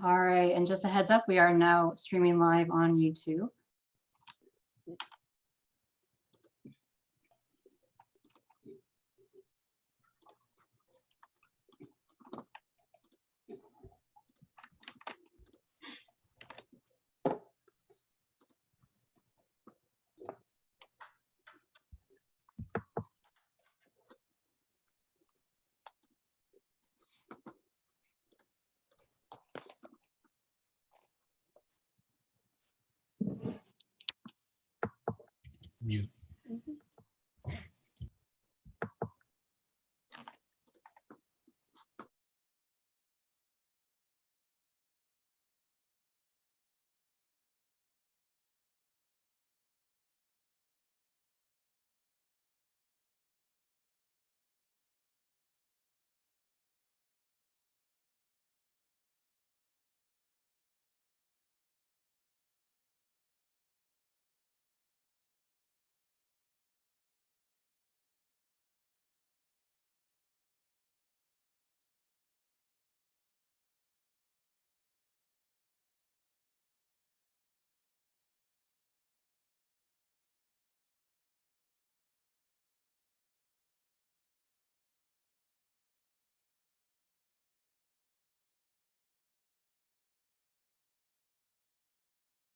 All right, and just a heads up, we are now streaming live on YouTube. Mute.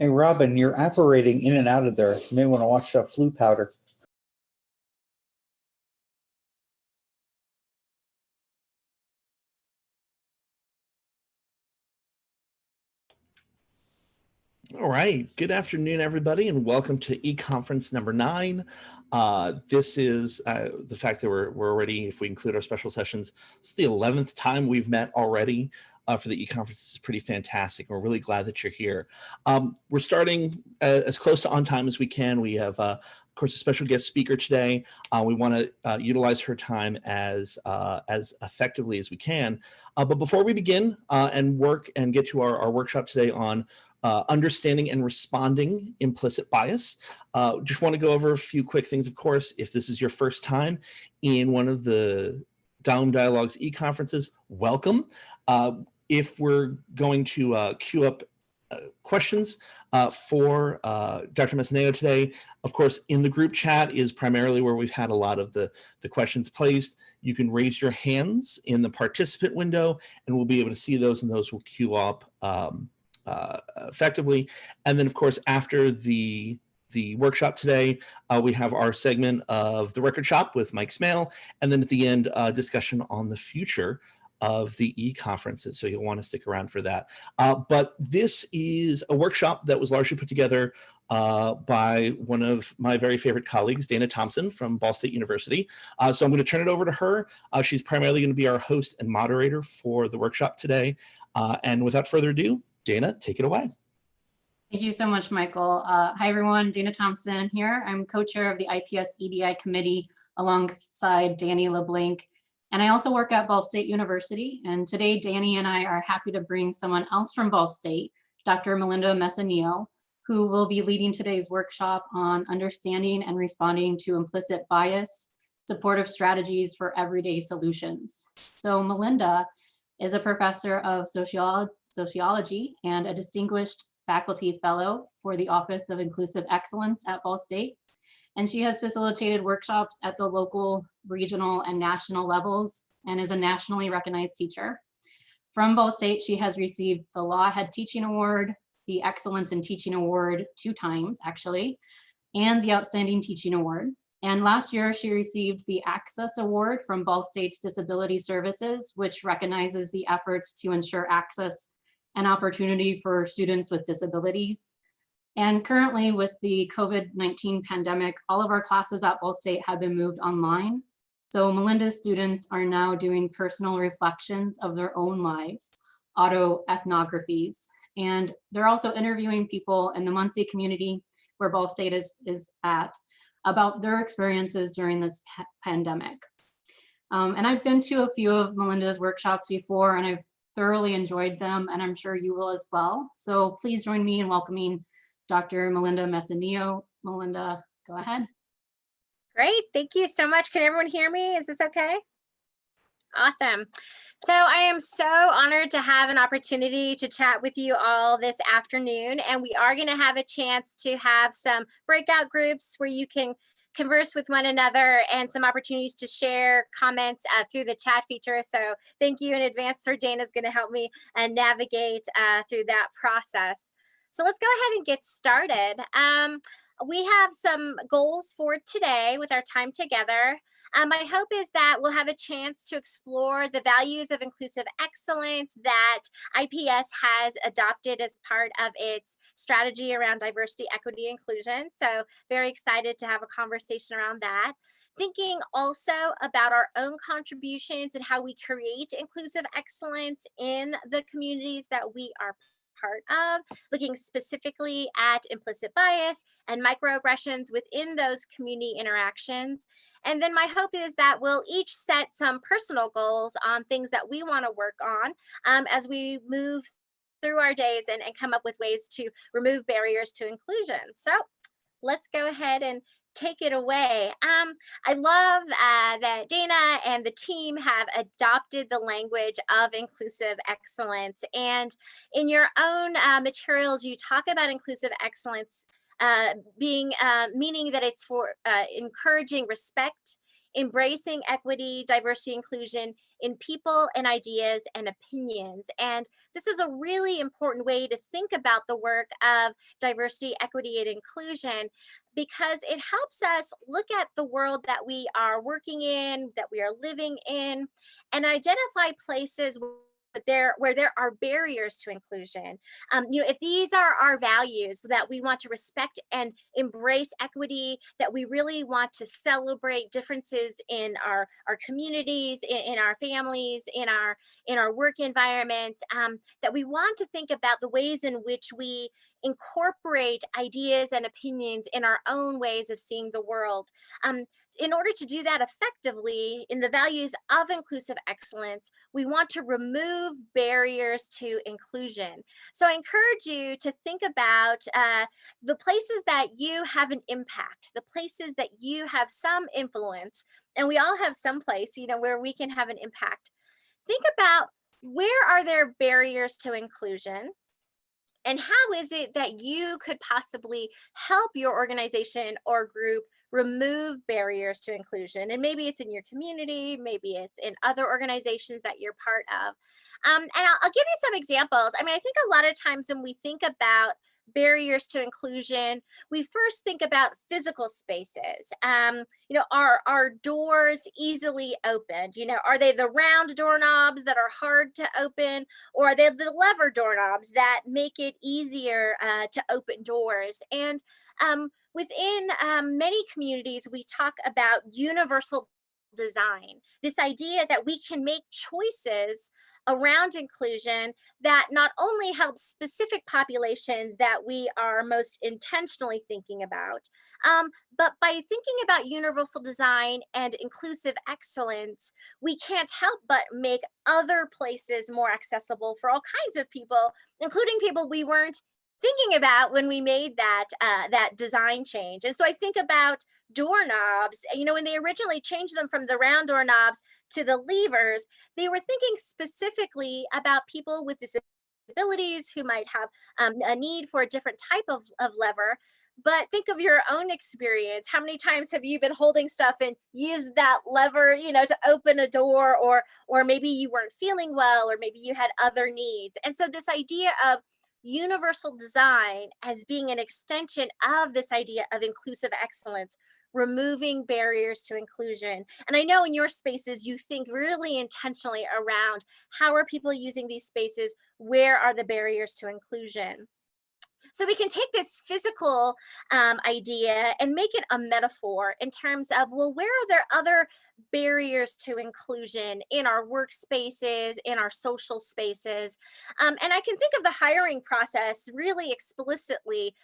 Hey, Robin, you're apparating in and out of there. You may want to watch that flu powder. All right. Good afternoon, everybody, and welcome to e-conference number 9. This is the fact that we're already, if we include our special sessions, it's the 11th time we've met already for the e-conference. This is pretty fantastic. We're really glad that you're here. We're starting as close to on time as we can. We have, of course, a special guest speaker today. We want to utilize her time as effectively as we can. But before we begin and work and get to our workshop today on understanding and responding implicit bias. Just want to go over a few quick things. Of course, if this is your first time in one of the Down Dialogues e-conferences, welcome. If we're going to queue up questions for Dr. Messineo today, of course, in the group chat is primarily where we've had a lot of the questions placed. You can raise your hands in the participant window and we'll be able to see those, and those will queue up effectively. And then, of course, after the workshop today, we have our segment of the record shop with Mike Smail, and then at the end, discussion on the future of the e-conferences. So you'll want to stick around for that. But this is a workshop that was largely put together by one of my very favorite colleagues, Dana Thompson from Ball State University. So I'm going to turn it over to her. She's primarily going to be our host and moderator for the workshop today. And without further ado, Dana, take it away. Thank you so much, Michael. Hi, everyone. Dana Thompson here. I'm co-chair of the IPS EDI committee alongside Danny LeBlanc. And I also work at Ball State University. And today, Danny and I are happy to bring someone else from Ball State, Dr. Melinda Messineo, who will be leading today's workshop on understanding and responding to implicit bias, supportive strategies for everyday solutions. So Melinda is a professor of sociology and a distinguished faculty fellow for the Office of Inclusive Excellence at Ball State. And she has facilitated workshops at the local, regional, and national levels, and is a nationally recognized teacher. From Ball State, she has received the Law Head Teaching Award, the Excellence in Teaching Award 2 times, actually, and the Outstanding Teaching Award. And last year, she received the Access Award from Ball State's Disability Services, which recognizes the efforts to ensure access and opportunity for students with disabilities. And currently, with the COVID-19 pandemic, all of our classes at Ball State have been moved online. So Melinda's students are now doing personal reflections of their own lives, autoethnographies. And they're also interviewing people in the Muncie community where Ball State is at about their experiences during this pandemic. And I've been to a few of Melinda's workshops before, and I've thoroughly enjoyed them, and I'm sure you will as well. So please join me in welcoming Dr. Melinda Messineo. Melinda, go ahead. Great, thank you so much. Can everyone hear me? Is this okay? Awesome. So I am so honored to have an opportunity to chat with you all this afternoon, and we are going to have a chance to have some breakout groups where you can converse with one another and some opportunities to share comments through the chat feature. So thank you in advance. Sir Dana's going to help me navigate through that process. So let's go ahead and get started. We have some goals for today with our time together. My hope is that we'll have a chance to explore the values of inclusive excellence that IPS has adopted as part of its strategy around diversity, equity, inclusion. So very excited to have a conversation around that. Thinking also about our own contributions and how we create inclusive excellence in the communities that we are part of, looking specifically at implicit bias and microaggressions within those community interactions. And then my hope is that we'll each set some personal goals on things that we want to work on as we move through our days and come up with ways to remove barriers to inclusion. So let's go ahead and take it away. I love that Dana and the team have adopted the language of inclusive excellence. And in your own materials, you talk about inclusive excellence meaning that it's for encouraging respect, embracing equity, diversity, inclusion in people and ideas and opinions. And this is a really important way to think about the work of diversity, equity, and inclusion, because it helps us look at the world that we are working in, that we are living in, and identify places where there are barriers to inclusion. If these are our values, that we want to respect and embrace equity, that we really want to celebrate differences in our communities, in our families, in our work environment, that we want to think about the ways in which we incorporate ideas and opinions in our own ways of seeing the world. In order to do that effectively in the values of inclusive excellence, we want to remove barriers to inclusion. So I encourage you to think about the places that you have an impact, the places that you have some influence, and we all have some place, where we can have an impact. Think about, where are there barriers to inclusion? And how is it that you could possibly help your organization or group remove barriers to inclusion? And maybe it's in your community, maybe it's in other organizations that you're part of. And I'll give you some examples. I think a lot of times when we think about barriers to inclusion, we first think about physical spaces. Are doors easily opened? Are they the round doorknobs that are hard to open, or are they the lever doorknobs that make it easier to open doors? And within many communities, we talk about universal design, this idea that we can make choices around inclusion that not only helps specific populations that we are most intentionally thinking about, but by thinking about universal design and inclusive excellence, we can't help but make other places more accessible for all kinds of people, including people we weren't thinking about when we made that design change. And so I think about doorknobs. When they originally changed them from the round doorknobs to the levers, they were thinking specifically about people with disabilities who might have a need for a different type of lever. But think of your own experience. How many times have you been holding stuff and used that lever, to open a door, or maybe you weren't feeling well, or maybe you had other needs? And so this idea of universal design as being an extension of this idea of inclusive excellence, removing barriers to inclusion. And I know in your spaces, you think really intentionally around, how are people using these spaces? Where are the barriers to inclusion? So we can take this physical idea and make it a metaphor in terms of, well, where are there other barriers to inclusion in our workspaces, in our social spaces? And I can think of the hiring process really explicitly,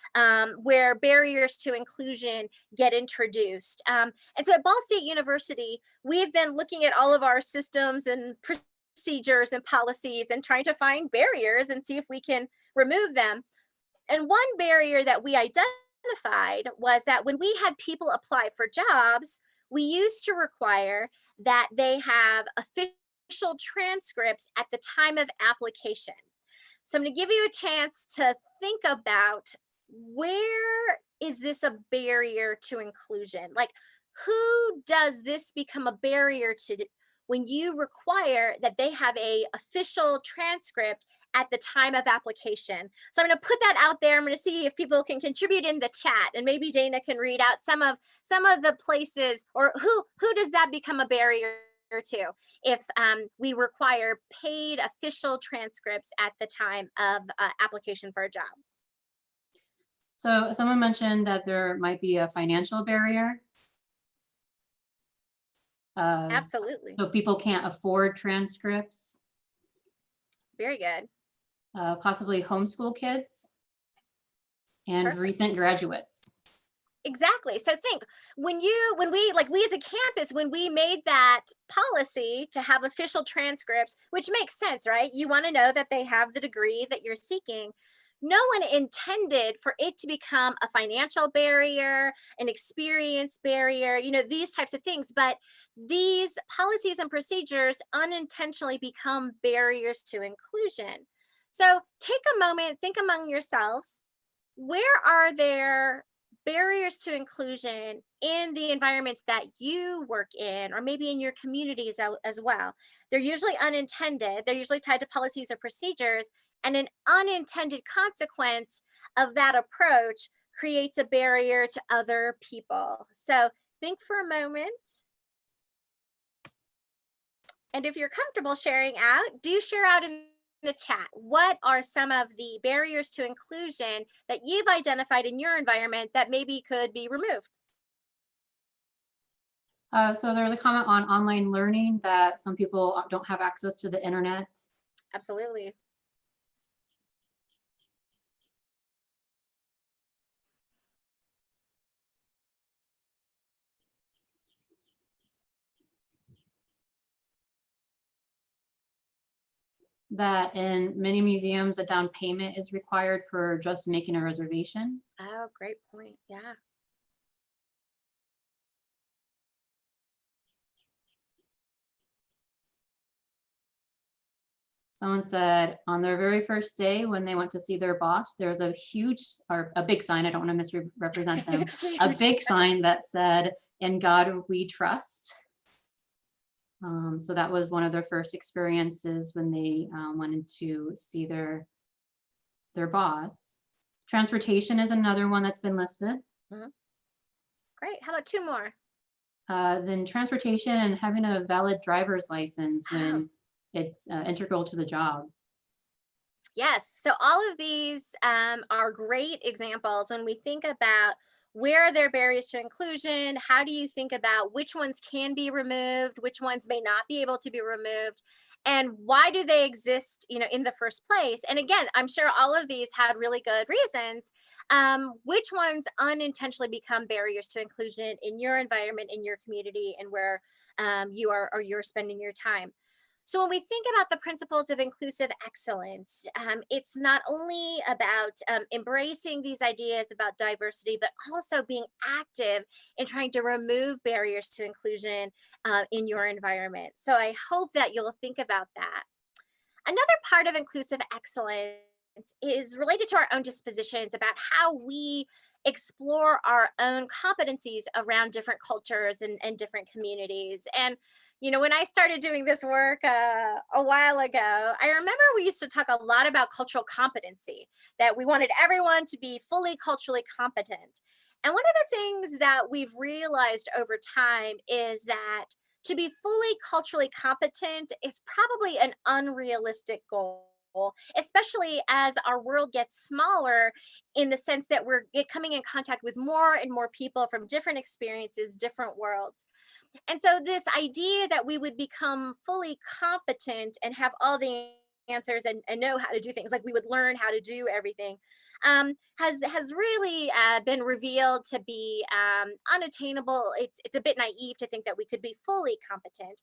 where barriers to inclusion get introduced. And so at Ball State University, we've been looking at all of our systems and procedures and policies and trying to find barriers and see if we can remove them. And one barrier that we identified was that when we had people apply for jobs, we used to require that they have official official transcripts at the time of application. So I'm going to give you a chance to think about, where is this a barrier to inclusion? Like, who does this become a barrier to when you require that they have a official transcript at the time of application? So I'm going to put that out there. I'm going to see if people can contribute in the chat, and maybe Dana can read out some of the places, or who does that become a barrier to if we require paid official transcripts at the time of application for a job. So someone mentioned that there might be a financial barrier. Absolutely. So people can't afford transcripts. Very good. Possibly homeschool kids and Perfect. recent graduates. Exactly. So think, when we as a campus, when we made that policy to have official transcripts, which makes sense, right? You want to know that they have the degree that you're seeking. No one intended for it to become a financial barrier, an experience barrier, these types of things. But these policies and procedures unintentionally become barriers to inclusion. So take a moment, think among yourselves, where are there barriers to inclusion in the environments that you work in, or maybe in your communities as well? They're usually unintended. They're usually tied to policies or procedures, and an unintended consequence of that approach creates a barrier to other people. So think for a moment. And if you're comfortable sharing out, do share out in the chat. What are some of the barriers to inclusion that you've identified in your environment that maybe could be removed? So there's a comment on online learning that some people don't have access to the internet. Absolutely. That in many museums, a down payment is required for just making a reservation. Oh, great point. Yeah. Someone said on their very first day when they went to see their boss, there was a huge, or a big sign, I don't want to misrepresent them, a big sign that said, "In God we trust." So that was one of their first experiences when they wanted to see their boss. Transportation is another one that's been listed. Great. How about two more? Then transportation and having a valid driver's license when it's integral to the job. Yes. So all of these are great examples when we think about, where are there barriers to inclusion? How do you think about which ones can be removed, which ones may not be able to be removed, and why do they exist, in the first place? And again, I'm sure all of these had really good reasons. Which ones unintentionally become barriers to inclusion in your environment, in your community, and where you're spending your time? So when we think about the principles of inclusive excellence, it's not only about embracing these ideas about diversity, but also being active in trying to remove barriers to inclusion in your environment. So I hope that you'll think about that. Another part of inclusive excellence is related to our own dispositions, about how we explore our own competencies around different cultures and different communities. And when I started doing this work a while ago, I remember we used to talk a lot about cultural competency, that we wanted everyone to be fully culturally competent. And one of the things that we've realized over time is that to be fully culturally competent is probably an unrealistic goal, especially as our world gets smaller, in the sense that we're coming in contact with more and more people from different experiences, different worlds. And so this idea that we would become fully competent and have all the answers and know how to do things, like we would learn how to do everything, has really been revealed to be unattainable. It's a bit naive to think that we could be fully competent,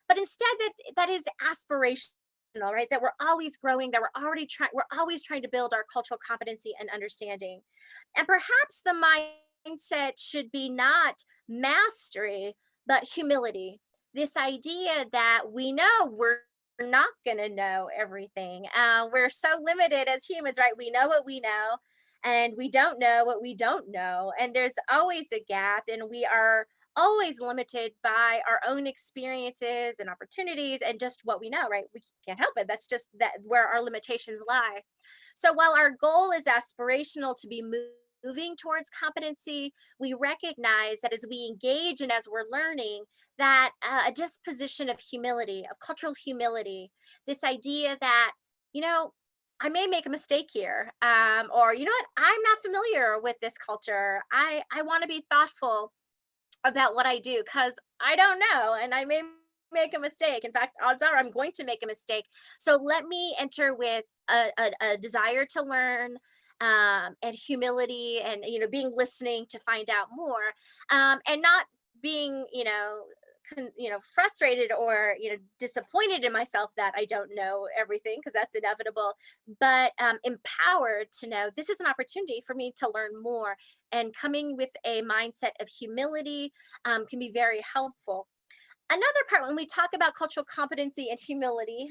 but instead that is aspirational, right? That we're always growing, that we're always trying to build our cultural competency and understanding. And perhaps the mindset should be not mastery, but humility. this idea that we know we're not going to know everything. We're so limited as humans, right? We know what we know, and we don't know what we don't know. And there's always a gap, and we are always limited by our own experiences and opportunities and just what we know, right? We can't help it. That's just that where our limitations lie. So while our goal is aspirational to be moving towards competency, we recognize that as we engage and as we're learning, that a disposition of humility, of cultural humility, this idea that, you know, I may make a mistake here, or you know what, I'm not familiar with this culture. I want to be thoughtful about what I do because I don't know and I may make a mistake. In fact, odds are I'm going to make a mistake. So let me enter with a desire to learn, and humility, and being listening to find out more, and not being frustrated or disappointed in myself that I don't know everything, because that's inevitable, but empowered to know this is an opportunity for me to learn more, and coming with a mindset of humility can be very helpful. Another part when we talk about cultural competency and humility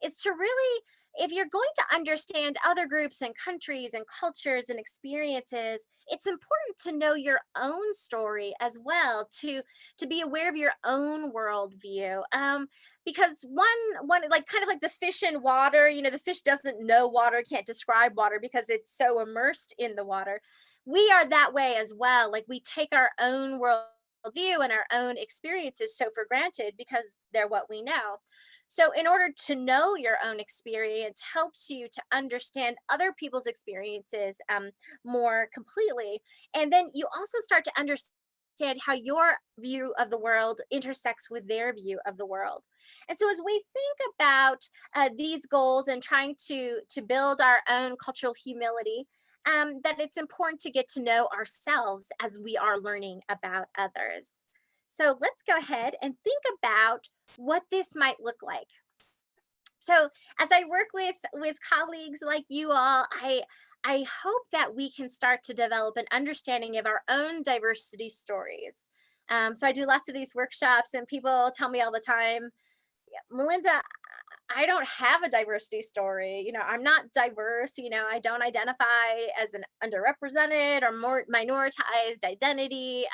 is to really, if you're going to understand other groups and countries and cultures and experiences, it's important to know your own story as well, to be aware of your own worldview. Because one like kind of like the fish in water, the fish doesn't know water, can't describe water because it's so immersed in the water. We are that way as well. Like we take our own world view and our own experiences so for granted because they're what we know. So in order to know your own experience helps you to understand other people's experiences more completely. And then you also start to understand how your view of the world intersects with their view of the world. And so as we think about these goals and trying to build our own cultural humility, that it's important to get to know ourselves as we are learning about others. So let's go ahead and think about what this might look like. So as I work with colleagues like you all, I hope that we can start to develop an understanding of our own diversity stories. So I do lots of these workshops, and people tell me all the time, Melinda, I don't have a diversity story. I'm not diverse. I don't identify as an underrepresented or more minoritized identity.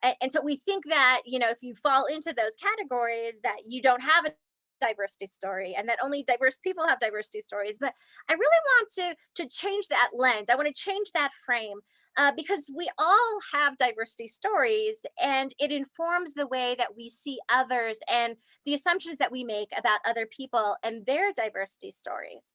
And so we think that, if you fall into those categories, that you don't have a diversity story and that only diverse people have diversity stories. But I really want to change that lens. I want to change that frame. Because we all have diversity stories, and it informs the way that we see others and the assumptions that we make about other people and their diversity stories.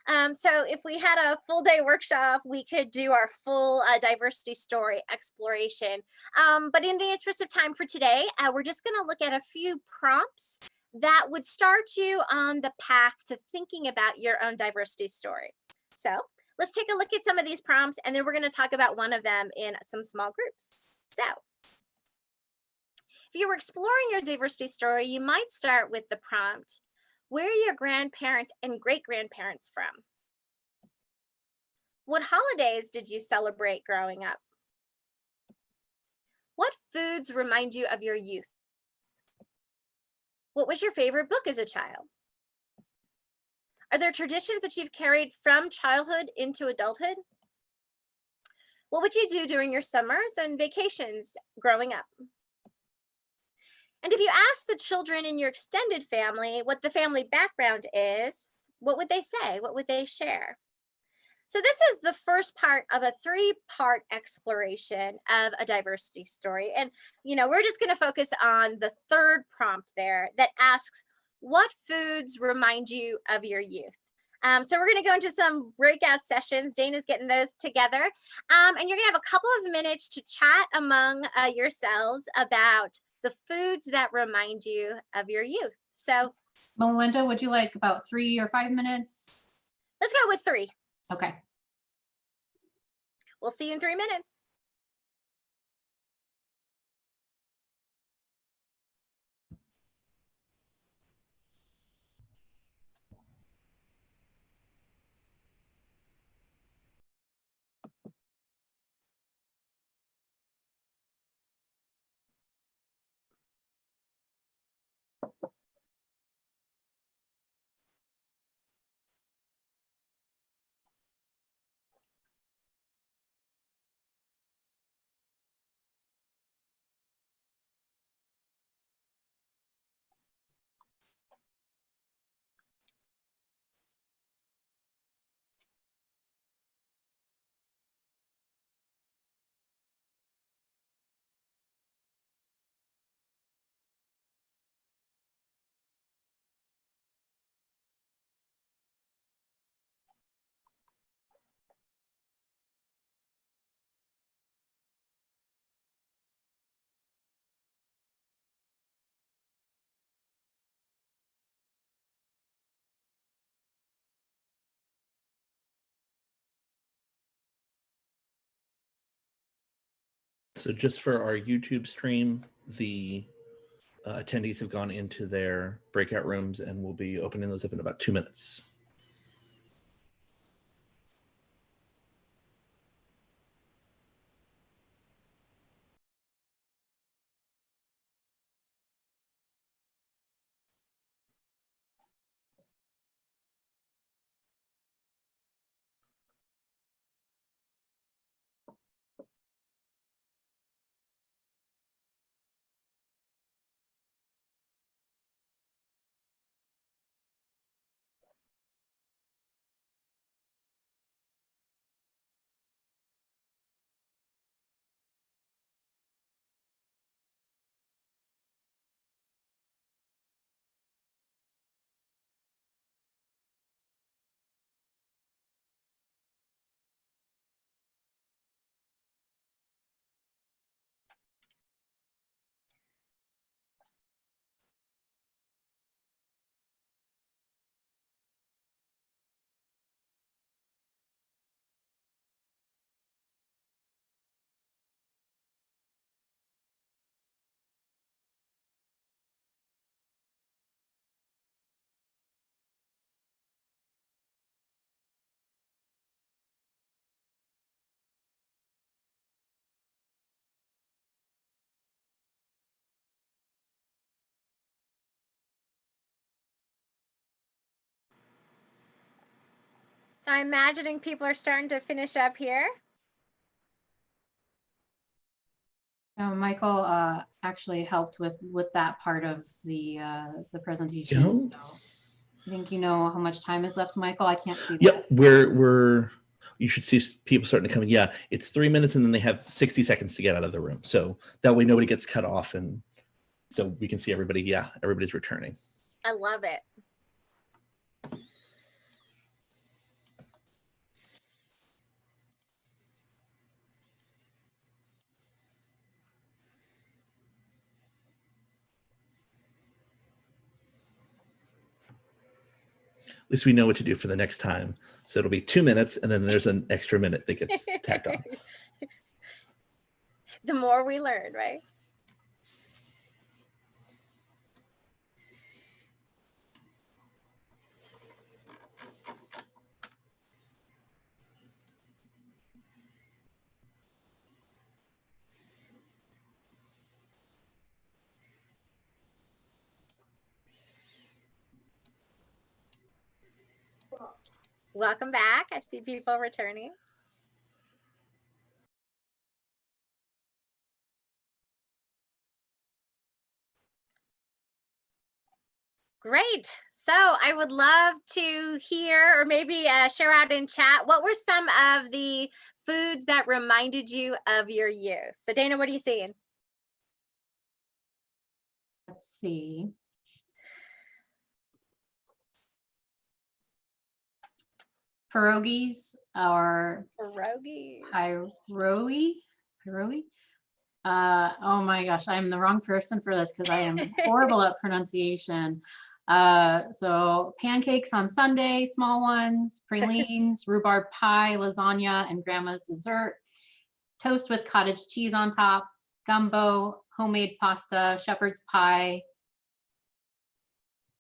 So if we had a full day workshop, we could do our full diversity story exploration. But in the interest of time for today, we're just going to look at a few prompts that would start you on the path to thinking about your own diversity story. So let's take a look at some of these prompts, and then we're going to talk about one of them in some small groups. So if you were exploring your diversity story, you might start with the prompt, where are your grandparents and great-grandparents from? What holidays did you celebrate growing up? What foods remind you of your youth? What was your favorite book as a child? Are there traditions that you've carried from childhood into adulthood? What would you do during your summers and vacations growing up? And if you ask the children in your extended family what the family background is, what would they say? What would they share? So this is the first part of a 3-part exploration of a diversity story. And, we're just going to focus on the third prompt there that asks, what foods remind you of your youth? So we're going to go into some breakout sessions. Dana's getting those together. And you're going to have a couple of minutes to chat among yourselves about the foods that remind you of your youth. So Melinda, would you like about 3 or 5 minutes? let's go with 3. Okay. We'll see you in 3 minutes. So just for our YouTube stream, the attendees have gone into their breakout rooms and we'll be opening those up in about 2 minutes. So I'm imagining people are starting to finish up here. Michael actually helped with that part of the presentation. Yeah. So I think you know how much time is left, Michael. I can't see that. Yep, we're you should see people starting to come in. Yeah, it's 3 minutes and then they have 60 seconds to get out of the room. So that way nobody gets cut off and so we can see everybody. Yeah, everybody's returning. I love it. At least we know what to do for the next time. So it'll be 2 minutes and then there's an extra minute that gets tacked on. The more we learn, right? Welcome back. I see people returning. Great. So I would love to hear or maybe share out in chat. What were some of the foods that reminded you of your youth? So Dana, what are you seeing? Let's see. Pierogies or Pierogi. Pierogi. Oh my gosh, I'm the wrong person for this because I am horrible at pronunciation. So pancakes on Sunday, small ones, pralines, rhubarb pie, lasagna, and grandma's dessert, toast with cottage cheese on top, gumbo, homemade pasta, shepherd's pie,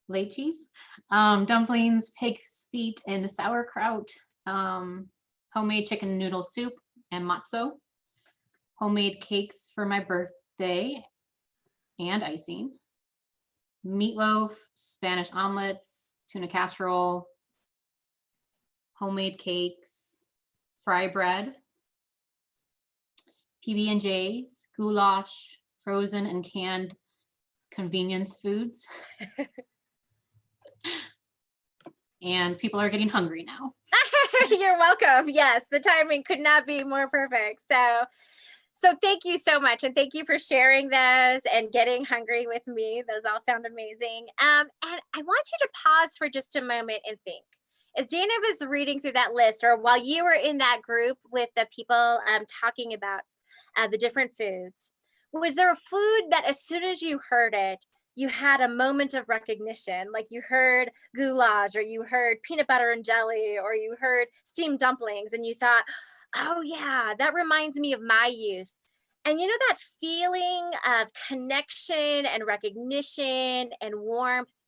laid cheese, dumplings, pig's feet, and sauerkraut, homemade chicken noodle soup, and matzo, homemade cakes for my birthday and icing, meatloaf, Spanish omelets, tuna casserole, homemade cakes, fry bread, PB&Js, goulash, frozen and canned convenience foods. And people are getting hungry now. You're welcome. Yes, the timing could not be more perfect. So thank you so much. And thank you for sharing those and getting hungry with me. Those all sound amazing. And I want you to pause for just a moment and think. As Dana was reading through that list, or while you were in that group with the people talking about the different foods, was there a food that as soon as you heard it, you had a moment of recognition, like you heard goulash, or you heard peanut butter and jelly, or you heard steamed dumplings, and you thought, oh yeah, that reminds me of my youth. And you know that feeling of connection and recognition and warmth?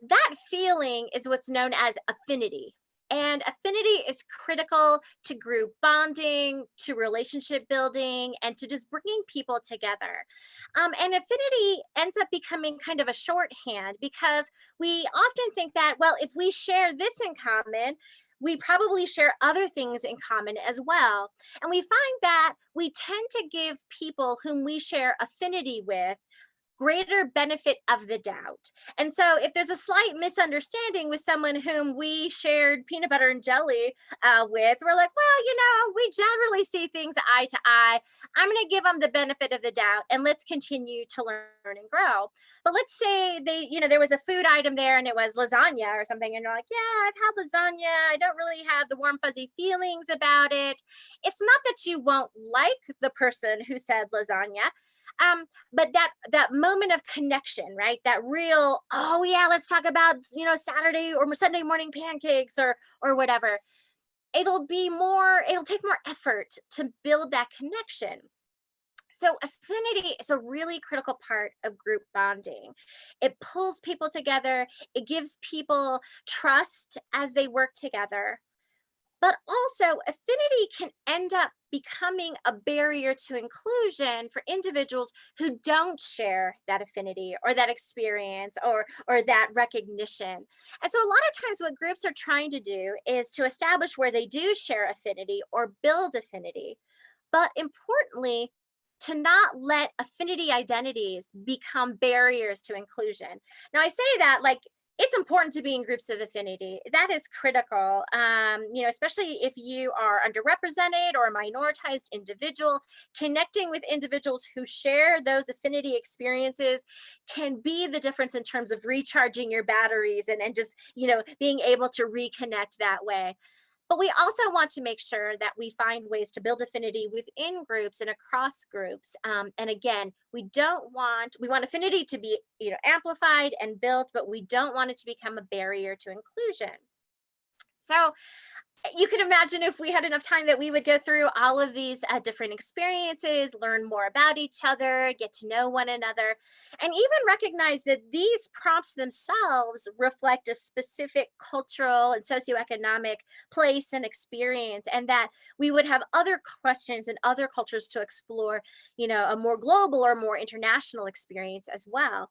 That feeling is what's known as affinity. And affinity is critical to group bonding, to relationship building, and to just bringing people together. And affinity ends up becoming kind of a shorthand because we often think that, well, if we share this in common, we probably share other things in common as well. And we find that we tend to give people whom we share affinity with greater benefit of the doubt. And so if there's a slight misunderstanding with someone whom we shared peanut butter and jelly with, we're like, well, we generally see things eye to eye. I'm going to give them the benefit of the doubt and let's continue to learn and grow. But let's say there was a food item there and it was lasagna or something. And you're like, yeah, I've had lasagna. I don't really have the warm, fuzzy feelings about it. It's not that you won't like the person who said lasagna. But that moment of connection, right? That real, oh yeah, let's talk about Saturday or Sunday morning pancakes or whatever. It'll take more effort to build that connection. So affinity is a really critical part of group bonding. It pulls people together. It gives people trust as they work together. But also, affinity can end up becoming a barrier to inclusion for individuals who don't share that affinity or that experience or that recognition. And so a lot of times what groups are trying to do is to establish where they do share affinity or build affinity. But importantly, to not let affinity identities become barriers to inclusion. Now, I say that like, it's important to be in groups of affinity. That is critical, especially if you are underrepresented or a minoritized individual. Connecting with individuals who share those affinity experiences can be the difference in terms of recharging your batteries and just, being able to reconnect that way. But we also want to make sure that we find ways to build affinity within groups and across groups. And again, we want affinity to be, amplified and built, but we don't want it to become a barrier to inclusion. So you can imagine if we had enough time that we would go through all of these different experiences, learn more about each other, get to know one another, and even recognize that these prompts themselves reflect a specific cultural and socioeconomic place and experience, and that we would have other questions and other cultures to explore, a more global or more international experience as well.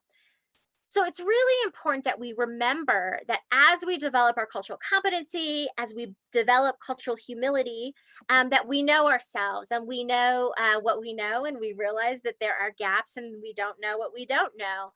So it's really important that we remember that as we develop our cultural competency, as we develop cultural humility, that we know ourselves and we know what we know, and we realize that there are gaps and we don't know what we don't know.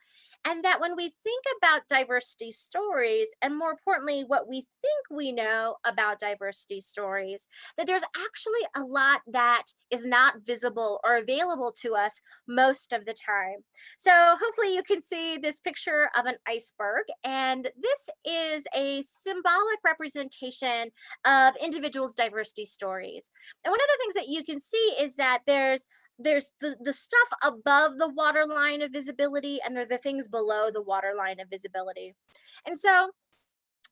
And that when we think about diversity stories, and more importantly, what we think we know about diversity stories, that there's actually a lot that is not visible or available to us most of the time. So hopefully you can see this picture of an iceberg, and this is a symbolic representation of individuals' diversity stories. And one of the things that you can see is that there's the stuff above the waterline of visibility, and there are the things below the waterline of visibility. And so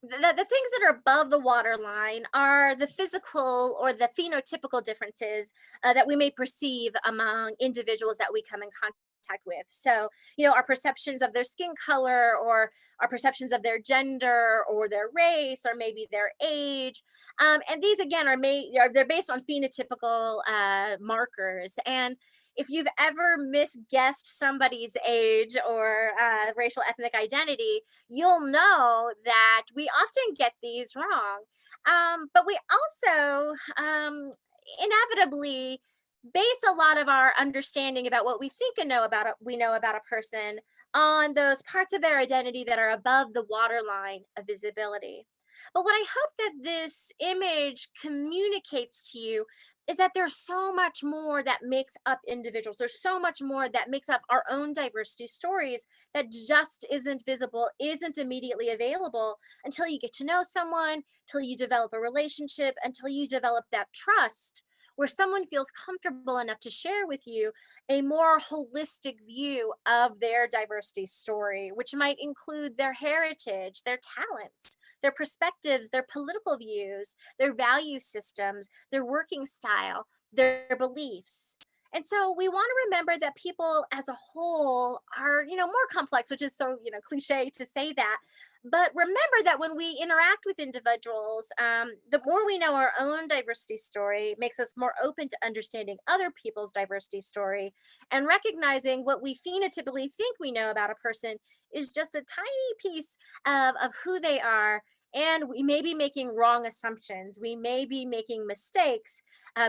the things that are above the waterline are the physical or the phenotypical differences that we may perceive among individuals that we come in contact with. So, our perceptions of their skin color, or our perceptions of their gender or their race, or maybe their age. And these again they're based on phenotypical markers. And if you've ever misguessed somebody's age or racial ethnic identity, you'll know that we often get these wrong. But we also inevitably base a lot of our understanding about what we think we know about a person on those parts of their identity that are above the waterline of visibility. But what I hope that this image communicates to you is that there's so much more that makes up individuals. There's so much more that makes up our own diversity stories that just isn't visible, isn't immediately available until you get to know someone, until you develop a relationship, until you develop that trust, where someone feels comfortable enough to share with you a more holistic view of their diversity story, which might include their heritage, their talents, their perspectives, their political views, their value systems, their working style, their beliefs. And so we want to remember that people as a whole are, more complex, which is so, cliche to say that. But remember that when we interact with individuals, the more we know our own diversity story makes us more open to understanding other people's diversity story, and recognizing what we phenotypically think we know about a person is just a tiny piece of who they are. And we may be making wrong assumptions. We may be making mistakes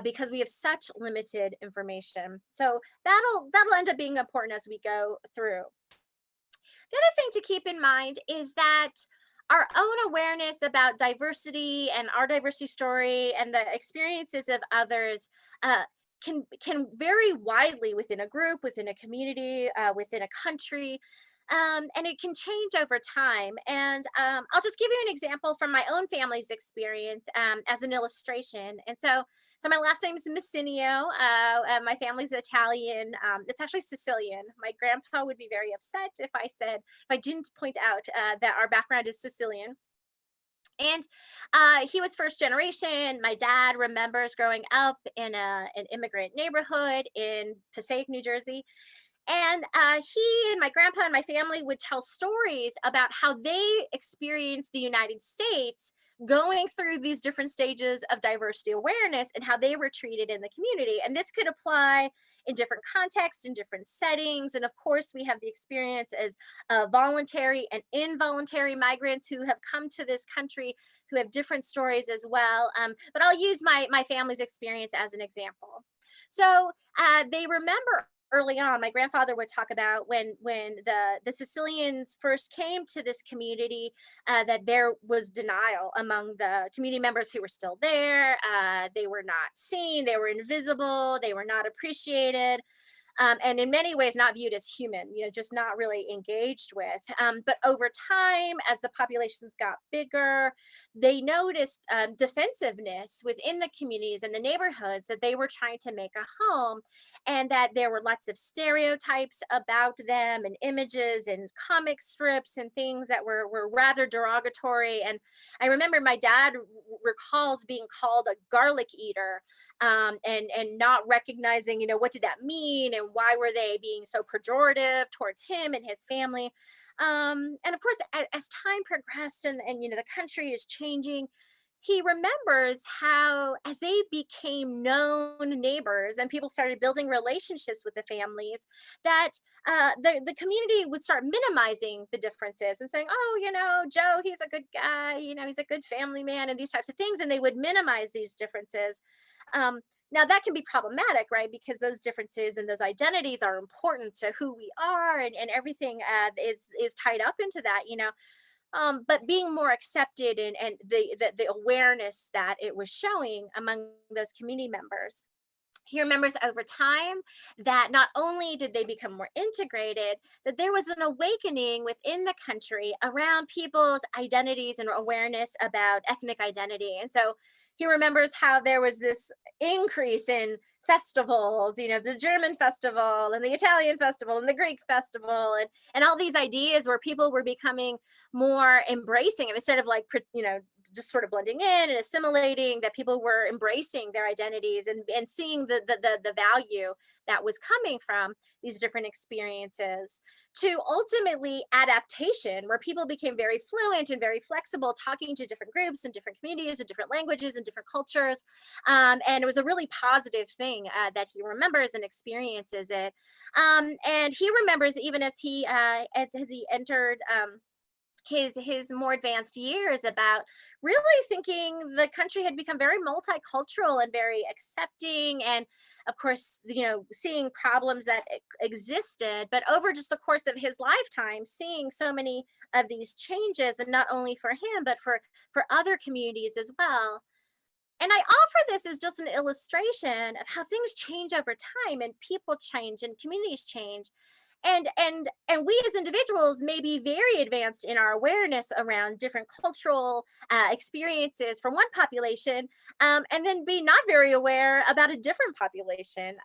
because we have such limited information. So that'll end up being important as we go through. The other thing to keep in mind is that our own awareness about diversity and our diversity story and the experiences of others can vary widely within a group, within a community, within a country. And it can change over time. And I'll just give you an example from my own family's experience as an illustration. And so my last name is Messineo. My family's Italian. It's actually Sicilian. My grandpa would be very upset if I didn't point out that our background is Sicilian. And he was first generation. My dad remembers growing up in an immigrant neighborhood in Passaic, New Jersey. And he and my grandpa and my family would tell stories about how they experienced the United States going through these different stages of diversity awareness and how they were treated in the community. And this could apply in different contexts, in different settings. And of course, we have the experience as voluntary and involuntary migrants who have come to this country who have different stories as well. But I'll use my family's experience as an example. So they remember early on, my grandfather would talk about when the Sicilians first came to this community, that there was denial among the community members who were still there. They were not seen, they were invisible, they were not appreciated. And in many ways not viewed as human, just not really engaged with. But over time, as the populations got bigger, they noticed defensiveness within the communities and the neighborhoods that they were trying to make a home, and that there were lots of stereotypes about them and images and comic strips and things that were rather derogatory. And I remember my dad recalls being called a garlic eater, and not recognizing, what did that mean and why were they being so pejorative towards him and his family. And of course, as time progressed and the country is changing, he remembers how as they became known neighbors and people started building relationships with the families, that the community would start minimizing the differences and saying, oh, Joe, he's a good guy, he's a good family man, and these types of things. And they would minimize these differences. Now that can be problematic, right? Because those differences and those identities are important to who we are, and everything is tied up into that, but being more accepted and the awareness that it was showing among those community members. He remembers over time that not only did they become more integrated, that there was an awakening within the country around people's identities and awareness about ethnic identity. And so he remembers how there was this increase in festivals, the German festival and the Italian festival and the Greek festival, and all these ideas where people were becoming more embracing, instead of just sort of blending in and assimilating, that people were embracing their identities and seeing the value that was coming from these different experiences, to ultimately adaptation, where people became very fluent and very flexible, talking to different groups and different communities and different languages and different cultures. And it was a really positive thing that he remembers and experiences it. And he remembers, even as he entered his more advanced years, about really thinking the country had become very multicultural and very accepting, and of course, seeing problems that existed, but over just the course of his lifetime, seeing so many of these changes, and not only for him, but for other communities as well. And I offer this as just an illustration of how things change over time, and people change and communities change. And we as individuals may be very advanced in our awareness around different cultural experiences from one population, and then be not very aware about a different population.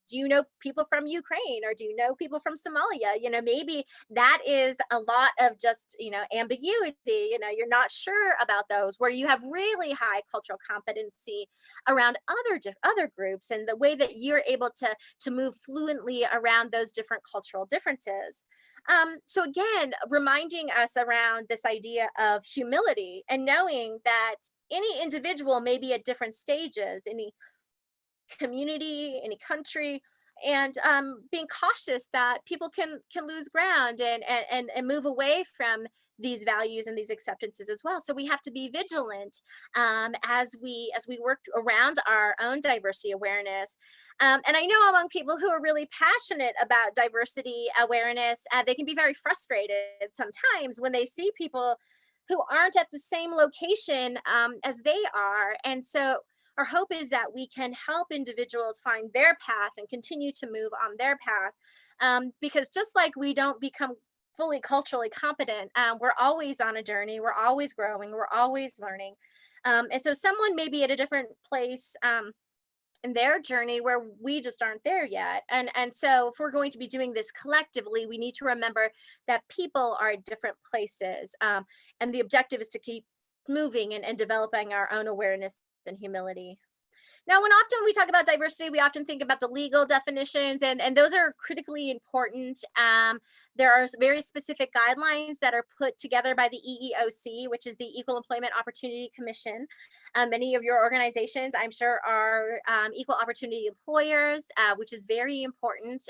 do you know people from Ukraine, or do you know people from Somalia? You know, maybe that is a lot of just, you know, ambiguity. You know, you're not sure about those, where you have really high cultural competency around other groups, and the way that you're able to move fluently around those different cultural differences. So again, reminding us around this idea of humility and knowing that any individual may be at different stages, any community, any country, and being cautious that people can lose ground and move away from these values and these acceptances as well. So we have to be vigilant as we work around our own diversity awareness. And I know among people who are really passionate about diversity awareness, they can be very frustrated sometimes when they see people who aren't at the same location as they are. And so our hope is that we can help individuals find their path and continue to move on their path. Because just like we don't become fully culturally competent, we're always on a journey, we're always growing, we're always learning. And so someone may be at a different place in their journey where we just aren't there yet. And so if we're going to be doing this collectively, we need to remember that people are at different places. And the objective is to keep moving and developing our own awareness and humility. Now, when often we talk about diversity, we often think about the legal definitions, and those are critically important. There are very specific guidelines that are put together by the EEOC, which is the Equal Employment Opportunity Commission. Many of your organizations, I'm sure, are equal opportunity employers, which is very important.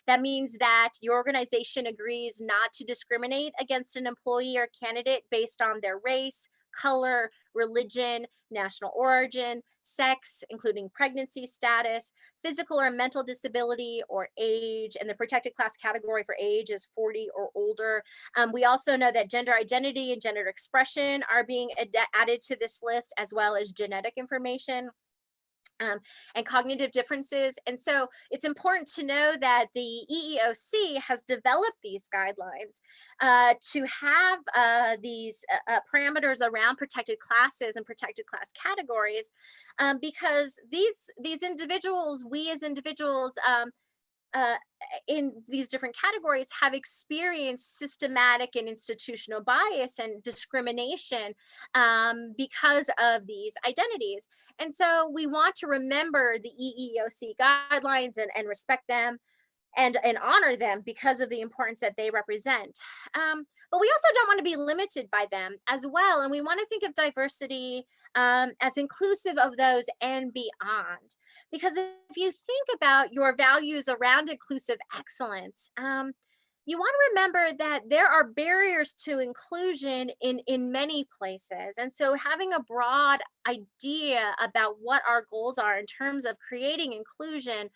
That means that your organization agrees not to discriminate against an employee or candidate based on their race, color, religion, national origin, sex, including pregnancy status, physical or mental disability, or age. And the protected class category for age is 40 or older. We also know that gender identity and gender expression are being added to this list, as well as genetic information. And cognitive differences. And so it's important to know that the EEOC has developed these guidelines to have these parameters around protected classes and protected class categories, because these individuals, we as individuals, in these different categories, have experienced systematic and institutional bias and discrimination because of these identities. And so we want to remember the EEOC guidelines and respect them and honor them because of the importance that they represent. But we also don't want to be limited by them as well. And we want to think of diversity as inclusive of those and beyond. Because if you think about your values around inclusive excellence, you want to remember that there are barriers to inclusion in many places. And so having a broad idea about what our goals are in terms of creating inclusion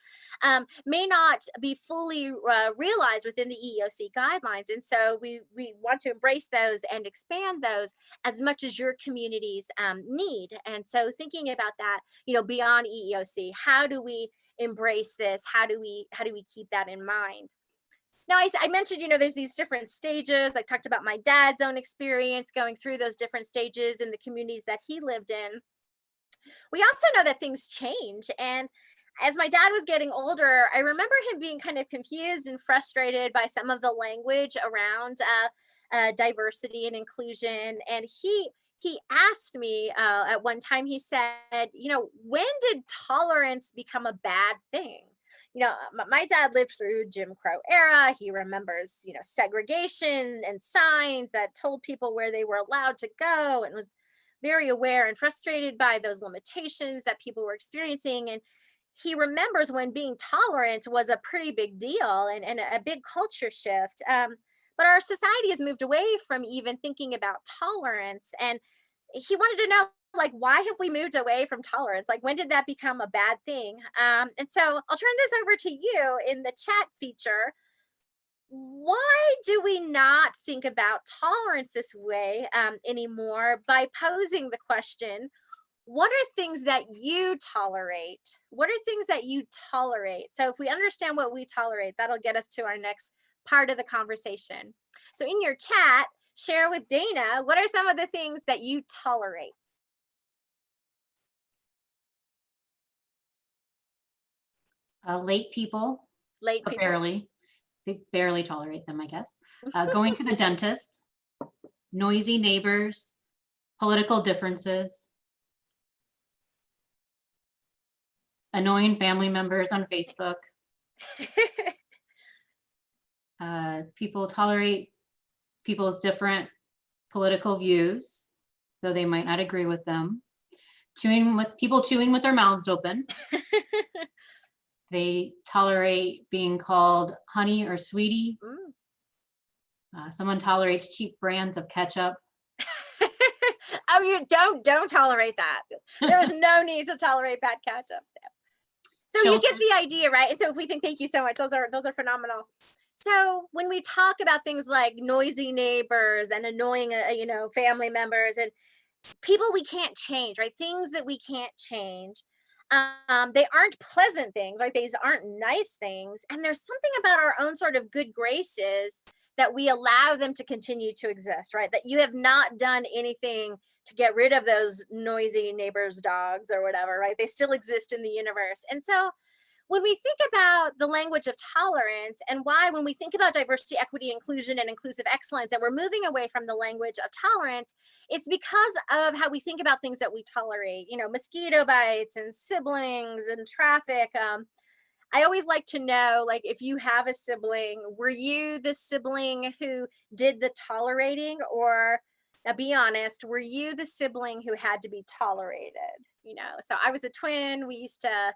may not be fully realized within the EEOC guidelines. And so we want to embrace those and expand those as much as your communities need. And so thinking about that, you know, beyond EEOC, how do we embrace this? How do we keep that in mind? Now, I mentioned, you know, there's these different stages. I talked about my dad's own experience going through those different stages in the communities that he lived in. We also know that things change. And as my dad was getting older, I remember him being kind of confused and frustrated by some of the language around diversity and inclusion. And he asked me at one time, he said, you know, when did tolerance become a bad thing? You know, my dad lived through Jim Crow era. He remembers, you know, segregation and signs that told people where they were allowed to go, and was very aware and frustrated by those limitations that people were experiencing. And he remembers when being tolerant was a pretty big deal and a big culture shift. But our society has moved away from even thinking about tolerance. And he wanted to know, like, why have we moved away from tolerance? Like, when did that become a bad thing? And so I'll turn this over to you in the chat feature. Why do we not think about tolerance this way anymore by posing the question, what are things that you tolerate? What are things that you tolerate? So if we understand what we tolerate, that'll get us to our next part of the conversation. So in your chat, share with Dana, what are some of the things that you tolerate? Late people, Late but people. barely. They barely tolerate them, I guess. Going to the dentist, noisy neighbors, political differences, annoying family members on Facebook. People tolerate people's different political views, though they might not agree with them. Chewing with their mouths open. They tolerate being called honey or sweetie. Someone tolerates cheap brands of ketchup. Oh, you don't tolerate that. There is no need to tolerate bad ketchup. So you get the idea, right? So if we think, thank you so much, those are phenomenal. So when we talk about things like noisy neighbors and annoying, family members and people we can't change, right? Things that we can't change. They aren't pleasant things, right? These aren't nice things. And there's something about our own sort of good graces that we allow them to continue to exist, right? That you have not done anything to get rid of those noisy neighbors' dogs or whatever, right? They still exist in the universe. And so when we think about the language of tolerance and why when we think about diversity, equity, inclusion, and inclusive excellence, and we're moving away from the language of tolerance, it's because of how we think about things that we tolerate, mosquito bites and siblings and traffic. I always like to know, like, if you have a sibling, were you the sibling who did the tolerating, or now be honest, were you the sibling who had to be tolerated? So I was a twin. We used to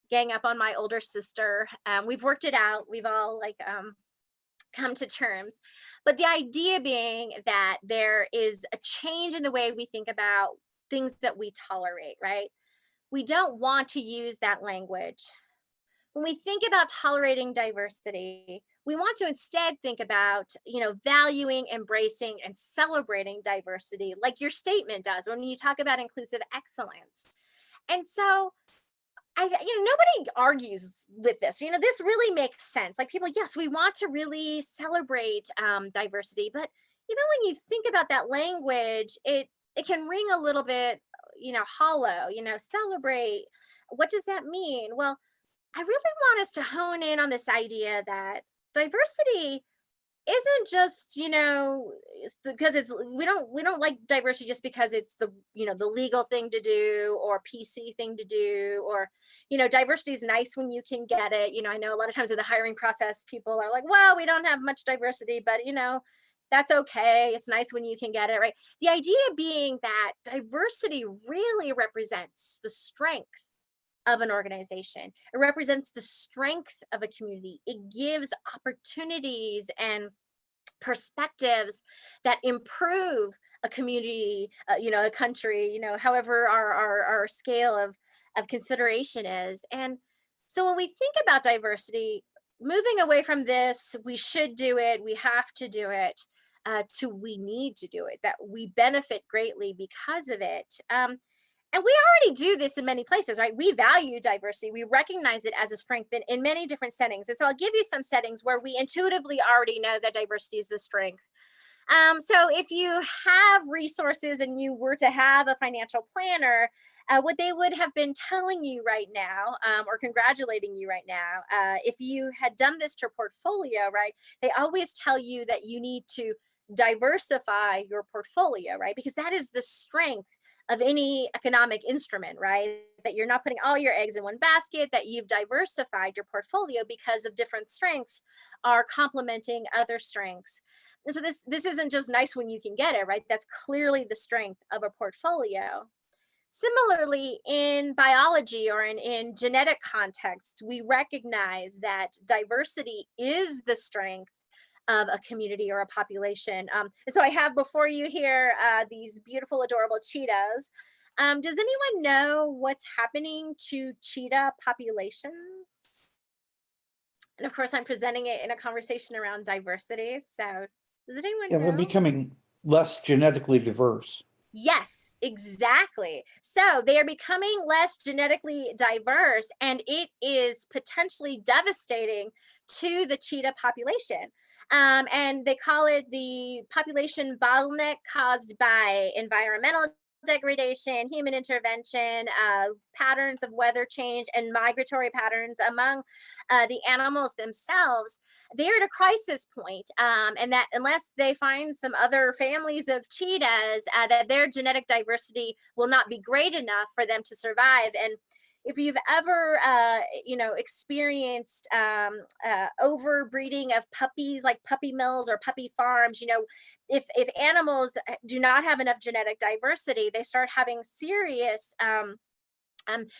gang up on my older sister. We've worked it out. We've all come to terms. But the idea being that there is a change in the way we think about things that we tolerate, right? We don't want to use that language. When we think about tolerating diversity, we want to instead think about, valuing, embracing, and celebrating diversity, like your statement does when you talk about inclusive excellence. And so nobody argues with this. This really makes sense. Like people, yes, we want to really celebrate diversity, but even when you think about that language, it can ring a little bit, hollow. Celebrate. What does that mean? Well, I really want us to hone in on this idea that diversity isn't just because we don't like diversity just because it's the legal thing to do or PC thing to do, or diversity is nice when you can get it. I know a lot of times in the hiring process people are like, well, we don't have much diversity, but that's okay, it's nice when you can get it, right? The idea being that diversity really represents the strength of an organization. It represents the strength of a community. It gives opportunities and perspectives that improve a community, a country, however our scale of consideration is. And so when we think about diversity, moving away from this, we should do it, we have to do it, to we need to do it, that we benefit greatly because of it. And we already do this in many places, right? We value diversity. We recognize it as a strength in many different settings. And so I'll give you some settings where we intuitively already know that diversity is the strength. So if you have resources and you were to have a financial planner, what they would have been telling you right now, or congratulating you right now, if you had done this to your portfolio, right? They always tell you that you need to diversify your portfolio, right? Because that is the strength of any economic instrument, right? That you're not putting all your eggs in one basket, that you've diversified your portfolio because of different strengths are complementing other strengths. And so this isn't just nice when you can get it, right? That's clearly the strength of a portfolio. Similarly, in biology or in genetic context, we recognize that diversity is the strength of a community or a population. And so I have before you here these beautiful, adorable cheetahs. Does anyone know what's happening to cheetah populations? And of course, I'm presenting it in a conversation around diversity. So does anyone know? They're becoming less genetically diverse. Yes, exactly. So they are becoming less genetically diverse, and it is potentially devastating to the cheetah population. And they call it the population bottleneck caused by environmental degradation, human intervention, patterns of weather change, and migratory patterns among the animals themselves, they're at a crisis point, and that unless they find some other families of cheetahs, that their genetic diversity will not be great enough for them to survive. And if you've ever, experienced overbreeding of puppies, like puppy mills or puppy farms, if animals do not have enough genetic diversity, they start having serious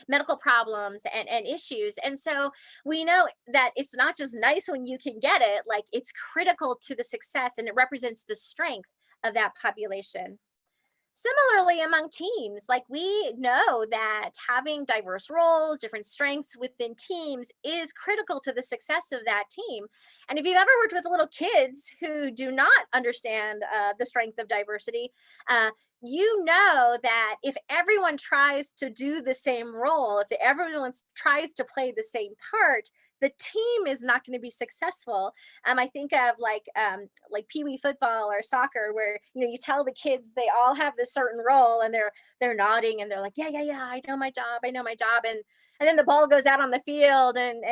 medical problems and issues. And so we know that it's not just nice when you can get it, like it's critical to the success, and it represents the strength of that population. Similarly, among teams, like we know that having diverse roles, different strengths within teams is critical to the success of that team. And if you've ever worked with little kids who do not understand the strength of diversity, you know that if everyone tries to do the same role, if everyone tries to play the same part, the team is not going to be successful. I think of like Pee Wee football or soccer, where you tell the kids they all have this certain role, and they're nodding and they're like, yeah, I know my job, and then the ball goes out on the field, and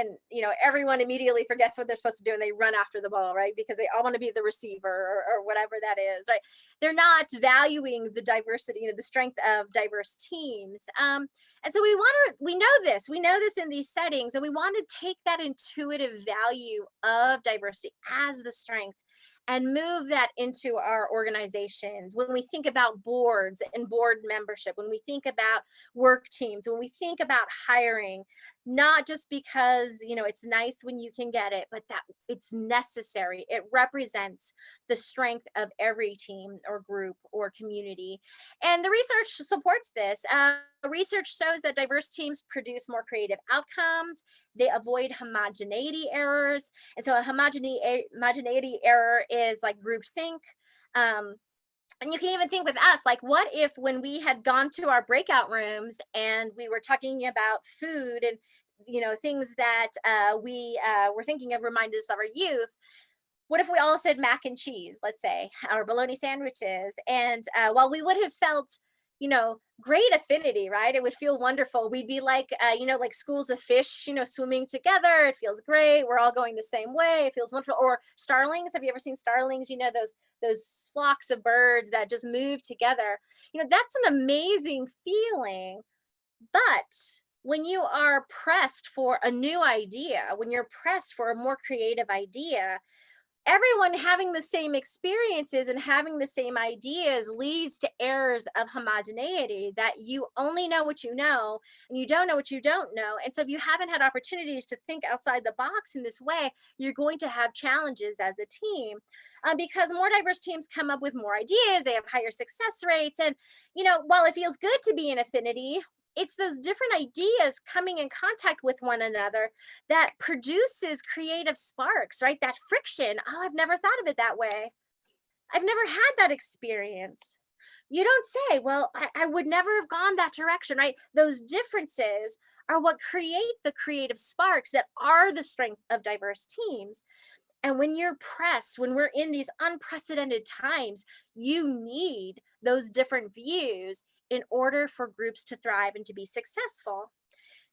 everyone immediately forgets what they're supposed to do, and they run after the ball, right? Because they all want to be the receiver or whatever that is, right? They're not valuing the diversity, the strength of diverse teams. And so we know this in these settings, and we want to take that intuitive value of diversity as the strength and move that into our organizations. When we think about boards and board membership, when we think about work teams, when we think about hiring, not just because, it's nice when you can get it, but that it's necessary. It represents the strength of every team or group or community. And the research supports this. Research shows that diverse teams produce more creative outcomes. They avoid homogeneity errors. And so a homogeneity error is like groupthink. And you can even think with us, like, what if when we had gone to our breakout rooms and we were talking about food and, things that we were thinking of reminded us of our youth, what if we all said mac and cheese, let's say, or bologna sandwiches? And while we would have felt, great affinity, right? It would feel wonderful. We'd be like, like schools of fish, swimming together. It feels great. We're all going the same way. It feels wonderful. Or starlings. Have you ever seen starlings? Those flocks of birds that just move together. That's an amazing feeling. But when you are pressed for a new idea, when you're pressed for a more creative idea, everyone having the same experiences and having the same ideas leads to errors of homogeneity, that you only know what you know and you don't know what you don't know. And so if you haven't had opportunities to think outside the box in this way, you're going to have challenges as a team, because more diverse teams come up with more ideas, they have higher success rates. And, while it feels good to be in affinity, it's those different ideas coming in contact with one another that produces creative sparks, right? That friction. Oh, I've never thought of it that way. I've never had that experience. You don't say, well, I would never have gone that direction, right? Those differences are what create the creative sparks that are the strength of diverse teams. And when you're pressed, when we're in these unprecedented times, you need those different views in order for groups to thrive and to be successful.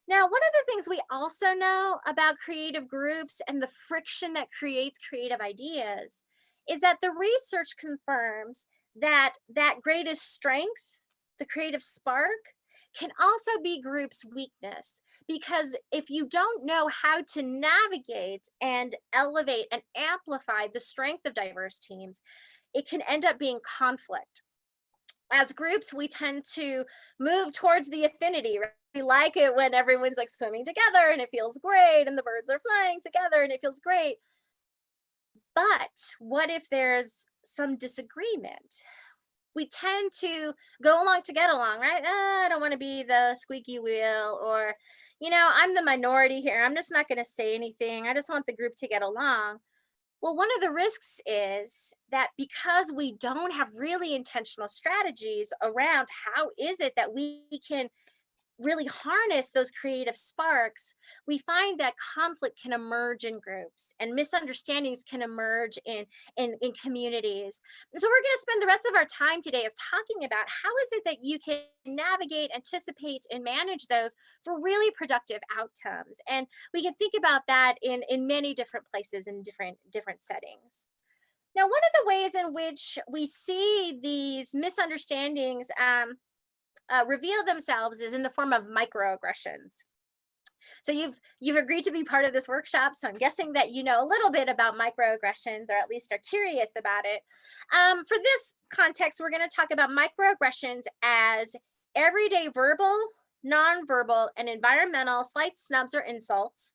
Now, one of the things we also know about creative groups and the friction that creates creative ideas is that the research confirms that greatest strength, the creative spark, can also be groups' weakness. Because if you don't know how to navigate and elevate and amplify the strength of diverse teams, it can end up being conflict. As groups, we tend to move towards the affinity, right? We like it when everyone's like swimming together and it feels great, and the birds are flying together and it feels great. But what if there's some disagreement? We tend to go along to get along, right? I don't want to be the squeaky wheel, or, I'm the minority here. I'm just not going to say anything. I just want the group to get along. Well, one of the risks is that because we don't have really intentional strategies around how is it that we can really harness those creative sparks, we find that conflict can emerge in groups and misunderstandings can emerge in communities. And so we're going to spend the rest of our time today is talking about how is it that you can navigate, anticipate, and manage those for really productive outcomes. And we can think about that in many different places in different settings. Now, one of the ways in which we see these misunderstandings reveal themselves is in the form of microaggressions. So you've agreed to be part of this workshop, so I'm guessing that you know a little bit about microaggressions, or at least are curious about it. For this context, we're going to talk about microaggressions as everyday verbal, nonverbal, and environmental slight snubs or insults,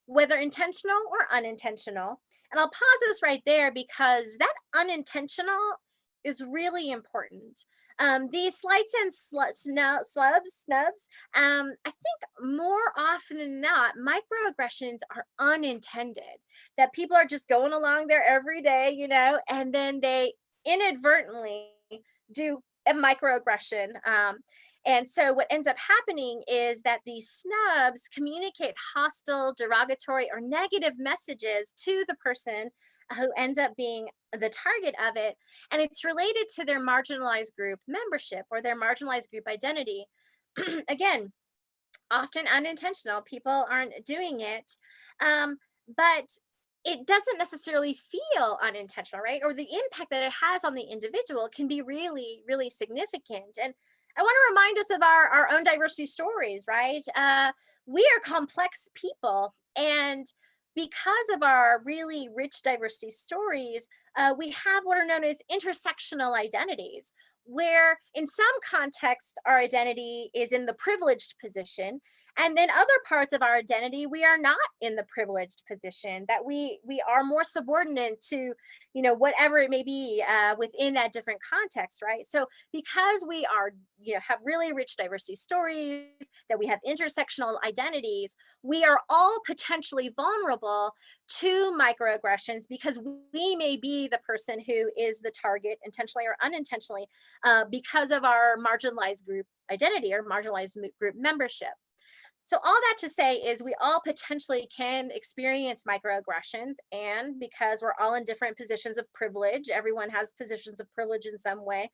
whether intentional or unintentional. And I'll pause this right there because that unintentional is really important. These slights and snubs, I think more often than not, microaggressions are unintended, that people are just going along there every day, you know, and then they inadvertently do a microaggression. And so what ends up happening is that these snubs communicate hostile, derogatory, or negative messages to the person who ends up being the target of it. And it's related to their marginalized group membership or their marginalized group identity. Again, often unintentional, people aren't doing it, but it doesn't necessarily feel unintentional, right? Or the impact that it has on the individual can be really, really significant. And I want to remind us of our own diversity stories, right? We are complex people, and because of our really rich diversity stories, we have what are known as intersectional identities, where in some contexts, our identity is in the privileged position. And then other parts of our identity, we are not in the privileged position, that we are more subordinate to, you know, whatever it may be within that different context, right? So because we are, you know, have really rich diversity stories, that we have intersectional identities, we are all potentially vulnerable to microaggressions because we may be the person who is the target intentionally or unintentionally because of our marginalized group identity or marginalized group membership. So all that to say is we all potentially can experience microaggressions, and because we're all in different positions of privilege, everyone has positions of privilege in some way,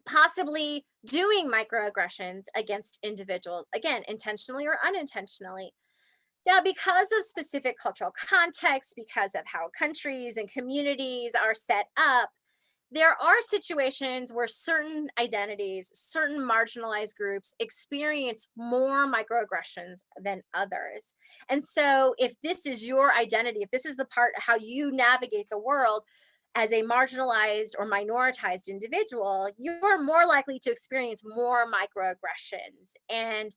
possibly doing microaggressions against individuals, again, intentionally or unintentionally. Now, because of specific cultural context, because of how countries and communities are set up, there are situations where certain identities, certain marginalized groups experience more microaggressions than others. And so if this is your identity, if this is the part how you navigate the world as a marginalized or minoritized individual, you're more likely to experience more microaggressions. And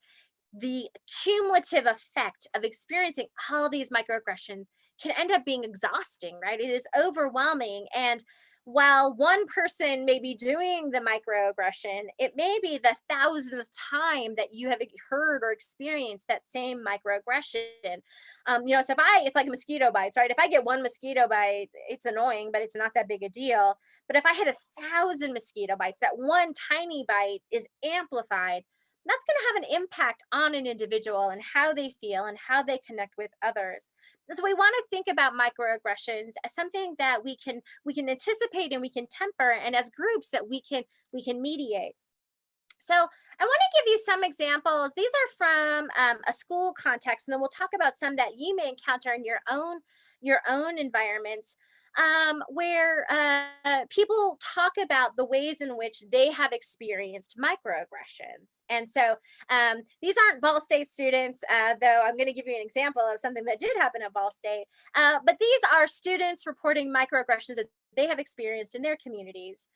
the cumulative effect of experiencing all these microaggressions can end up being exhausting, right? It is overwhelming. And while one person may be doing the microaggression, it may be the 1000th time that you have heard or experienced that same microaggression. You know, so it's like mosquito bites, right? If I get one mosquito bite, it's annoying, but it's not that big a deal. But if I had 1,000 mosquito bites, that one tiny bite is amplified. That's going to have an impact on an individual and how they feel and how they connect with others. So we want to think about microaggressions as something that we can anticipate and we can temper, and as groups that we can mediate. So I want to give you some examples. These are from a school context, and then we'll talk about some that you may encounter in your own environments. Where people talk about the ways in which they have experienced microaggressions. And so these aren't Ball State students, though I'm going to give you an example of something that did happen at Ball State. But these are students reporting microaggressions that they have experienced in their communities.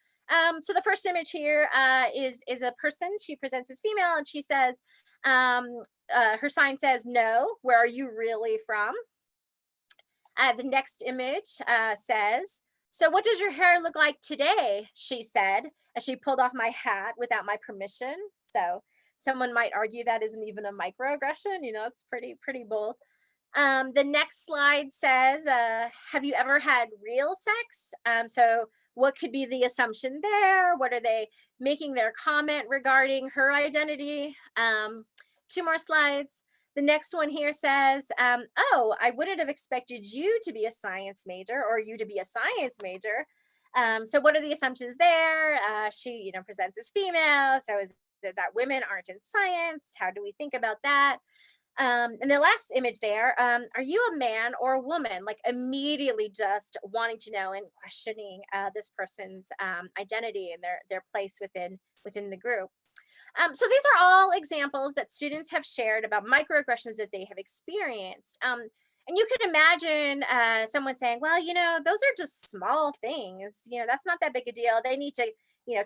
So the first image here is a person. She presents as female, and she says, her sign says, "No, where are you really from?" The next image says, "So what does your hair look like today?" she said, as she pulled off my hat without my permission. So someone might argue that isn't even a microaggression, you know, it's pretty bold. The next slide says, have you ever had real sex? So what could be the assumption there? What are they making their comment regarding her identity? Two more slides. The next one here says, oh, I wouldn't have expected you to be a science major or you to be a science major. So what are the assumptions there? She, presents as female. So is it that women aren't in science? How do we think about that? And the last image there, are you a man or a woman? Like immediately just wanting to know and questioning this person's identity and their place within the group. So these are all examples that students have shared about microaggressions that they have experienced. And you can imagine someone saying, well, those are just small things. That's not that big a deal. They need to,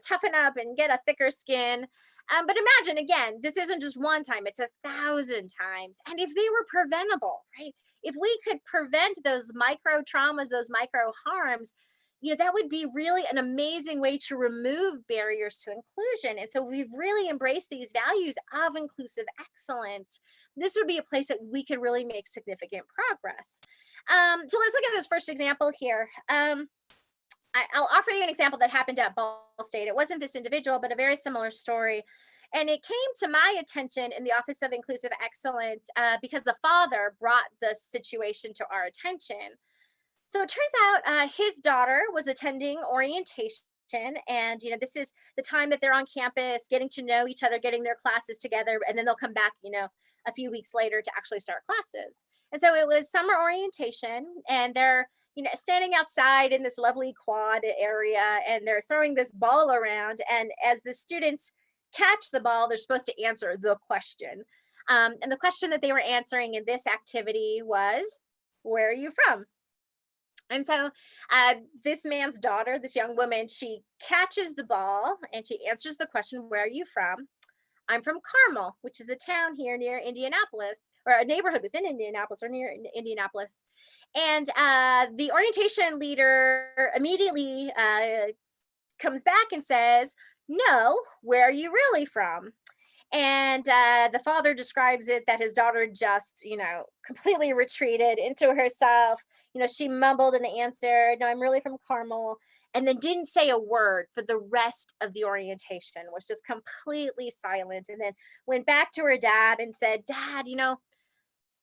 toughen up and get a thicker skin. But imagine, again, this isn't just one time, it's 1,000 times. And if they were preventable, right? If we could prevent those micro traumas, those micro harms, that would be really an amazing way to remove barriers to inclusion. And so we've really embraced these values of inclusive excellence. This would be a place that we could really make significant progress. So let's look at this first example here. I'll offer you an example that happened at Ball State. It wasn't this individual, but a very similar story. And it came to my attention in the Office of Inclusive Excellence because the father brought the situation to our attention. So it turns out his daughter was attending orientation, and this is the time that they're on campus, getting to know each other, getting their classes together, and then they'll come back, a few weeks later to actually start classes. And so it was summer orientation, and they're standing outside in this lovely quad area, and they're throwing this ball around. And as the students catch the ball, they're supposed to answer the question. And the question that they were answering in this activity was, where are you from? And so this man's daughter, this young woman, she catches the ball and she answers the question, where are you from? I'm from Carmel, which is a town here near Indianapolis, or a neighborhood within Indianapolis or near Indianapolis. And the orientation leader immediately comes back and says, no, where are you really from? And the father describes it that his daughter just, completely retreated into herself. She mumbled an answer, no, I'm really from Carmel, and then didn't say a word for the rest of the orientation, was just completely silent. And then went back to her dad and said, Dad,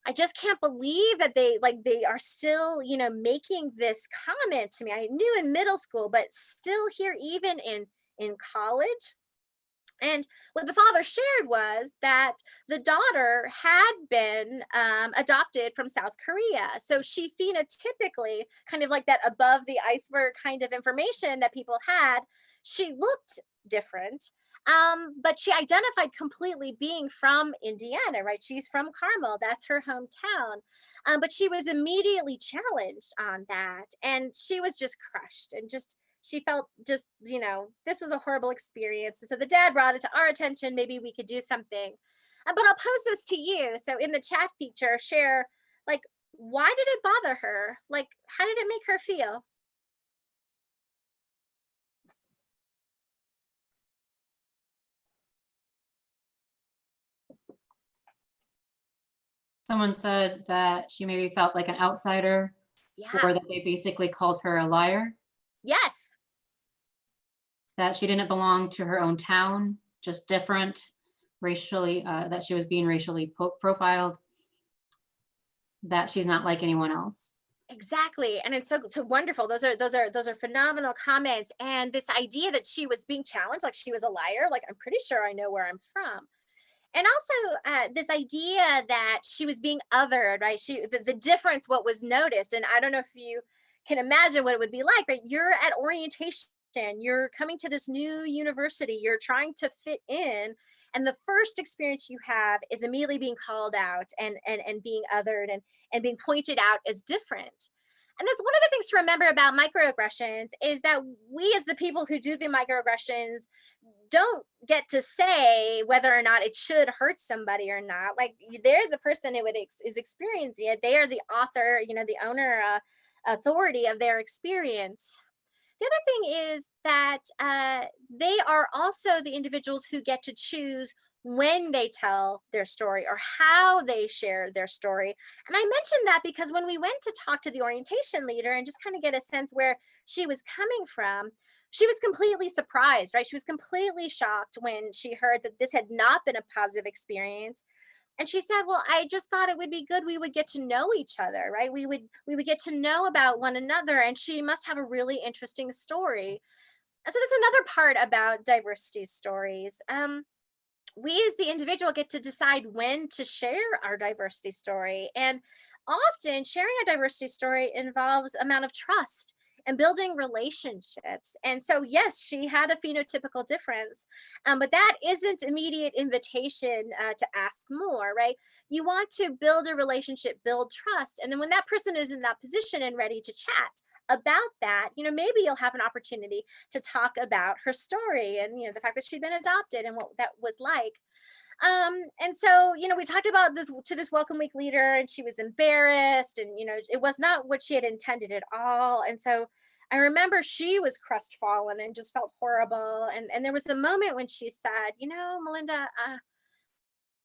I just can't believe that they are still, making this comment to me. I knew in middle school, but still here even in college. And what the father shared was that the daughter had been adopted from South Korea. So she phenotypically, kind of like that above the iceberg kind of information that people had, she looked different. But she identified completely being from Indiana, right? She's from Carmel, that's her hometown. But she was immediately challenged on that. And she was just crushed and she felt just, this was a horrible experience. So the dad brought it to our attention. Maybe we could do something. But I'll pose this to you. So in the chat feature, share, why did it bother her? How did it make her feel? Someone said that she maybe felt like an outsider, or that they basically called her a liar. Yes. That she didn't belong to her own town, just different racially, that she was being racially profiled, that she's not like anyone else. Exactly. And it's so wonderful. Those are phenomenal comments. And this idea that she was being challenged, like she was a liar, like I'm pretty sure I know where I'm from. And also this idea that she was being othered, right? The difference, what was noticed, and I don't know if you can imagine what it would be like, right? You're at orientation, you're coming to this new university, you're trying to fit in, and the first experience you have is immediately being called out and being othered and being pointed out as different. And that's one of the things to remember about microaggressions, is that we as the people who do the microaggressions don't get to say whether or not it should hurt somebody or not. Like, they're the person who is experiencing it. They are the author, the owner, authority of their experience. The other thing is that they are also the individuals who get to choose when they tell their story or how they share their story. And I mentioned that because when we went to talk to the orientation leader and just kind of get a sense where she was coming from, she was completely surprised, right? She was completely shocked when she heard that this had not been a positive experience. And she said, well, I just thought it would be good, we would get to know each other, right? We would get to know about one another, and she must have a really interesting story. So that's another part about diversity stories. We as the individual get to decide when to share our diversity story. And often sharing a diversity story involves amount of trust and building relationships. And so, yes, she had a phenotypical difference, but that isn't immediate invitation to ask more, right? You want to build a relationship, build trust. And then when that person is in that position and ready to chat about that, maybe you'll have an opportunity to talk about her story and, the fact that she'd been adopted and what that was like. And so, we talked about this to this Welcome Week leader, and she was embarrassed, and, it was not what she had intended at all. And so I remember she was crestfallen and just felt horrible. And there was a moment when she said, Melinda,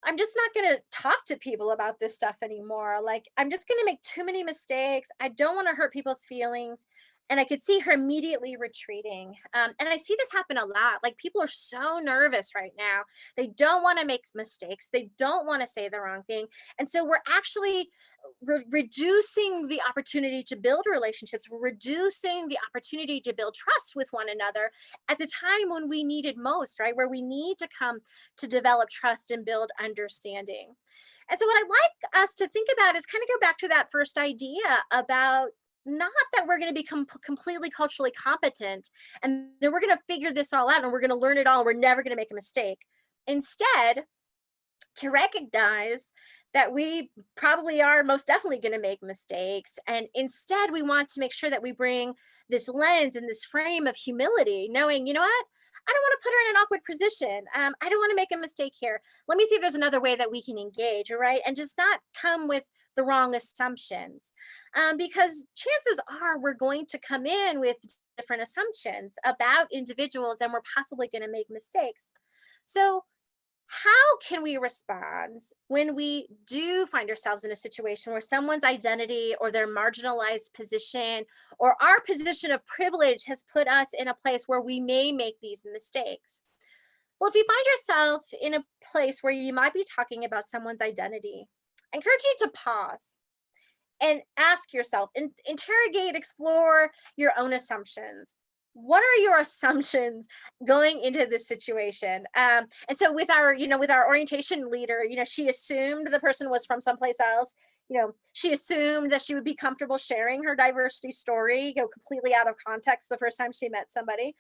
I'm just not going to talk to people about this stuff anymore. Like, I'm just going to make too many mistakes. I don't want to hurt people's feelings. And I could see her immediately retreating. And I see this happen a lot. Like, people are so nervous right now. They don't want to make mistakes. They don't want to say the wrong thing. And so we're actually reducing the opportunity to build relationships. We're reducing the opportunity to build trust with one another at the time when we need it most, right? Where we need to come to develop trust and build understanding. And so what I'd like us to think about is kind of go back to that first idea about not that we're going to become completely culturally competent and then we're going to figure this all out and we're going to learn it all. We're never going to make a mistake. Instead, to recognize that we probably are most definitely going to make mistakes. And instead, we want to make sure that we bring this lens and this frame of humility, knowing, you know what? I don't want to put her in an awkward position. I don't want to make a mistake here. Let me see if there's another way that we can engage, right? And just not come with the wrong assumptions. Because chances are we're going to come in with different assumptions about individuals and we're possibly going to make mistakes. So how can we respond when we do find ourselves in a situation where someone's identity or their marginalized position or our position of privilege has put us in a place where we may make these mistakes? Well, if you find yourself in a place where you might be talking about someone's identity, I encourage you to pause and ask yourself, interrogate, explore your own assumptions. What are your assumptions going into this situation? And so with our, with our orientation leader, she assumed the person was from someplace else. She assumed that she would be comfortable sharing her diversity story, completely out of context the first time she met somebody.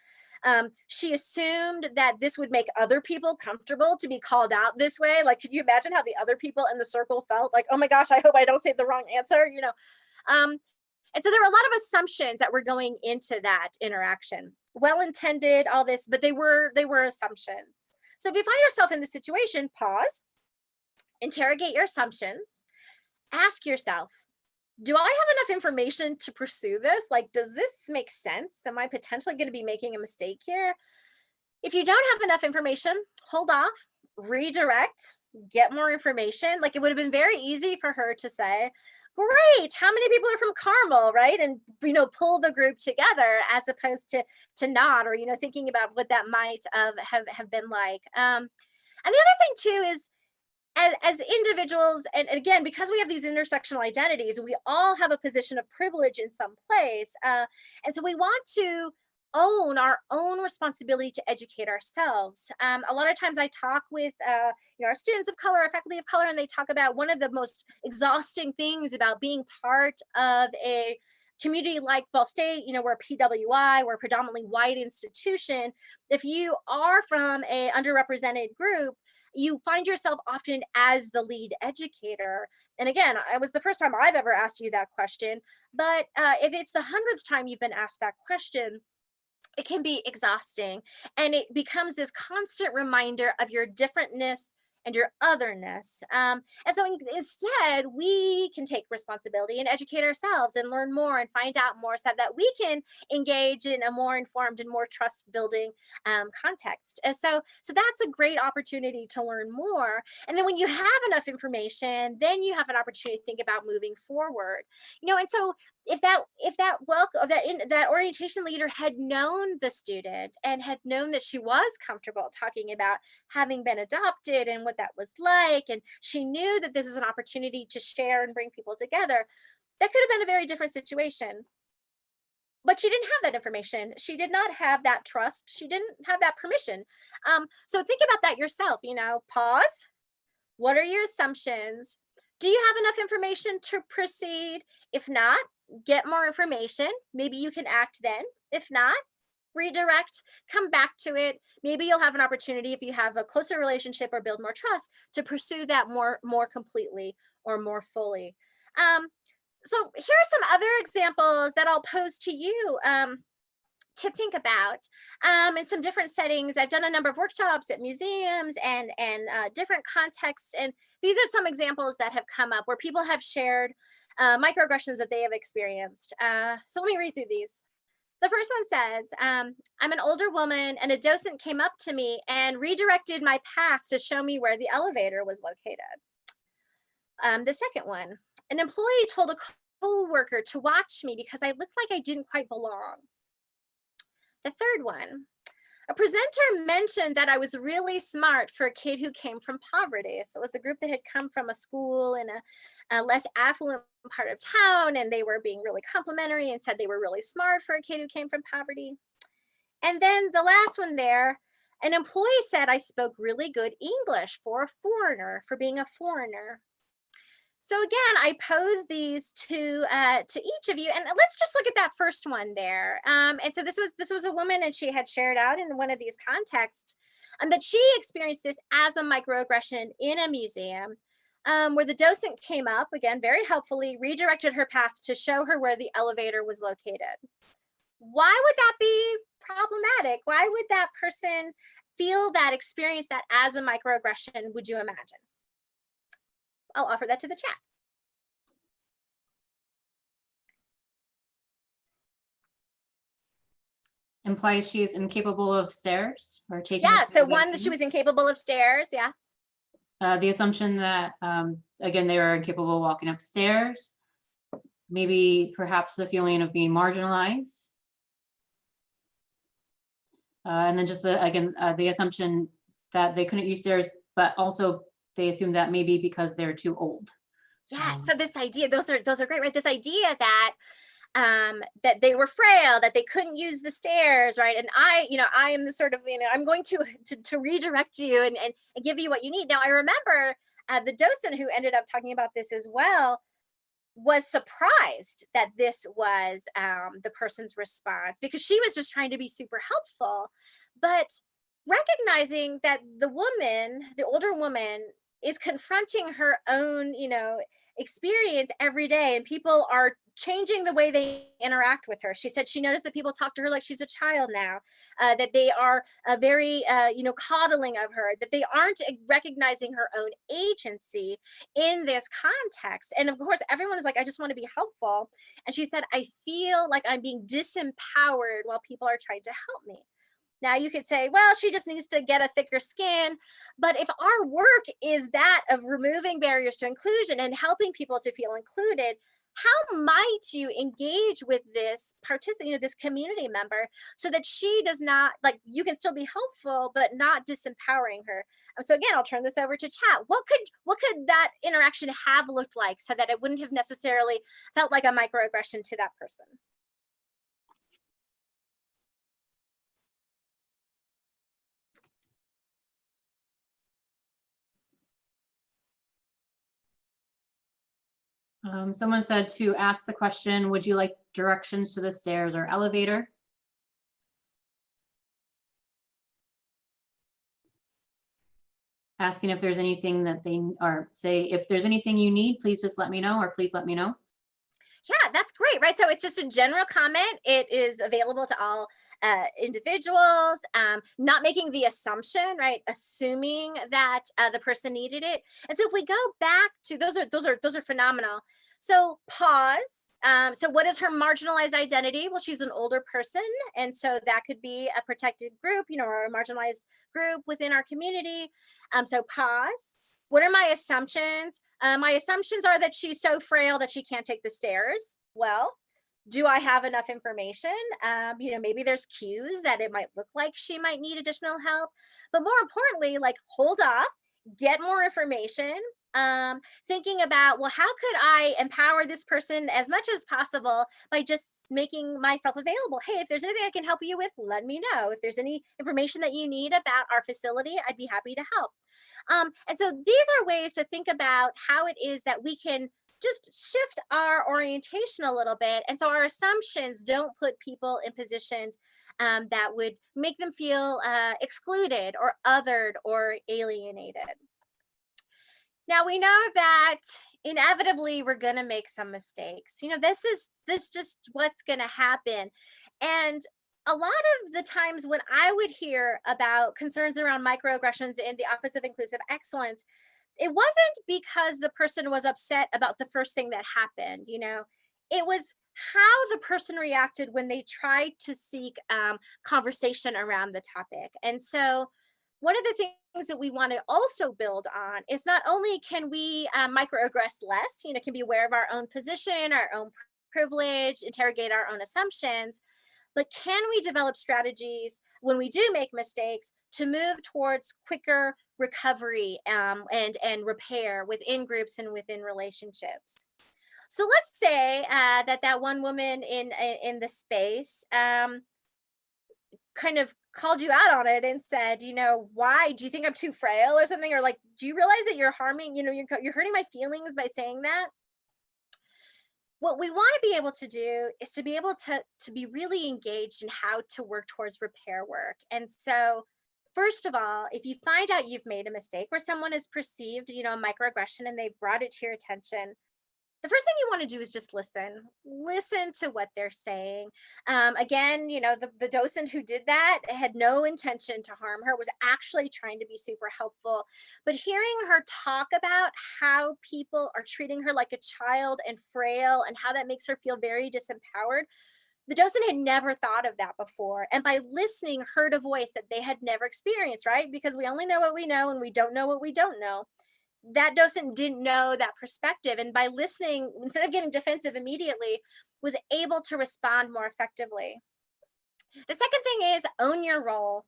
She assumed that this would make other people comfortable to be called out this way. Like, could you imagine how the other people in the circle felt? Like, oh my gosh, I hope I don't say the wrong answer, And so there were a lot of assumptions that were going into that interaction. Well-intended, all this, but they were assumptions. So if you find yourself in this situation, pause, interrogate your assumptions, ask yourself, do I have enough information to pursue this? Like, does this make sense? Am I potentially going to be making a mistake here? If you don't have enough information, hold off, redirect, get more information. Like, it would have been very easy for her to say, great, how many people are from Carmel, right? And, pull the group together as opposed to not, or, thinking about what that might have been like. And the other thing too is, as individuals, and again, because we have these intersectional identities, we all have a position of privilege in some place. And so we want to own our own responsibility to educate ourselves. A lot of times I talk with our students of color, our faculty of color, and they talk about one of the most exhausting things about being part of a community like Ball State, we're a PWI, we're a predominantly white institution. If you are from a underrepresented group, you find yourself often as the lead educator. And again, it was the first time I've ever asked you that question, but if it's the 100th time you've been asked that question, it can be exhausting. And it becomes this constant reminder of your differentness and your otherness. And so instead, we can take responsibility and educate ourselves and learn more and find out more so that we can engage in a more informed and more trust building context. And so that's a great opportunity to learn more. And then when you have enough information, then you have an opportunity to think about moving forward. And so if that orientation leader had known the student and had known that she was comfortable talking about having been adopted and what that was like, and she knew that this is an opportunity to share and bring people together, that could have been a very different situation. But she didn't have that information. She did not have that trust. She didn't have that permission. So think about that yourself. Pause. What are your assumptions? Do you have enough information to proceed? If not, get more information. Maybe you can act then. If not, redirect, come back to it. Maybe you'll have an opportunity, if you have a closer relationship or build more trust, to pursue that more completely or more fully. So here are some other examples that I'll pose to you to think about in some different settings. I've done a number of workshops at museums and different contexts, and these are some examples that have come up where people have shared microaggressions that they have experienced. So let me read through these. The first one says, I'm an older woman and a docent came up to me and redirected my path to show me where the elevator was located. The second one, an employee told a co-worker to watch me because I looked like I didn't quite belong. The third one, a presenter mentioned that I was really smart for a kid who came from poverty. So it was a group that had come from a school in a less affluent part of town, and they were being really complimentary and said they were really smart for a kid who came from poverty. And then the last one there, an employee said I spoke really good English for a foreigner, for being a foreigner. So again, I pose these to each of you, and let's just look at that first one there. And so this was a woman, and she had shared out in one of these contexts that she experienced this as a microaggression in a museum, where the docent came up, again, very helpfully, redirected her path to show her where the elevator was located. Why would that be problematic? Why would that person feel that, experience that as a microaggression, would you imagine? I'll offer that to the chat. Implies she is incapable of stairs or taking. Yeah, so one, that she was incapable of stairs, yeah. The assumption that, again, they were incapable of walking upstairs. Maybe perhaps the feeling of being marginalized. And then just the assumption that they couldn't use stairs, but also they assume that maybe because they're too old. Yeah, so this idea, those are great, right? This idea that that they were frail, that they couldn't use the stairs, right? And I am the sort of, I'm going to redirect you and give you what you need. Now, I remember the docent who ended up talking about this as well was surprised that this was the person's response, because she was just trying to be super helpful. But recognizing that the older woman, is confronting her own, experience every day, and people are changing the way they interact with her. She said she noticed that people talk to her like she's a child now, that they are very, coddling of her, that they aren't recognizing her own agency in this context. And of course, everyone is like, I just want to be helpful. And she said, I feel like I'm being disempowered while people are trying to help me. Now you could say, well, she just needs to get a thicker skin. But if our work is that of removing barriers to inclusion and helping people to feel included, how might you engage with this this community member so that she does not, you can still be helpful, but not disempowering her? So again, I'll turn this over to chat. What could that interaction have looked like so that it wouldn't have necessarily felt like a microaggression to that person? Someone said to ask the question, would you like directions to the stairs or elevator? Asking if there's anything that if there's anything you need, please just let me know, or please let me know. Yeah, that's great, right? So it's just a general comment. It is available to all individuals, not making the assumption, right? Assuming that the person needed it. And so if we go back to those are phenomenal. So pause. So what is her marginalized identity? Well, she's an older person. And so that could be a protected group, or a marginalized group within our community. So pause. What are my assumptions? My assumptions are that she's so frail that she can't take the stairs. Well, do I have enough information? Maybe there's cues that it might look like she might need additional help. But more importantly, like, hold off, get more information. Thinking about, well, how could I empower this person as much as possible by just making myself available? Hey, if there's anything I can help you with, let me know. If there's any information that you need about our facility, I'd be happy to help. And so these are ways to think about how it is that we can just shift our orientation a little bit. And so our assumptions don't put people in positions that would make them feel excluded or othered or alienated. Now, we know that inevitably we're going to make some mistakes. This just what's going to happen. And a lot of the times when I would hear about concerns around microaggressions in the Office of Inclusive Excellence, it wasn't because the person was upset about the first thing that happened. It was how the person reacted when they tried to seek conversation around the topic. And so one of the things that we want to also build on is not only can we microaggress less, can be aware of our own position, our own privilege, interrogate our own assumptions, but can we develop strategies when we do make mistakes to move towards quicker recovery and repair within groups and within relationships? So let's say that one woman in the space kind of called you out on it and said, why do you think I'm too frail or something? Or like, do you realize that you're harming, you're hurting my feelings by saying that? What we want to be able to do is to be able to be really engaged in how to work towards repair work. And so first of all, if you find out you've made a mistake or someone has perceived, a microaggression and they've brought it to your attention, the first thing you want to do is just listen to what they're saying. Again, the docent who did that had no intention to harm her, was actually trying to be super helpful. But hearing her talk about how people are treating her like a child and frail and how that makes her feel very disempowered, the docent had never thought of that before. And by listening, heard a voice that they had never experienced, right? Because we only know what we know and we don't know what we don't know. That docent didn't know that perspective. And by listening, instead of getting defensive immediately, was able to respond more effectively. The second thing is own your role.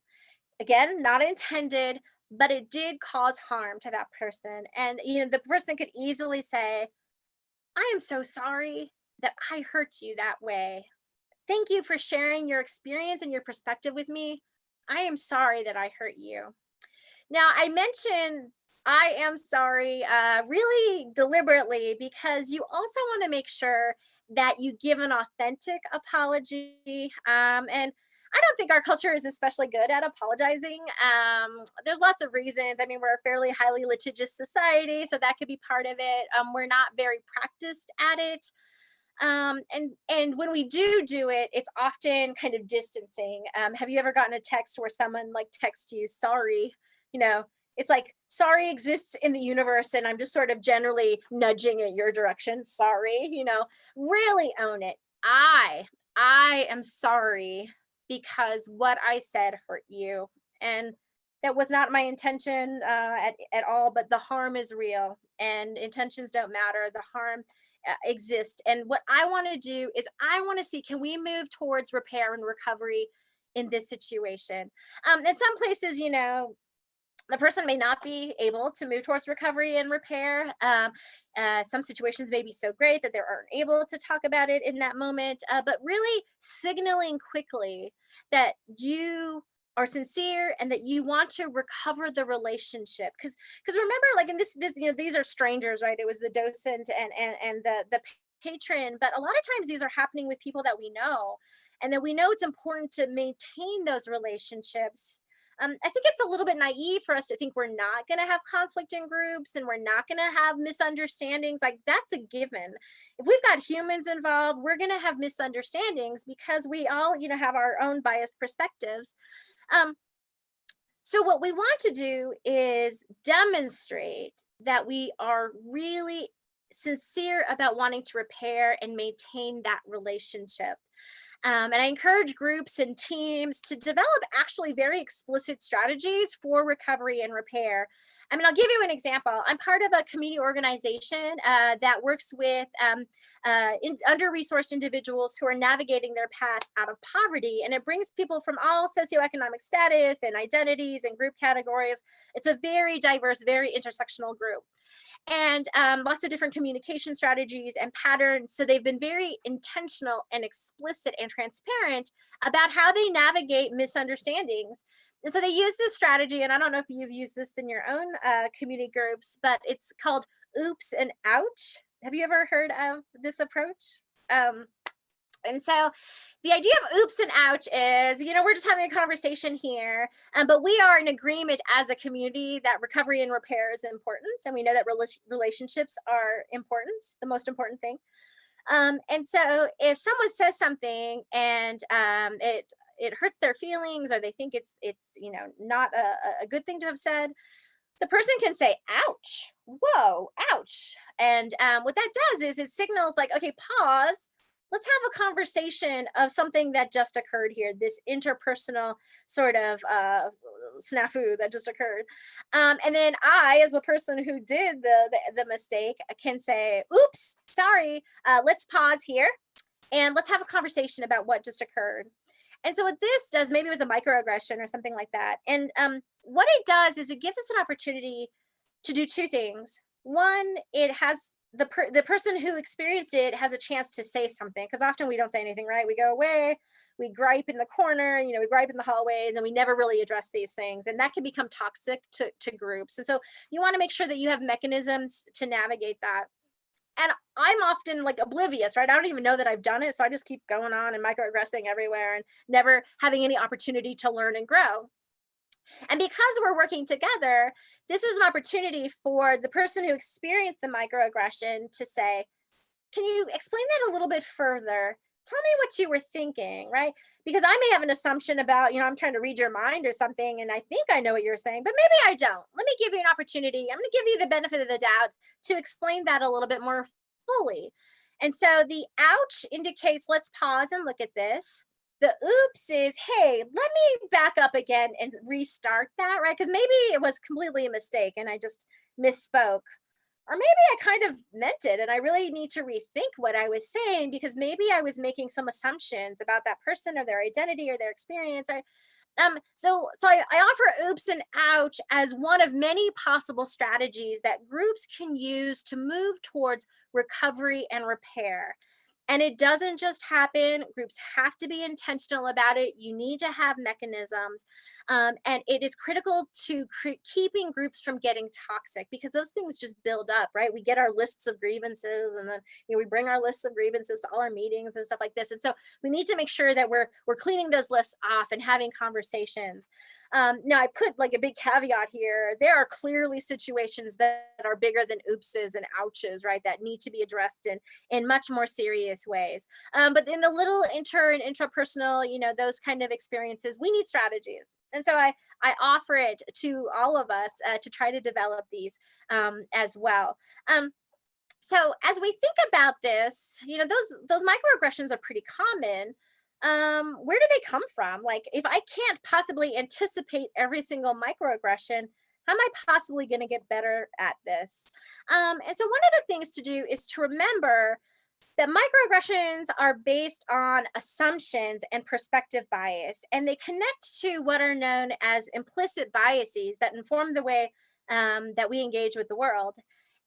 Again, not intended, but it did cause harm to that person. And, the person could easily say, I am so sorry that I hurt you that way. Thank you for sharing your experience and your perspective with me. I am sorry that I hurt you. Now, I mentioned I am sorry really deliberately because you also want to make sure that you give an authentic apology. And I don't think our culture is especially good at apologizing. There's lots of reasons. I mean, we're a fairly highly litigious society, so that could be part of it. We're not very practiced at it. And when we do it, it's often kind of distancing. Have you ever gotten a text where someone like texts you, sorry, it's like, sorry exists in the universe and I'm just sort of generally nudging in your direction. Sorry, really own it. I am sorry because what I said hurt you. And that was not my intention at all, but the harm is real and intentions don't matter. The harm exists. And what I want to do is I want to see, can we move towards repair and recovery in this situation? In some places, the person may not be able to move towards recovery and repair. Some situations may be so great that they aren't able to talk about it in that moment, but really signaling quickly that you are sincere and that you want to recover the relationship. Because remember, like in this, these are strangers, right? It was the docent and the patron, but a lot of times these are happening with people that we know, and that we know it's important to maintain those relationships. I think it's a little bit naive for us to think we're not going to have conflict in groups and we're not going to have misunderstandings. Like, that's a given. If we've got humans involved, we're going to have misunderstandings because we all, have our own biased perspectives. So what we want to do is demonstrate that we are really sincere about wanting to repair and maintain that relationship. And I encourage groups and teams to develop actually very explicit strategies for recovery and repair. I mean, I'll give you an example. I'm part of a community organization that works with under-resourced individuals who are navigating their path out of poverty. And it brings people from all socioeconomic status and identities and group categories. It's a very diverse, very intersectional group. And lots of different communication strategies and patterns. So they've been very intentional and explicit and transparent about how they navigate misunderstandings. And so they use this strategy, and I don't know if you've used this in your own community groups, but it's called oops and ouch. Have you ever heard of this approach? And so the idea of oops and ouch is, we're just having a conversation here, but we are in agreement as a community that recovery and repair is important. And we know that relationships are important, the most important thing. And so if someone says something and it hurts their feelings, or they think it's not a good thing to have said, the person can say, ouch, whoa, ouch. And what that does is it signals like, okay, pause. Let's have a conversation of something that just occurred here, this interpersonal sort of snafu that just occurred. And then I, as the person who did the mistake, can say, oops, sorry, let's pause here and let's have a conversation about what just occurred. And so what this does, maybe it was a microaggression or something like that. And what it does is it gives us an opportunity to do two things. One, it has the person who experienced it has a chance to say something, because often we don't say anything, right? We go away, we gripe in the corner, we gripe in the hallways, and we never really address these things. And that can become toxic to groups. And so you want to make sure that you have mechanisms to navigate that. And I'm often like oblivious, right? I don't even know that I've done it. So I just keep going on and microaggressing everywhere and never having any opportunity to learn and grow. And because we're working together, this is an opportunity for the person who experienced the microaggression to say, can you explain that a little bit further? Tell me what you were thinking, right? Because I may have an assumption about, I'm trying to read your mind or something, and I think I know what you're saying, but maybe I don't. Let me give you an opportunity. I'm going to give you the benefit of the doubt to explain that a little bit more fully. And so the ouch indicates, let's pause and look at this. The oops is, hey, let me back up again and restart that, right? Because maybe it was completely a mistake and I just misspoke. Or maybe I kind of meant it and I really need to rethink what I was saying, because maybe I was making some assumptions about that person or their identity or their experience, right? So I offer oops and ouch as one of many possible strategies that groups can use to move towards recovery and repair. And it doesn't just happen. Groups have to be intentional about it. You need to have mechanisms. And it is critical to keeping groups from getting toxic, because those things just build up, right? We get our lists of grievances, and then we bring our lists of grievances to all our meetings and stuff like this. And so we need to make sure that we're cleaning those lists off and having conversations. Now, I put like a big caveat here. There are clearly situations that are bigger than oopses and ouches, right? That need to be addressed in much more serious ways. But in the little and intrapersonal, those kind of experiences, we need strategies. And so I offer it to all of us to try to develop these as well. So as we think about this, those microaggressions are pretty common. Where do they come from? Like, if I can't possibly anticipate every single microaggression, how am I possibly going to get better at this? And so one of the things to do is to remember that microaggressions are based on assumptions and perspective bias, and they connect to what are known as implicit biases that inform the way that we engage with the world.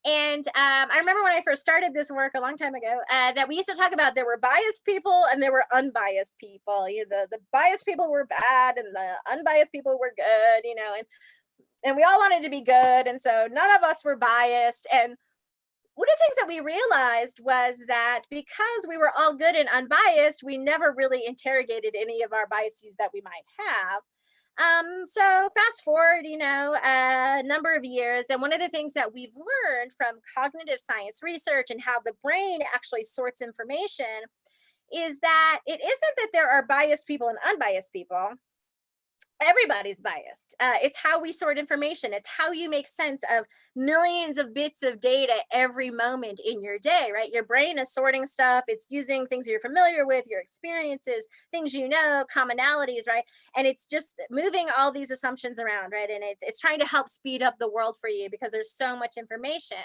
And I remember when I first started this work a long time ago, that we used to talk about there were biased people and there were unbiased people. The biased people were bad and the unbiased people were good, and we all wanted to be good. And so none of us were biased. And one of the things that we realized was that because we were all good and unbiased, we never really interrogated any of our biases that we might have. So fast forward, a number of years, and one of the things that we've learned from cognitive science research and how the brain actually sorts information is that it isn't that there are biased people and unbiased people. Everybody's biased. It's how we sort information. It's how you make sense of millions of bits of data every moment in your day, right? Your brain is sorting stuff. It's using things you're familiar with, your experiences, things commonalities, right? And it's just moving all these assumptions around, right? And it's trying to help speed up the world for you because there's so much information.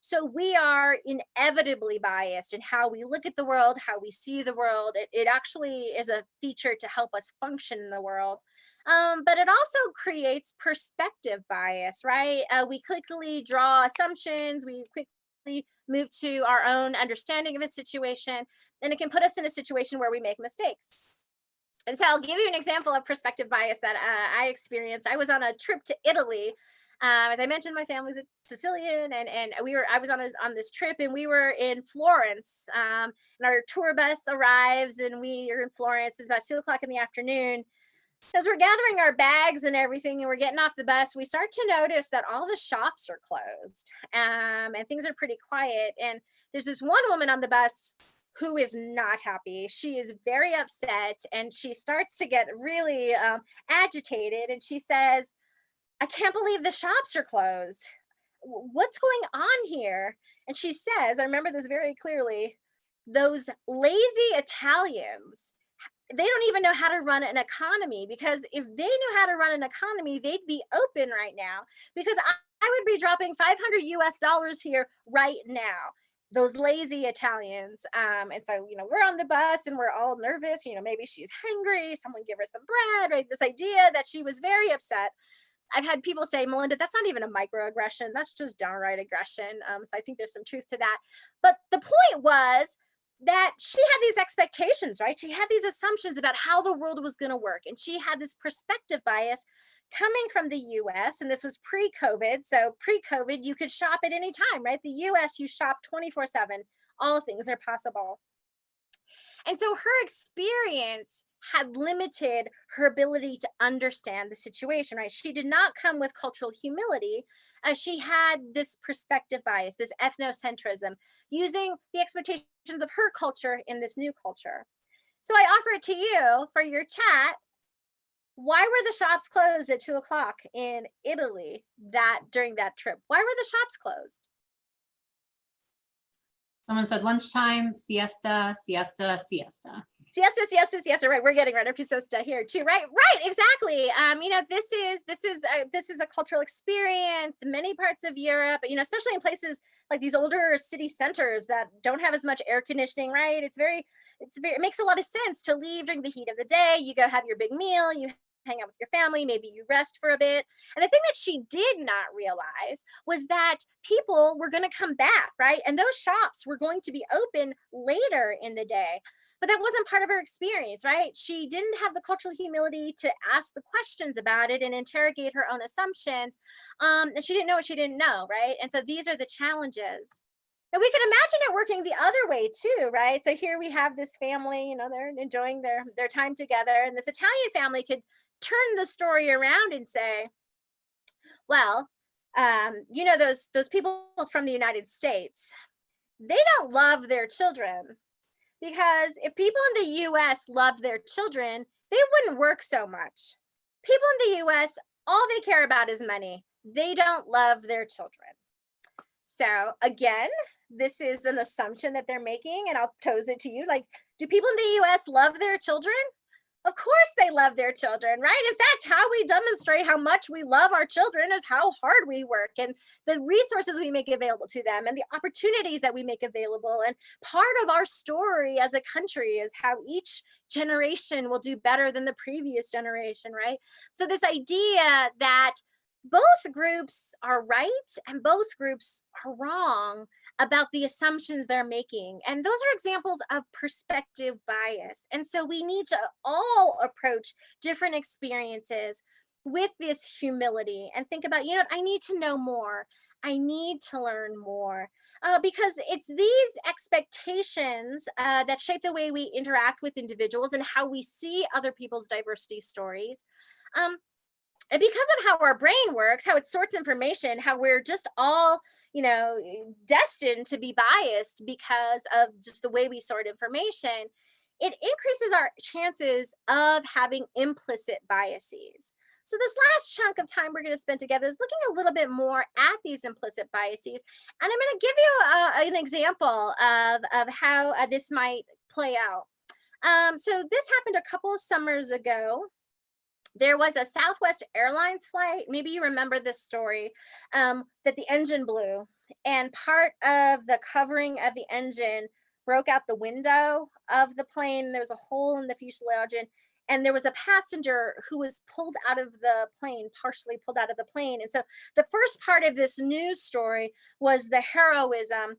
So we are inevitably biased in how we look at the world, how we see the world. It actually is a feature to help us function in the world. But it also creates perspective bias, right? We quickly draw assumptions. We quickly move to our own understanding of a situation, and it can put us in a situation where we make mistakes. And so I'll give you an example of perspective bias that I experienced. I was on a trip to Italy. As I mentioned, my family's Sicilian, and I was on this trip, and we were in Florence. And our tour bus arrives, and we are in Florence. It's about 2:00 in the afternoon. As we're gathering our bags and everything, and we're getting off the bus, we start to notice that all the shops are closed, and things are pretty quiet. And there's this one woman on the bus who is not happy. She is very upset, and she starts to get really agitated. And she says, "I can't believe the shops are closed. What's going on here?" And she says, I remember this very clearly, "Those lazy Italians, they don't even know how to run an economy, because if they knew how to run an economy, they'd be open right now, because I would be dropping $500 here right now. Those lazy Italians." And so, we're on the bus and we're all nervous, maybe she's hungry, someone give her some bread, right? This idea that she was very upset. I've had people say, "Melinda, that's not even a microaggression. That's just downright aggression." So I think there's some truth to that. But the point was that she had these expectations, right? She had these assumptions about how the world was going to work. And she had this perspective bias coming from the US. And this was pre-COVID. So pre-COVID, you could shop at any time, right? The US, you shop 24/7. All things are possible. And so her experience had limited her ability to understand the situation, right? She did not come with cultural humility. She had this perspective bias, this ethnocentrism, using the expectations of her culture in this new culture. So I offer it to you for your chat. Why were the shops closed at 2:00 in Italy during that trip? Why were the shops closed? Someone said lunchtime, siesta, siesta, siesta. Siesta, siesta, siesta. Right, we're getting right up to siesta here too. Right, exactly. This is a cultural experience. Many parts of Europe, especially in places like these older city centers that don't have as much air conditioning. Right, it makes a lot of sense to leave during the heat of the day. You go have your big meal. You hang out with your family, maybe you rest for a bit. And the thing that she did not realize was that people were going to come back, right? And those shops were going to be open later in the day. But that wasn't part of her experience, right? She didn't have the cultural humility to ask the questions about it and interrogate her own assumptions. And she didn't know what she didn't know, right? And so these are the challenges. Now we can imagine it working the other way too, right? So here we have this family, they're enjoying their time together, and this Italian family could turn the story around and say, well, those people from the United States, they don't love their children, because if people in the US loved their children, they wouldn't work so much. People in the US, all they care about is money. They don't love their children. So again, this is an assumption that they're making, and I'll pose it to you. Like, do people in the US love their children? Of course they love their children, right? In fact, how we demonstrate how much we love our children is how hard we work, and the resources we make available to them, and the opportunities that we make available. And part of our story as a country is how each generation will do better than the previous generation, right? So this idea that both groups are right and both groups are wrong about the assumptions they're making. And those are examples of perspective bias. And so we need to all approach different experiences with this humility and think about, I need to know more. I need to learn more, because it's these expectations that shape the way we interact with individuals and how we see other people's diversity stories. And because of how our brain works, how it sorts information, how we're just all, destined to be biased because of just the way we sort information, it increases our chances of having implicit biases. So this last chunk of time we're going to spend together is looking a little bit more at these implicit biases. And I'm going to give you an example of how this might play out. So this happened a couple of summers ago. There was a Southwest Airlines flight. Maybe you remember this story, that the engine blew, and part of the covering of the engine broke out the window of the plane. There was a hole in the fuselage, and there was a passenger who was pulled out of the plane, partially pulled out of the plane. And so the first part of this news story was the heroism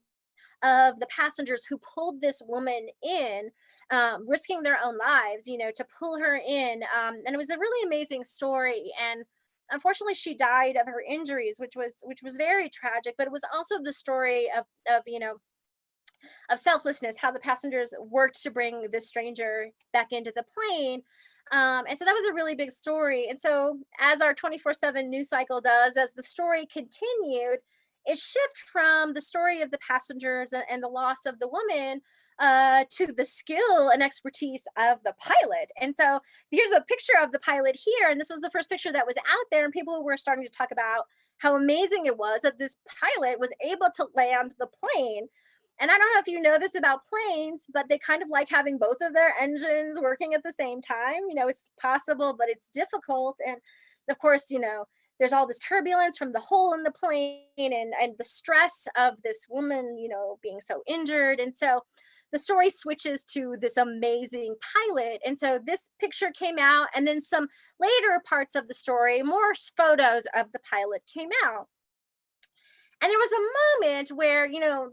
of the passengers who pulled this woman in, risking their own lives, to pull her in. And it was a really amazing story. And unfortunately, she died of her injuries, which was very tragic. But it was also the story of selflessness, how the passengers worked to bring this stranger back into the plane. And so that was a really big story. And so as our 24/7 news cycle does, as the story continued, it shifted from the story of the passengers and the loss of the woman to the skill and expertise of the pilot. And so here's a picture of the pilot here. And this was the first picture that was out there. And people were starting to talk about how amazing it was that this pilot was able to land the plane. And I don't know if you know this about planes, but they kind of like having both of their engines working at the same time. It's possible, but it's difficult. And of course, there's all this turbulence from the hole in the plane and the stress of this woman, being so injured. And so the story switches to this amazing pilot. And so this picture came out, and then some later parts of the story, more photos of the pilot came out. And there was a moment where,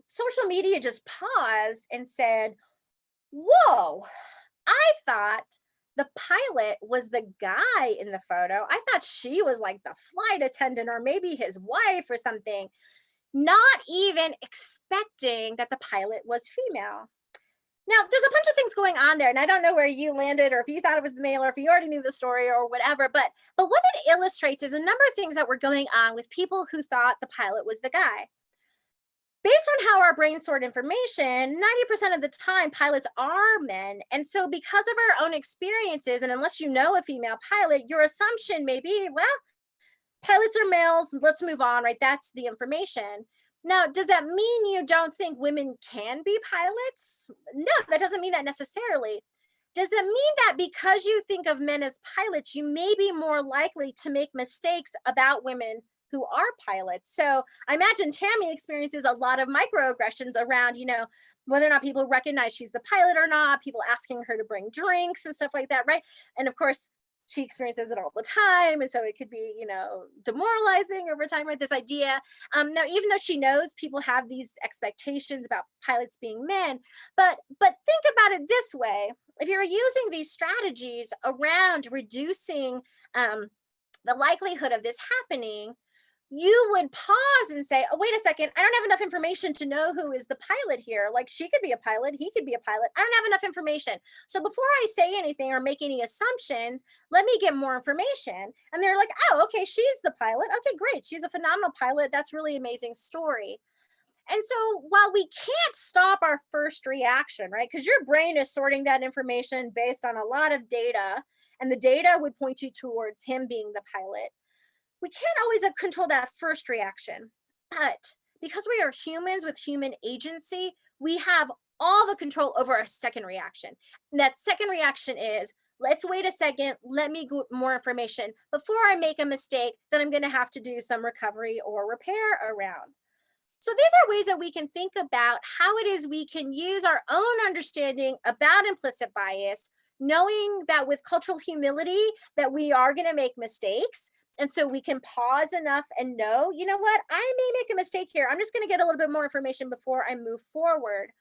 social media just paused and said, whoa, I thought the pilot was the guy in the photo. I thought she was like the flight attendant or maybe his wife or something, not even expecting that the pilot was female. Now, there's a bunch of things going on there, and I don't know where you landed or if you thought it was the male or if you already knew the story or whatever, but what it illustrates is a number of things that were going on with people who thought the pilot was the guy. Based on how our brains sort information, 90% of the time pilots are men. And so because of our own experiences, and unless you know a female pilot, your assumption may be, well, pilots are males, let's move on, right? That's the information. Now, does that mean you don't think women can be pilots? No, that doesn't mean that necessarily. Does that mean that because you think of men as pilots, you may be more likely to make mistakes about women who are pilots? So I imagine Tammy experiences a lot of microaggressions around, whether or not people recognize she's the pilot or not, people asking her to bring drinks and stuff like that, right? And of course, she experiences it all the time. And so it could be, demoralizing over time, right? This idea. Now, even though she knows people have these expectations about pilots being men, but think about it this way. If you're using these strategies around reducing the likelihood of this happening, you would pause and say, oh, wait a second, I don't have enough information to know who is the pilot here. Like, she could be a pilot, he could be a pilot. I don't have enough information. So before I say anything or make any assumptions, let me get more information. And they're like, oh, okay, she's the pilot. Okay, great. She's a phenomenal pilot. That's really amazing story. And so while we can't stop our first reaction, right? Because your brain is sorting that information based on a lot of data, and the data would point you towards him being the pilot. We can't always control that first reaction, but because we are humans with human agency, we have all the control over our second reaction. And that second reaction is, let's wait a second, let me get more information before I make a mistake that I'm going to have to do some recovery or repair around. So these are ways that we can think about how it is we can use our own understanding about implicit bias, knowing that with cultural humility that we are going to make mistakes. And so we can pause enough and know, you know what, I may make a mistake here. I'm just going to get a little bit more information before I move forward.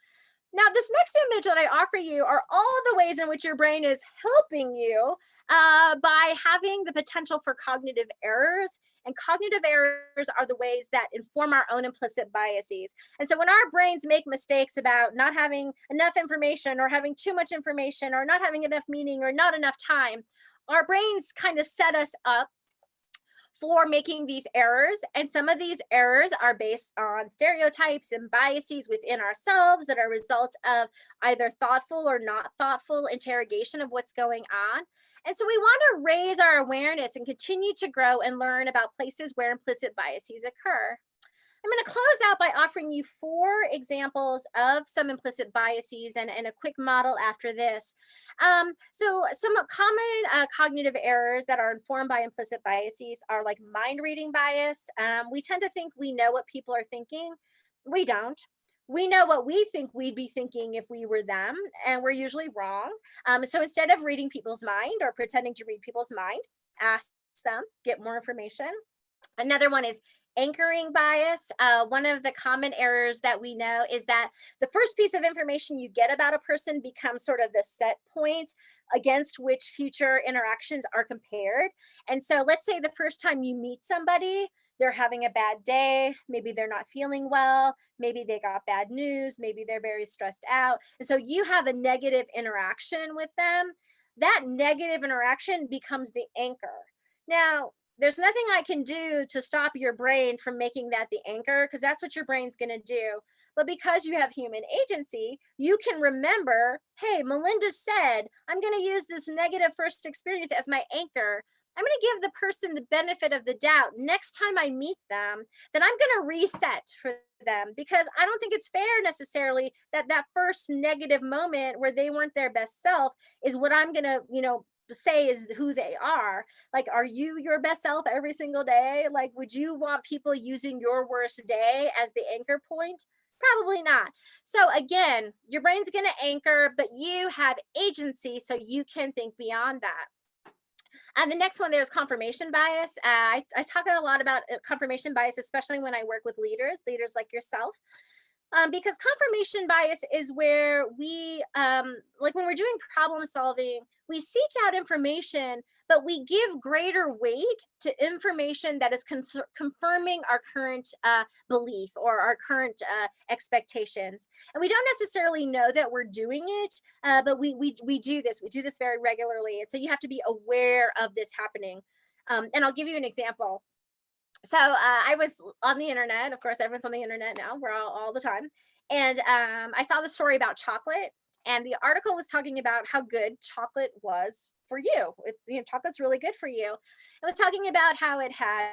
Now, this next image that I offer you are all the ways in which your brain is helping you by having the potential for cognitive errors. And cognitive errors are the ways that inform our own implicit biases. And so when our brains make mistakes about not having enough information or having too much information or not having enough meaning or not enough time, our brains kind of set us up for making these errors. And some of these errors are based on stereotypes and biases within ourselves that are a result of either thoughtful or not thoughtful interrogation of what's going on. And so we want to raise our awareness and continue to grow and learn about places where implicit biases occur. I'm going to close out by offering you 4 examples of some implicit biases and a quick model after this. So some common cognitive errors that are informed by implicit biases are like mind reading bias. We tend to think we know what people are thinking. We don't. We know what we think we'd be thinking if we were them, and we're usually wrong. So instead of reading people's mind or pretending to read people's mind, ask them, get more information. Another one is anchoring bias. One of the common errors that we know is that the first piece of information you get about a person becomes sort of the set point against which future interactions are compared. And so let's say the first time you meet somebody, they're having a bad day, maybe they're not feeling well, maybe they got bad news, maybe they're very stressed out. And so you have a negative interaction with them. That negative interaction becomes the anchor. Now, there's nothing I can do to stop your brain from making that the anchor, because that's what your brain's going to do. But because you have human agency, you can remember, hey, Melinda said, I'm going to use this negative first experience as my anchor. I'm going to give the person the benefit of the doubt. Next time I meet them, then I'm going to reset for them, because I don't think it's fair necessarily that that first negative moment where they weren't their best self is what I'm going to, say is who they are. Like, are you your best self every single day? Like, would you want people using your worst day as the anchor point? Probably not. So again, your brain's going to anchor, but you have agency, so you can think beyond that. And the next one, there's confirmation bias. I talk a lot about confirmation bias, especially when I work with leaders like yourself. Because confirmation bias is where we, like when we're doing problem solving, we seek out information, but we give greater weight to information that is confirming our current belief or our current expectations. And we don't necessarily know that we're doing it, but we do this. We do this very regularly. And so you have to be aware of this happening. And I'll give you an example. So I was on the internet. Of course, everyone's on the internet now. We're all the time. And I saw the story about chocolate, and the article was talking about how good chocolate was for you. It's, chocolate's really good for you. It was talking about how it had,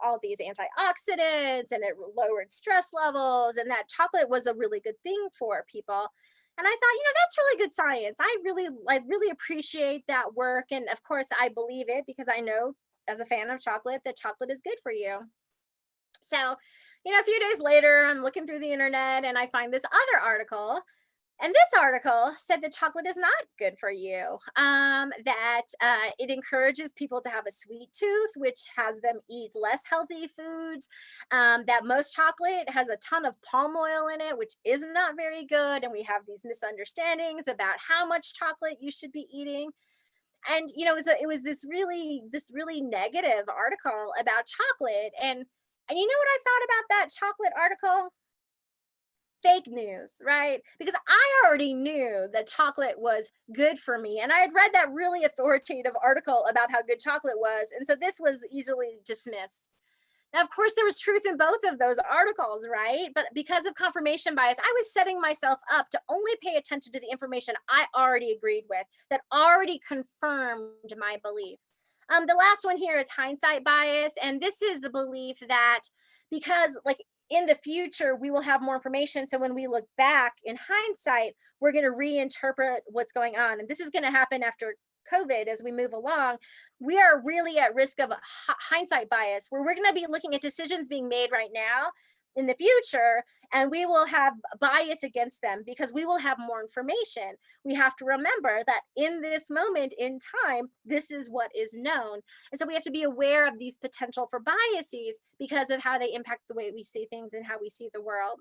all these antioxidants, and it lowered stress levels, and that chocolate was a really good thing for people. And I thought, that's really good science. I really appreciate that work. And of course, I believe it because I know, as a fan of chocolate, that chocolate is good for you. So, a few days later, I'm looking through the internet and I find this other article. And this article said that chocolate is not good for you, that it encourages people to have a sweet tooth, which has them eat less healthy foods, that most chocolate has a ton of palm oil in it, which is not very good. And we have these misunderstandings about how much chocolate you should be eating. And it was this really negative article about chocolate. And you know what I thought about that chocolate article? Fake news, right? Because I already knew that chocolate was good for me, and I had read that really authoritative article about how good chocolate was, and so this was easily dismissed. Now, of course, there was truth in both of those articles, right? But because of confirmation bias, I was setting myself up to only pay attention to the information I already agreed with, that already confirmed my belief. The last one here is hindsight bias. And this is the belief that because in the future, we will have more information. So when we look back in hindsight, we're going to reinterpret what's going on. And this is going to happen after COVID as we move along. We are really at risk of a hindsight bias, where we're going to be looking at decisions being made right now in the future, and we will have bias against them because we will have more information. We have to remember that in this moment in time, this is what is known. And so we have to be aware of these potential for biases because of how they impact the way we see things and how we see the world.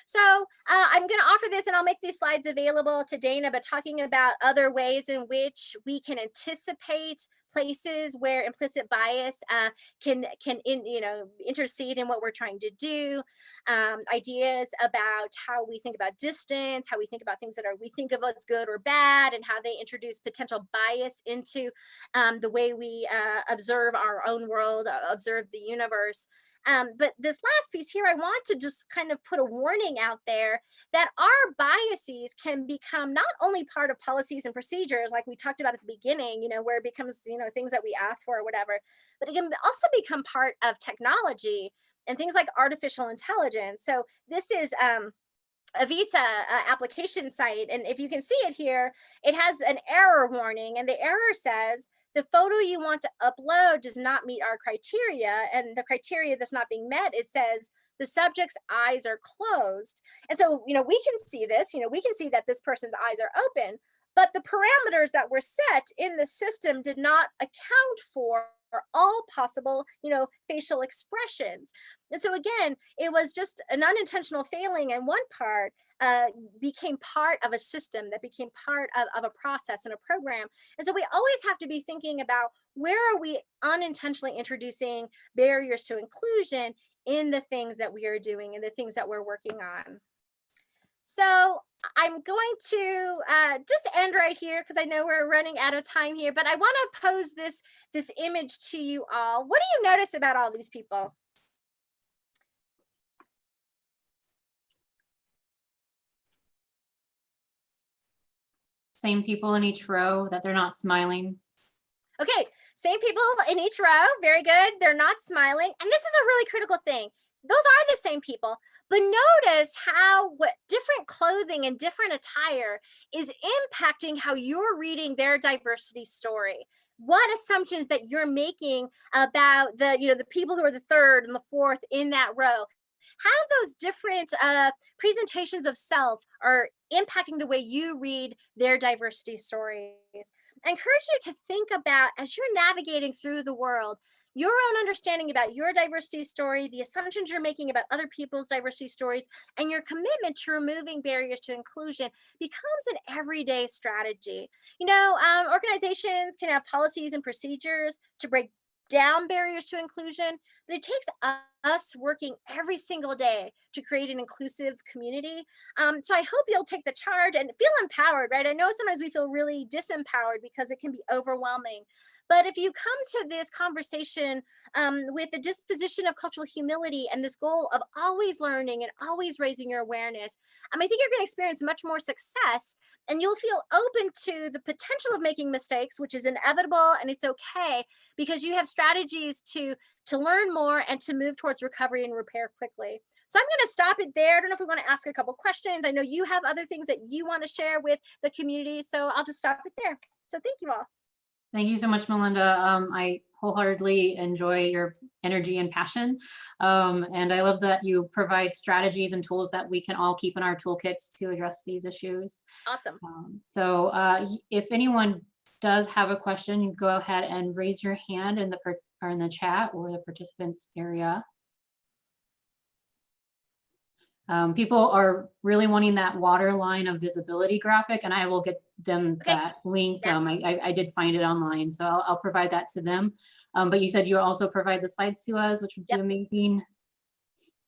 So I'm going to offer this, and I'll make these slides available to Dana, but talking about other ways in which we can anticipate places where implicit bias can intercede in what we're trying to do. Ideas about how we think about distance, how we think about things that we think of as good or bad, and how they introduce potential bias into the way we observe our own world, observe the universe. But this last piece here, I want to just kind of put a warning out there that our biases can become not only part of policies and procedures, like we talked about at the beginning, where it becomes, things that we ask for or whatever, but it can also become part of technology and things like artificial intelligence. So this is a visa application site. And if you can see it here, it has an error warning, and the error says, the photo you want to upload does not meet our criteria. And the criteria that's not being met, it says the subject's eyes are closed. And so, we can see this, we can see that this person's eyes are open, but the parameters that were set in the system did not account for all possible, facial expressions. And so again, it was just an unintentional failing, and one part became part of a system that became part of a process and a program. And so we always have to be thinking about, where are we unintentionally introducing barriers to inclusion in the things that we are doing and the things that we're working on. So I'm going to just end right here, because I know we're running out of time here, but I want to pose this image to you all. What do you notice about all these people? Same people in each row, that they're not smiling. Okay, same people in each row. Very good. They're not smiling. And this is a really critical thing. Those are the same people, but notice how different clothing and different attire is impacting how you're reading their diversity story. What assumptions that you're making about the people who are the third and the fourth in that row. How those different presentations of self are impacting the way you read their diversity stories. I encourage you to think about, as you're navigating through the world, your own understanding about your diversity story, the assumptions you're making about other people's diversity stories, and your commitment to removing barriers to inclusion becomes an everyday strategy. Organizations can have policies and procedures to break down barriers to inclusion, but it takes us working every single day to create an inclusive community. So I hope you'll take the charge and feel empowered, right? I know sometimes we feel really disempowered because it can be overwhelming. But if you come to this conversation with a disposition of cultural humility and this goal of always learning and always raising your awareness, I think you're going to experience much more success, and you'll feel open to the potential of making mistakes, which is inevitable, and it's okay, because you have strategies to learn more and to move towards recovery and repair quickly. So I'm going to stop it there. I don't know if we want to ask a couple questions. I know you have other things that you want to share with the community, so I'll just stop it there. So thank you all. Thank you so much, Melinda. I wholeheartedly enjoy your energy and passion. And I love that you provide strategies and tools that we can all keep in our toolkits to address these issues. Awesome. So if anyone does have a question, you go ahead and raise your hand in the chat or the participants area. People are really wanting that waterline of visibility graphic, and I will get them that link. Yeah. I did find it online, so I'll provide that to them. But you said you also provide the slides to us, which would be amazing.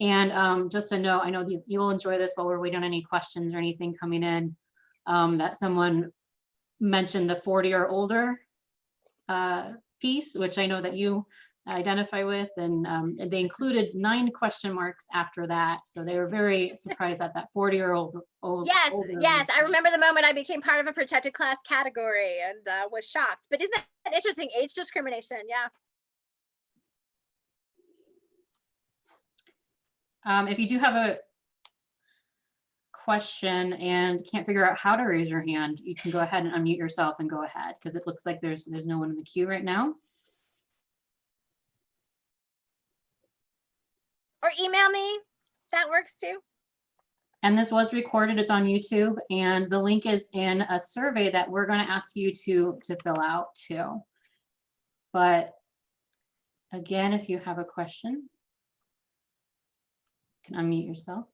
And just to know, I know you'll enjoy this while we're waiting on any questions or anything coming in, that someone mentioned the 40 or older piece, which I know that you identify with, and they included 9 question marks after that, so they were very surprised at that 40-year-old. Yes, yes, I remember the moment I became part of a protected class category and was shocked. But isn't that interesting? Age discrimination, yeah. If you do have a question and can't figure out how to raise your hand, you can go ahead and unmute yourself and go ahead, because it looks like there's no one in the queue right now. Or email me, that works too. And this was recorded, it's on YouTube, and the link is in a survey that we're going to ask you to fill out too. But again, if you have a question, you can unmute yourself.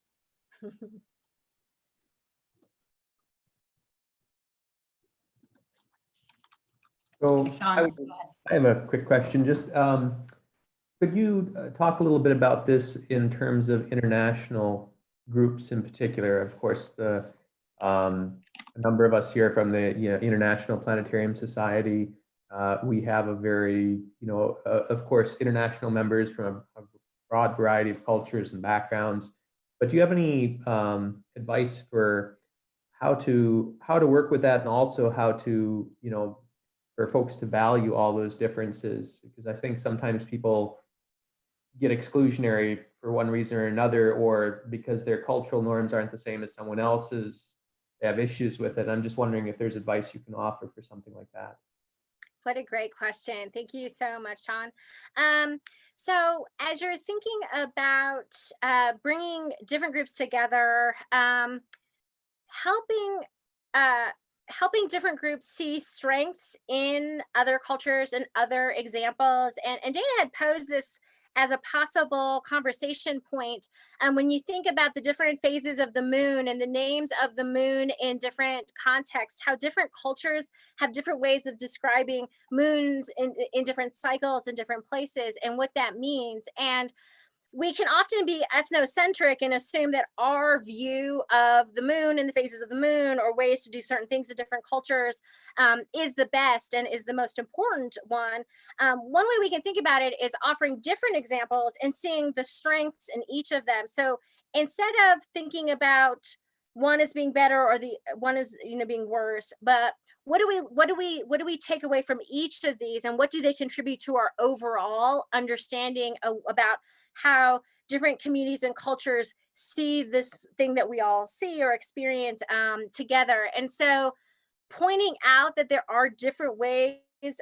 So Okay, Sean, go ahead. I have a quick question. Just could you talk a little bit about this in terms of international groups in particular? Of course, a number of us here from the International Planetarium Society, we have a very, of course, international members from a broad variety of cultures and backgrounds. But do you have any advice for how to work with that, and also how to, for folks to value all those differences? Because I think sometimes people get exclusionary for one reason or another, or because their cultural norms aren't the same as someone else's, they have issues with it. I'm just wondering if there's advice you can offer for something like that. What a great question. Thank you so much, Sean. So as you're thinking about bringing different groups together, helping different groups see strengths in other cultures and other examples. And Dana had posed this as a possible conversation point. When you think about the different phases of the moon and the names of the moon in different contexts, how different cultures have different ways of describing moons in different cycles in different places, and what that means. And we can often be ethnocentric and assume that our view of the moon and the phases of the moon, or ways to do certain things in different cultures, is the best and is the most important one. One way we can think about it is offering different examples and seeing the strengths in each of them. So instead of thinking about one as being better or the one is being worse, but what do we take away from each of these, and what do they contribute to our overall understanding about how different communities and cultures see this thing that we all see or experience together. And so pointing out that there are different ways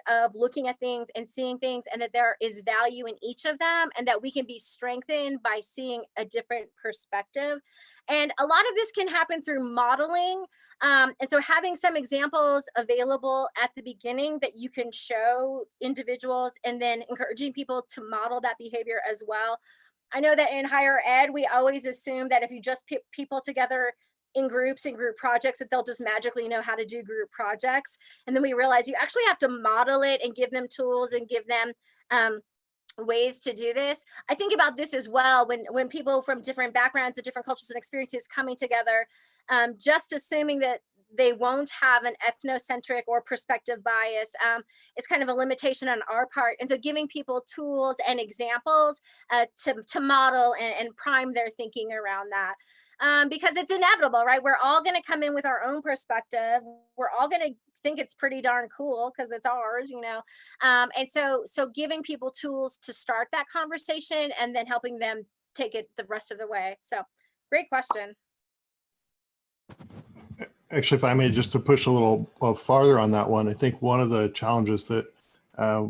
of looking at things and seeing things, and that there is value in each of them, and that we can be strengthened by seeing a different perspective. And a lot of this can happen through modeling. And so having some examples available at the beginning that you can show individuals, and then encouraging people to model that behavior as well. I know that in higher ed, we always assume that if you just put people together in groups and group projects, that they'll just magically know how to do group projects. And then we realize you actually have to model it and give them tools and give them ways to do this. I think about this as well when people from different backgrounds and different cultures and experiences coming together, just assuming that they won't have an ethnocentric or perspective bias is kind of a limitation on our part. And so giving people tools and examples to model and prime their thinking around that. Because it's inevitable, right? We're all going to come in with our own perspective. We're all going to think it's pretty darn cool because it's ours, and so giving people tools to start that conversation, and then helping them take it the rest of the way. So great question. Actually, if I may, just to push a little farther on that one, I think one of the challenges that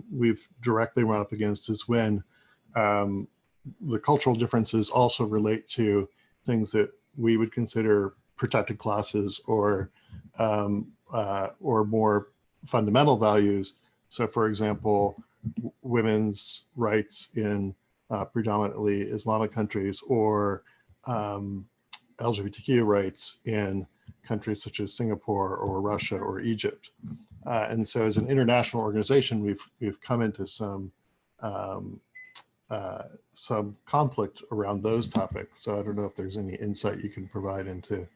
we've directly run up against is when the cultural differences also relate to things that we would consider protected classes or more fundamental values. So, for example, women's rights in predominantly Islamic countries, or LGBTQ rights in countries such as Singapore or Russia or Egypt. And so as an international organization, we've come into some conflict around those topics. So I don't know if there's any insight you can provide into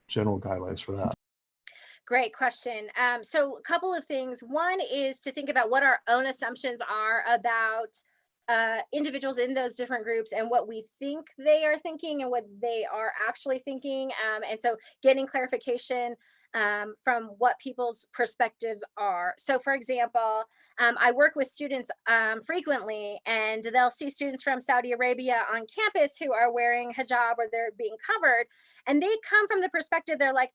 general guidelines for that. Great question. So a couple of things. One is to think about what our own assumptions are about individuals in those different groups, and what we think they are thinking and what they are actually thinking. And so getting clarification from what people's perspectives are. So for example, I work with students frequently, and they'll see students from Saudi Arabia on campus who are wearing hijab, or they're being covered. And they come from the perspective, they're like,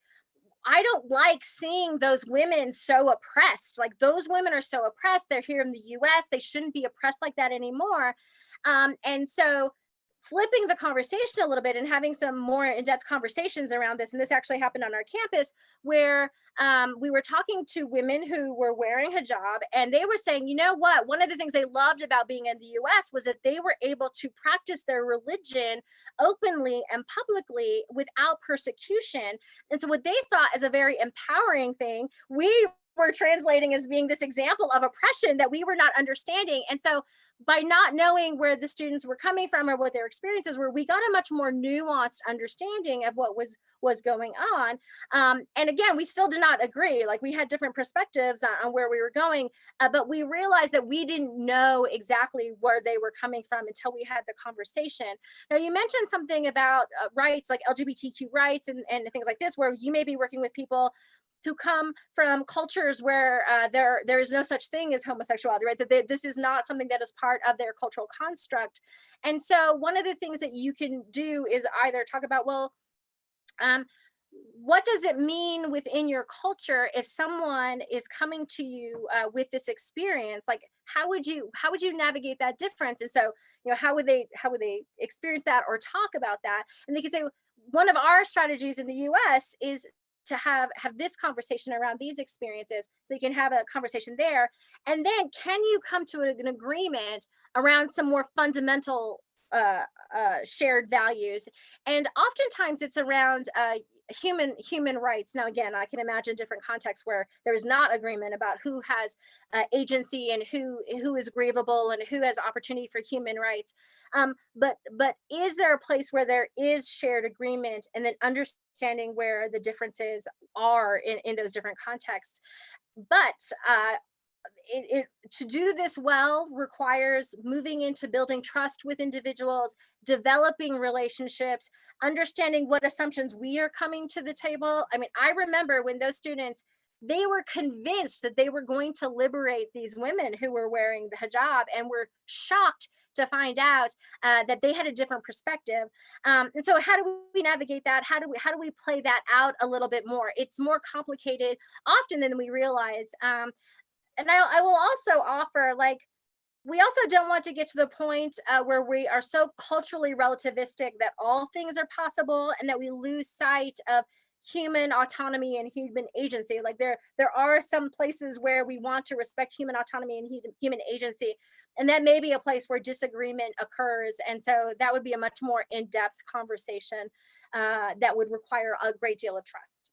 I don't like seeing those women so oppressed. Like, those women are so oppressed. They're here in the US. They shouldn't be oppressed like that anymore. And so flipping the conversation a little bit and having some more in-depth conversations around this. And this actually happened on our campus, where we were talking to women who were wearing hijab, and they were saying, you know what, one of the things they loved about being in the US was that they were able to practice their religion openly and publicly without persecution. And so what they saw as a very empowering thing, we were translating as being this example of oppression that we were not understanding. And so by not knowing where the students were coming from or what their experiences were, we got a much more nuanced understanding of what was going on. And again, we still did not agree. Like, we had different perspectives on where we were going, but we realized that we didn't know exactly where they were coming from until we had the conversation. Now, you mentioned something about rights, like LGBTQ rights and things like this, where you may be working with people who come from cultures where there is no such thing as homosexuality, right? That this is not something that is part of their cultural construct. And so one of the things that you can do is either talk about, well, what does it mean within your culture if someone is coming to you with this experience? Like, how would you navigate that difference? And so, how would they experience that or talk about that? And they can say, one of our strategies in the US is to have this conversation around these experiences, so you can have a conversation there. And then can you come to an agreement around some more fundamental shared values? And oftentimes it's around human rights. Now, again, I can imagine different contexts where there is not agreement about who has agency and who is grievable and who has opportunity for human rights. But is there a place where there is shared agreement, and then understanding where the differences are in those different contexts? But to do this well requires moving into building trust with individuals, developing relationships, understanding what assumptions we are coming to the table. I mean, I remember when those students, they were convinced that they were going to liberate these women who were wearing the hijab, and were shocked to find out that they had a different perspective. And so how do we navigate that? How do we play that out a little bit more? It's more complicated often than we realize. And I will also offer, like, we also don't want to get to the point where we are so culturally relativistic that all things are possible, and that we lose sight of human autonomy and human agency. Like, there are some places where we want to respect human autonomy and human agency, and that may be a place where disagreement occurs. And so that would be a much more in-depth conversation that would require a great deal of trust.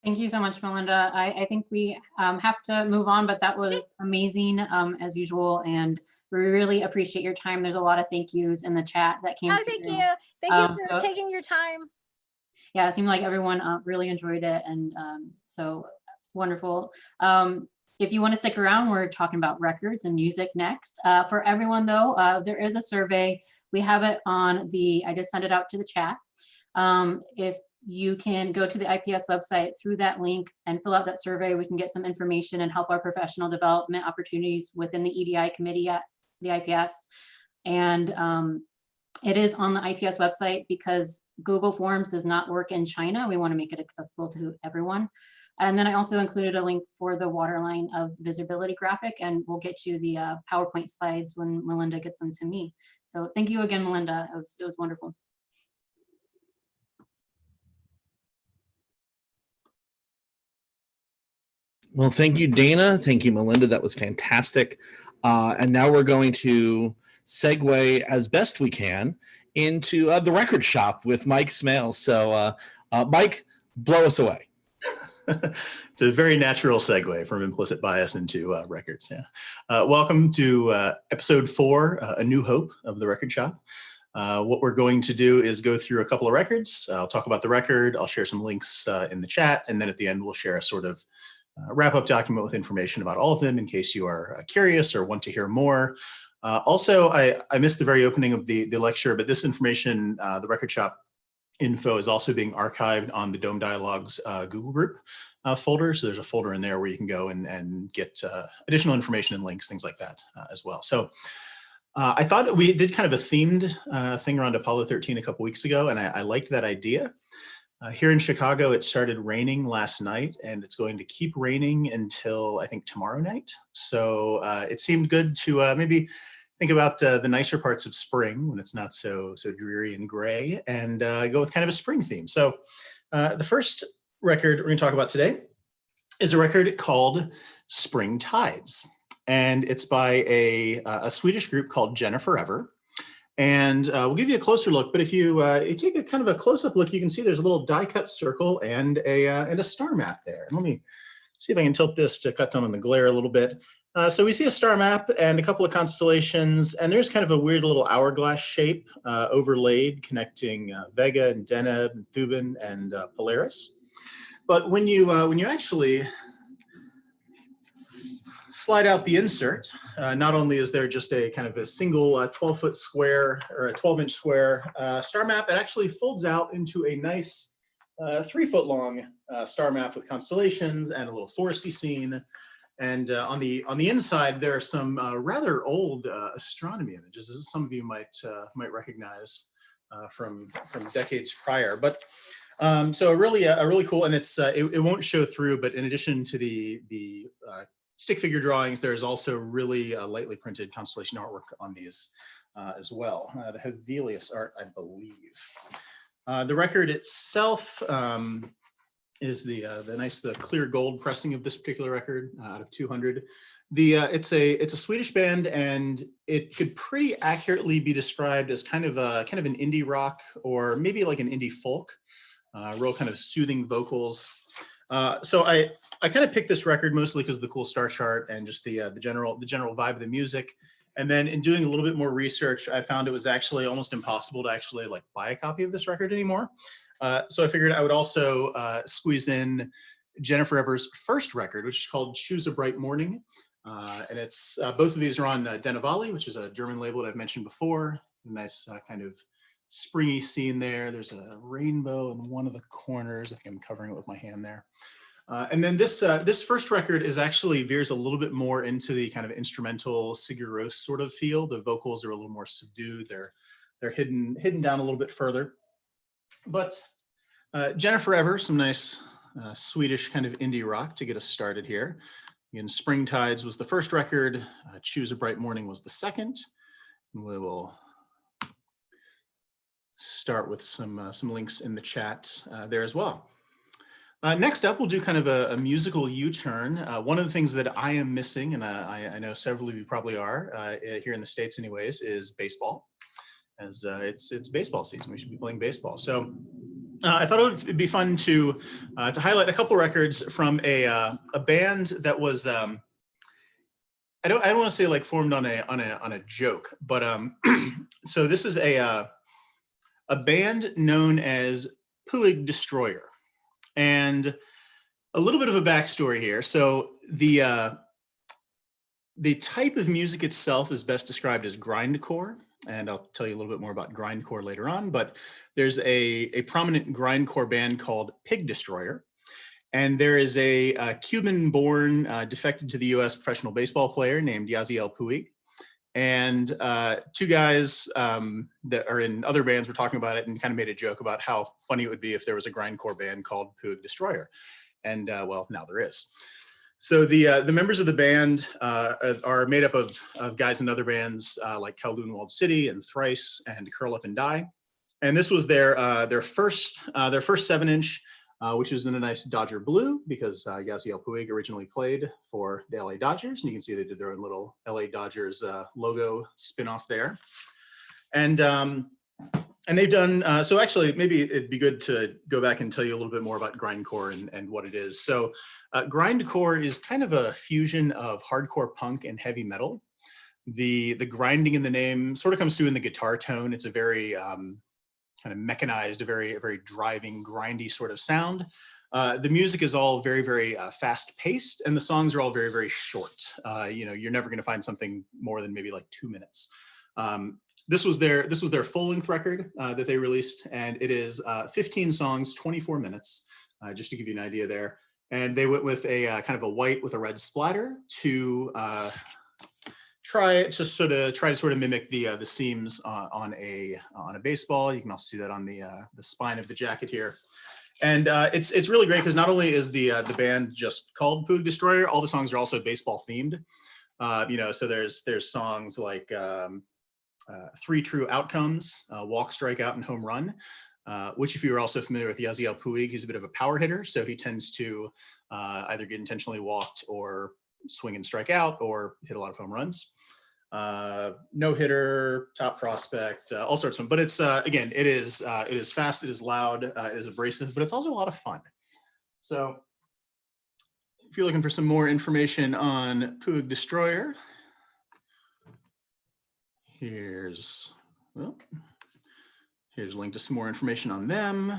Thank you so much, Melinda. I think we have to move on, but that was amazing as usual. And we really appreciate your time. There's a lot of thank yous in the chat that came through. Thank you. Thank you for taking your time. Yeah, it seemed like everyone really enjoyed it. And so wonderful. If you want to stick around, we're talking about records and music next. For everyone though, there is a survey. We have it on I just sent it out to the chat. If you can go to the IPS website through that link and fill out that survey, we can get some information and help our professional development opportunities within the EDI committee at the IPS. And it is on the IPS website because Google Forms does not work in China. We want to make it accessible to everyone. And then I also included a link for the waterline of visibility graphic, and we'll get you the PowerPoint slides when Melinda gets them to me. So thank you again, Melinda. It was wonderful. Well, thank you, Dana. Thank you, Melinda. That was fantastic. And now we're going to segue as best we can into the record shop with Mike Smail. So Mike, blow us away. It's a very natural segue from implicit bias into records. Yeah. Welcome to episode 4, A New Hope of the Record Shop. What we're going to do is go through a couple of records. I'll talk about the record. I'll share some links in the chat. And then at the end, we'll share a sort of wrap-up document with information about all of them in case you are curious or want to hear more. Also, I missed the very opening of the lecture, but this information, the record shop info, is also being archived on the Dome Dialogues Google group folder. So there's a folder in there where you can go and get additional information and links, things like that as well. So I thought we did kind of a themed thing around Apollo 13 a couple weeks ago, and I liked that idea. Here in Chicago, it started raining last night, and it's going to keep raining until I think tomorrow night. So it seemed good to maybe think about the nicer parts of spring when it's not so dreary and gray, and go with kind of a spring theme. So the first record we're going to talk about today is a record called Spring Tides, and it's by a Swedish group called Jenna Forever. And we'll give you a closer look, but if you take a kind of a close-up look, you can see there's a little die-cut circle and a star map there. And let me see if I can tilt this to cut down on the glare a little bit. So we see a star map and a couple of constellations, and there's kind of a weird little hourglass shape overlaid connecting Vega and Deneb and Thuban and Polaris. But when you actually slide out the insert, not only is there just a kind of a single 12-foot square or a 12-inch square star map, it actually folds out into a nice 3-foot long star map with constellations and a little foresty scene. And on the inside, there are some rather old astronomy images, as some of you might recognize from decades prior. But so a really cool, and it won't show through. But in addition to the stick figure drawings, there's also really lightly printed constellation artwork on these as well. The Hevelius art, I believe. The record itself is the clear gold pressing of this particular record out of 200. It's a Swedish band, and it could pretty accurately be described as kind of an indie rock or maybe like an indie folk, real kind of soothing vocals. So I kind of picked this record mostly because of the cool star chart and just the general vibe of the music. And then in doing a little bit more research, I found it was actually almost impossible to actually like buy a copy of this record anymore. So I figured I would also squeeze in Jennifer Ever's first record, which is called Choose a Bright Morning. And it's both of these are on Denevali, which is a German label that I've mentioned before. A nice kind of springy scene there. There's a rainbow in one of the corners. I think I'm covering it with my hand there. And then this first record is actually veers a little bit more into the kind of instrumental Sigur Rós sort of feel. The vocals are a little more subdued. They're hidden down a little bit further. But Jennifer Ever, some nice Swedish kind of indie rock to get us started here. Again, Spring Tides was the first record. Choose a Bright Morning was the second. And we will start with some links in the chat there as well. Next up, we'll do kind of a musical U-turn. One of the things that I am missing, and I know several of you probably are here in the States anyways, is baseball. As it's baseball season, we should be playing baseball. So I thought it would be fun to highlight a couple records from a band that was I don't want to say like formed on a joke, but so this is a band known as Puig Destroyer, and a little bit of a backstory here. So the type of music itself is best described as grindcore. And I'll tell you a little bit more about grindcore later on, but there's a prominent grindcore band called Pig Destroyer. And there is a Cuban-born, defected to the US professional baseball player named Yasiel Puig. And two guys that are in other bands were talking about it and kind of made a joke about how funny it would be if there was a grindcore band called Puig Destroyer. And well, now there is. So the members of the band are made up of guys in other bands like Kowloon Walled City and Thrice and Curl Up and Die. And this was their first 7-inch, which is in a nice Dodger blue because Yasiel Puig originally played for the LA Dodgers. And you can see they did their own little LA Dodgers logo spin-off there. And they've done, so actually, maybe it'd be good to go back and tell you a little bit more about grindcore and what it is. So grindcore is kind of a fusion of hardcore punk and heavy metal. The grinding in the name sort of comes through in the guitar tone. It's a very kind of mechanized, a very driving, grindy sort of sound. The music is all very fast paced, and the songs are all very short. You're never going to find something more than maybe like 2 minutes. This was their full-length record that they released, and it is 15 songs, 24 minutes, just to give you an idea there. And they went with a kind of a white with a red splatter to try to sort of mimic the seams on a baseball. You can also see that on the spine of the jacket here. And it's really great because not only is the band just called Puig Destroyer, all the songs are also baseball themed. So there's songs like 3 True Outcomes, Walk, Strikeout, and Home Run, which if you're also familiar with Yasiel Puig, he's a bit of a power hitter. So he tends to either get intentionally walked or swing and strike out or hit a lot of home runs. No hitter, top prospect, all sorts of them. But it's, again, it is fast, it is loud, it is abrasive, but it's also a lot of fun. So if you're looking for some more information on Puig Destroyer, here's a link to some more information on them.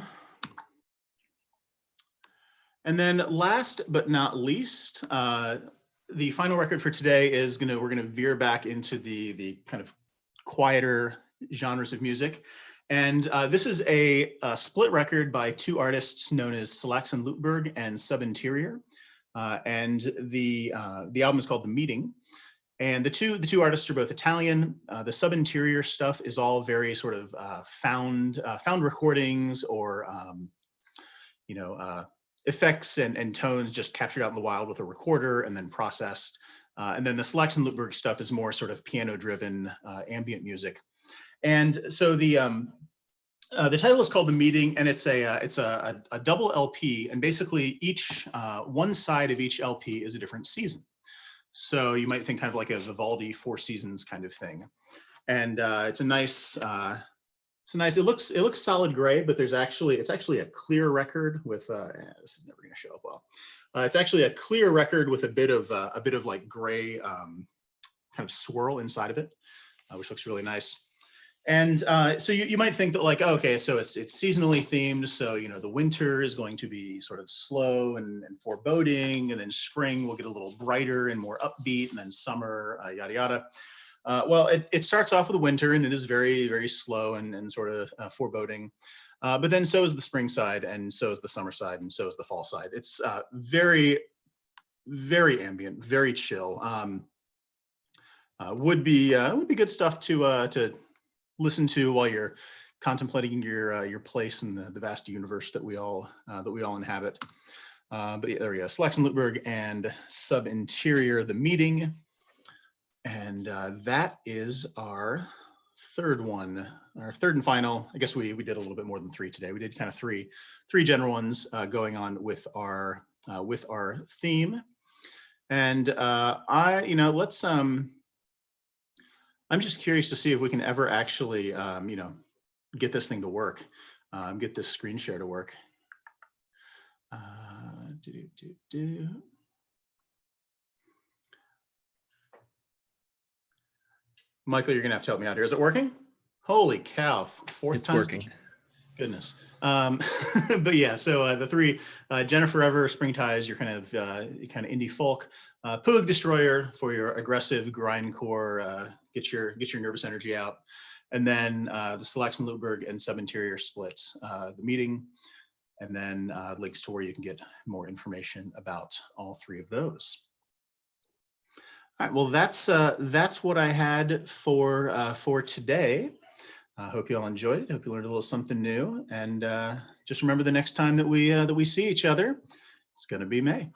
And then last but not least, the final record for today is we're gonna veer back into the kind of quieter genres of music. And this is a split record by two artists known as Salaxon Lutberg and Subinterior. And the album is called The Meeting. And the two artists are both Italian. The Subinterior stuff is all very sort of found recordings or effects and tones just captured out in the wild with a recorder and then processed. And then the Salaxon Lutberg stuff is more sort of piano-driven ambient music. And so the title is called The Meeting, and it's a double LP, and basically each one side of each LP is a different season. So you might think kind of like a Vivaldi Four Seasons kind of thing. And it's a nice, it looks solid gray, but it's actually a clear record with this is never going to show up well. It's actually a clear record with a bit of like gray kind of swirl inside of it, which looks really nice. And so you might think that like, oh, okay, so it's seasonally themed. So, the winter is going to be sort of slow and foreboding, and then spring will get a little brighter and more upbeat, and then summer, yada, yada. Well, it starts off with the winter, and it is very, very slow and sort of foreboding. But then so is the spring side, and so is the summer side, and so is the fall side. It's very, very ambient, very chill. Would be good stuff to listen to while you're contemplating your place in the vast universe that we all inhabit. But yeah, there we go. Salaxon Lutberg and Subinterior, The Meeting. And that is our third one, our third and final. I guess we did a little bit more than three today. We did kind of three general ones going on with our theme. And let's I'm just curious to see if we can ever actually get this thing to work, get this screen share to work. Michael, you're gonna have to help me out here. Is it working? Holy cow! Fourth It's time. working. Goodness. But yeah, so the three, Jennifer Forever, Spring Ties, you're kind of indie folk. Puig Destroyer for your aggressive grindcore, get your nervous energy out. And then the Salaxon Lutberg and Subinterior splits, The Meeting, and then links to where you can get more information about all three of those. All right, well, that's what I had for today. I hope you all enjoyed it. Hope you learned a little something new. And just remember, the next time that we see each other, it's going to be May.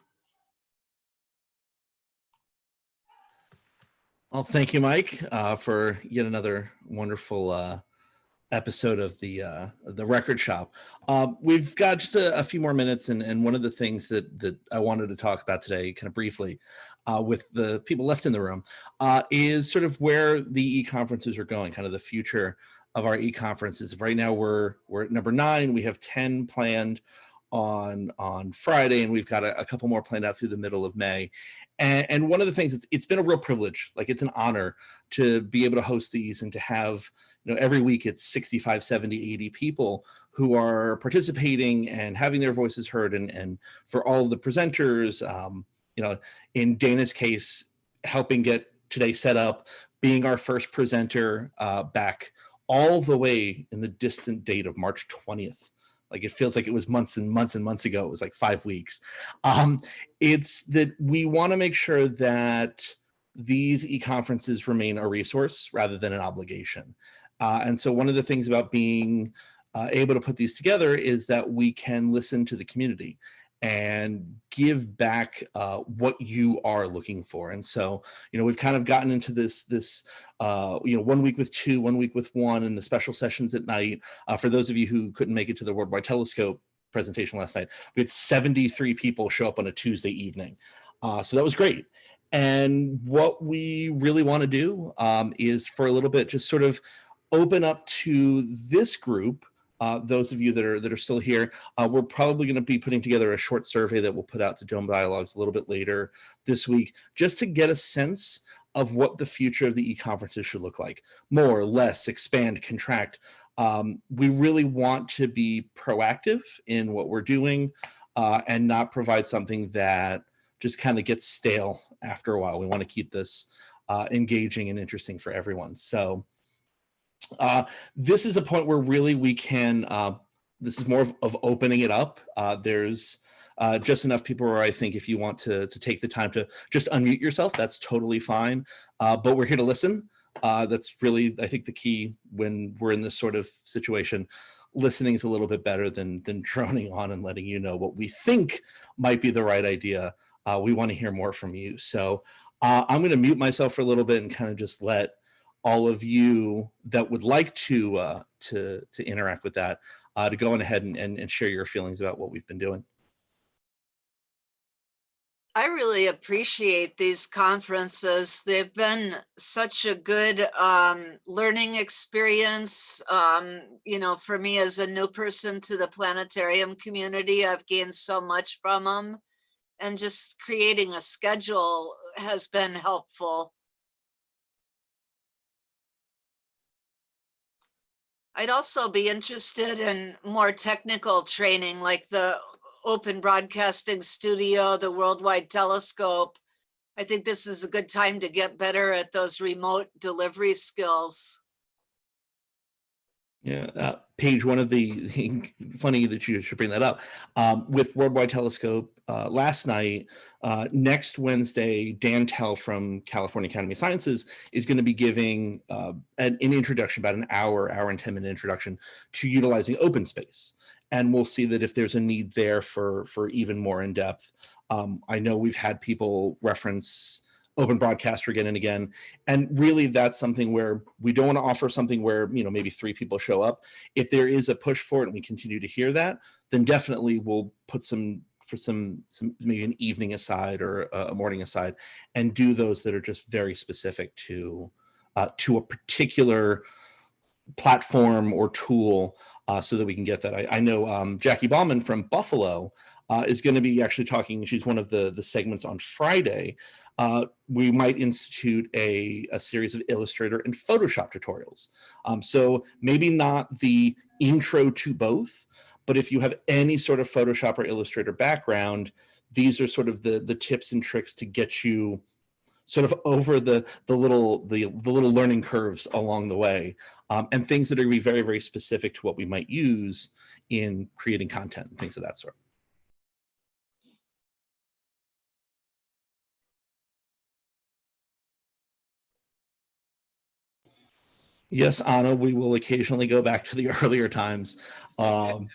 Well, thank you, Mike, for yet another wonderful episode of the record shop. We've got just a few more minutes, and one of the things that I wanted to talk about today, kind of briefly, with the people left in the room, is sort of where the e-conferences are going, kind of the future of our e-conferences. Right now we're at number 9. We have 10 planned on Friday, and we've got a couple more planned out through the middle of May. And one of the things, it's been a real privilege, like it's an honor to be able to host these and to have, every week it's 65, 70, 80 people who are participating and having their voices heard. And for all of the presenters, in Dana's case, helping get today set up, being our first presenter back all the way in the distant date of March 20th. Like it feels like it was months and months and months ago. It was like 5 weeks. It's that we want to make sure that these e-conferences remain a resource rather than an obligation. And so one of the things about being able to put these together is that we can listen to the community and give back what you are looking for. And so, we've kind of gotten into this 1 week with 2, 1 week with 1, and the special sessions at night. For those of you who couldn't make it to the Worldwide Telescope presentation last night, we had 73 people show up on a Tuesday evening. So that was great. And what we really want to do is for a little bit, just sort of open up to this group those of you that are still here, we're probably going to be putting together a short survey that we'll put out to Dome Dialogues a little bit later this week, just to get a sense of what the future of the e-conferences should look like. More, less, expand, contract. We really want to be proactive in what we're doing and not provide something that just kind of gets stale after a while. We want to keep this engaging and interesting for everyone. So this is a point where really we can, this is more of opening it up. There's just enough people where I think if you want to take the time to just unmute yourself, that's totally fine. But we're here to listen. That's really, I think, the key when we're in this sort of situation. Listening is a little bit better than droning on and letting you know what we think might be the right idea. We want to hear more from you. So I'm going to mute myself for a little bit and kind of just let all of you that would like to interact with that to go on ahead and share your feelings about what we've been doing. I really appreciate these conferences. They've been such a good learning experience. You know, for me as a new person to the planetarium community, I've gained so much from them. And just creating a schedule has been helpful. I'd also be interested in more technical training, like the Open Broadcasting Studio, the Worldwide Telescope. I think this is a good time to get better at those remote delivery skills. Yeah, Paige, one of the funny that you should bring that up with Worldwide Telescope last night. Next Wednesday, Dan Tell from California Academy of Sciences is going to be giving an introduction, about an hour and 10-minute introduction to utilizing open space. And we'll see that if there's a need there for even more in depth. I know we've had people reference Open Broadcaster again and again. And really that's something where we don't want to offer something where, you know, maybe 3 people show up. If there is a push for it and we continue to hear that, then definitely we'll put some maybe an evening aside or a morning aside and do those that are just very specific to a particular platform or tool so that we can get that. I know Jackie Bauman from Buffalo is going to be actually talking. She's one of the segments on Friday. We might institute a series of Illustrator and Photoshop tutorials. So maybe not the intro to both, but if you have any sort of Photoshop or Illustrator background, these are sort of the tips and tricks to get you sort of over the little learning curves along the way, and things that are going to be very, very specific to what we might use in creating content and things of that sort. Yes, Anna, we will occasionally go back to the earlier times. I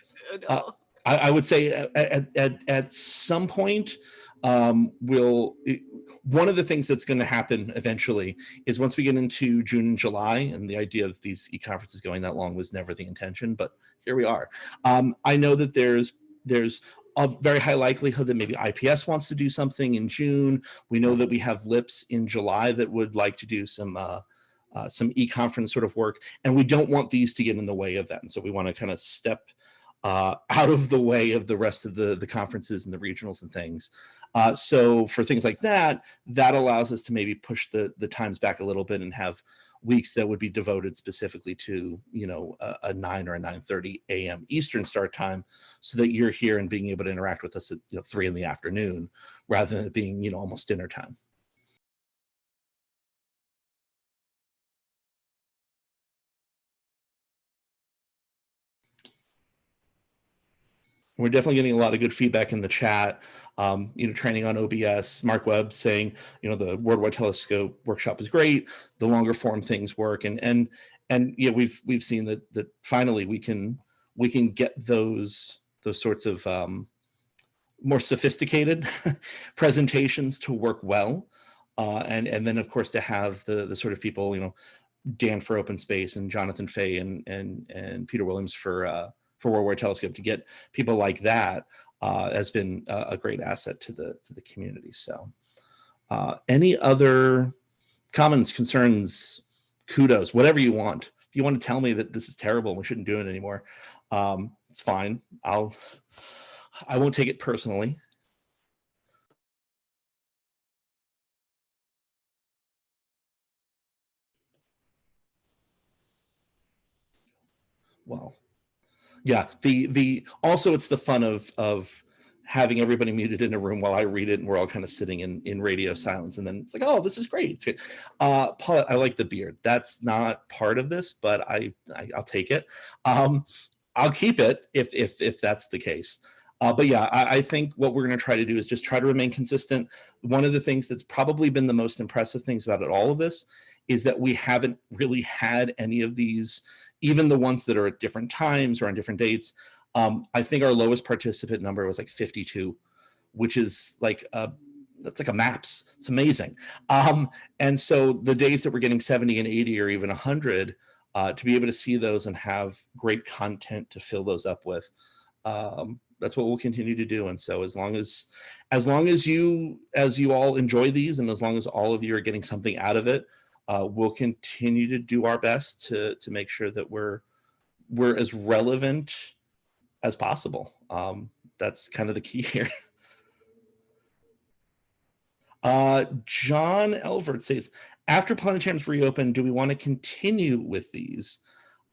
would say at some point, one of the things that's going to happen eventually is once we get into June and July, and the idea of these e-conferences going that long was never the intention, but here we are. I know that there's a very high likelihood that maybe IPS wants to do something in June. We know that we have LIPS in July that would like to do some e-conference sort of work, and we don't want these to get in the way of that. And so we want to kind of step out of the way of the rest of the conferences and the regionals and things. So for things like that, that allows us to maybe push the times back a little bit and have weeks that would be devoted specifically to, you know, a 9 or a 9:30 a.m. Eastern start time, so that you're here and being able to interact with us at 3 in the afternoon, rather than it being, almost dinner time. We're definitely getting a lot of good feedback in the chat. Training on OBS. Mark Webb saying, the Worldwide Telescope workshop is great. The longer form things work, and we've seen that finally we can get those sorts of more sophisticated presentations to work well, and then of course to have the sort of people, Dan for Open Space and Jonathan Fay and Peter Williams for Worldwide Telescope, to get people like that has been a great asset to the community. So any other comments, concerns, kudos, whatever you want. If you want to tell me that this is terrible and we shouldn't do it anymore, It's fine. I won't take it personally. Well, yeah, also it's the fun of having everybody muted in a room while I read it, and we're all kind of sitting in radio silence, and then it's like, oh, this is great. It's good. Paul, I like the beard. That's not part of this, but I'll take it. I'll keep it if that's the case. But yeah, I think what we're going to try to do is just try to remain consistent. One of the things that's probably been the most impressive things about all of this is that we haven't really had any of these, even the ones that are at different times or on different dates. I think our lowest participant number was like 52, which is like that's like a MAPS. It's amazing. And so the days that we're getting 70 and 80 or even 100, to be able to see those and have great content to fill those up with, that's what we'll continue to do. And so as long as you all enjoy these, and as long as all of you are getting something out of it, we'll continue to do our best to make sure that we're as relevant as possible. That's kind of the key here. John Elvert says, after planetariums reopen, do we want to continue with these?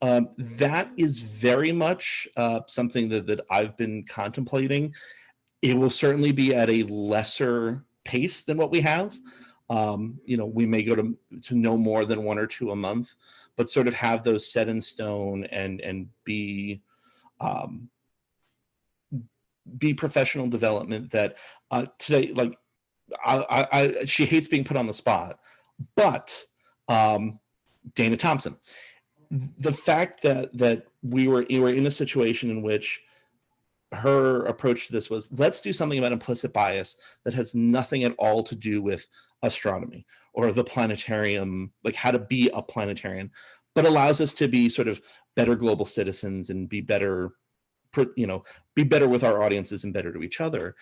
That is very much something that I've been contemplating. It will certainly be at a lesser pace than what we have. We may go to no more than 1 or 2 a month, but sort of have those set in stone and be professional development that today, like she hates being put on the spot, but Dana Thompson, the fact that we were in a situation in which her approach to this was, let's do something about implicit bias that has nothing at all to do with astronomy or the planetarium, like how to be a planetarian, but allows us to be sort of better global citizens and be better with our audiences and better to each other.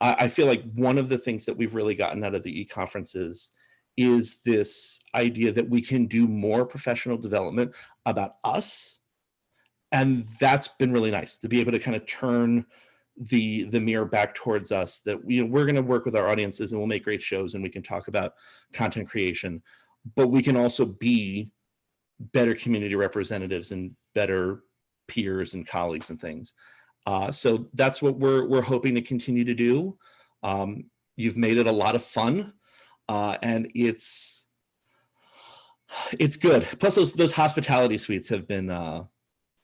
I feel like one of the things that we've really gotten out of the e-conferences is this idea that we can do more professional development about us. And that's been really nice to be able to kind of turn the mirror back towards us, that we're going to work with our audiences and we'll make great shows and we can talk about content creation, but we can also be better community representatives and better peers and colleagues and things. So that's what we're hoping to continue to do. You've made it a lot of fun, and it's good. Plus those hospitality suites have been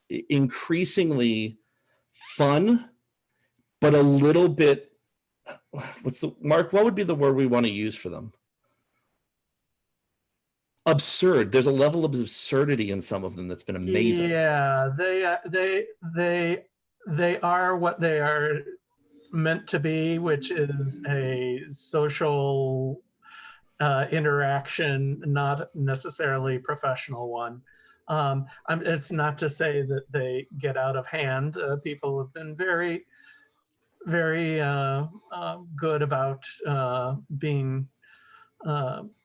increasingly fun, but a little bit, Mark, what would be the word we want to use for them? Absurd. There's a level of absurdity in some of them that's been amazing. Yeah, they are what they are meant to be, which is a social interaction, not necessarily professional one. It's not to say that they get out of hand. People have been very, very good about being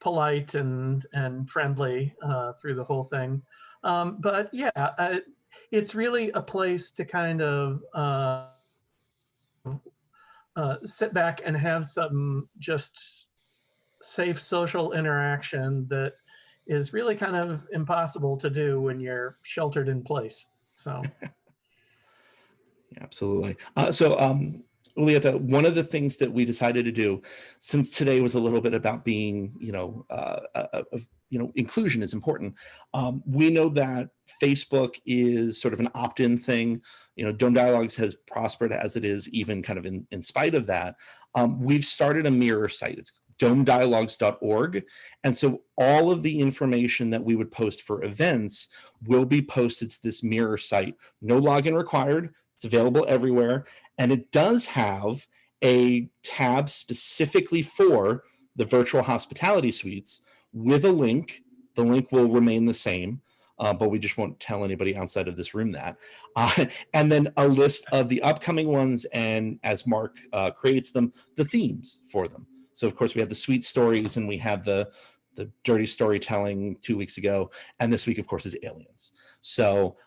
polite and friendly through the whole thing. But yeah, it's really a place to kind of sit back and have some just safe social interaction that is really kind of impossible to do when you're sheltered in place. So. Yeah, absolutely. Ulieta, one of the things that we decided to do, since today was a little bit about being, inclusion is important. We know that Facebook is sort of an opt-in thing. Dome Dialogues has prospered as it is, even kind of in spite of that. We've started a mirror site. It's domedialogues.org. And so all of the information that we would post for events will be posted to this mirror site. No login required. It's available everywhere. And it does have a tab specifically for the virtual hospitality suites with a link. The link will remain the same, but we just won't tell anybody outside of this room that. And then a list of the upcoming ones, and as Mark creates them, the themes for them. So of course we have the sweet stories, and we have the dirty storytelling 2 weeks ago, and this week of course is aliens. So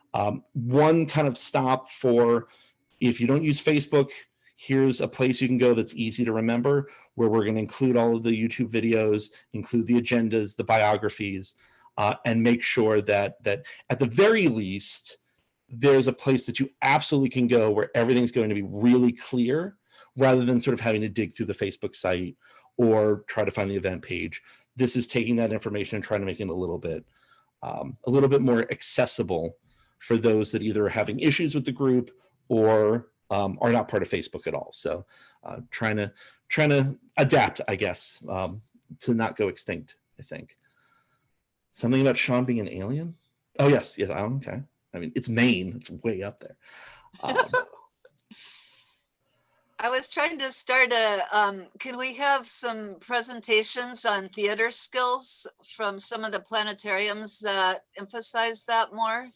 One kind of stop for, if you don't use Facebook, here's a place you can go that's easy to remember, where we're going to include all of the YouTube videos, include the agendas, the biographies, and make sure that at the very least, there's a place that you absolutely can go where everything's going to be really clear, rather than sort of having to dig through the Facebook site or try to find the event page. This is taking that information and trying to make it a little bit more accessible for those that either are having issues with the group or are not part of Facebook at all. So trying to adapt, I guess, to not go extinct, I think. Something about Sean being an alien? Oh, yes. Okay. I mean, it's Maine. It's way up there. I was trying to start can we have some presentations on theater skills from some of the planetariums that emphasize that more?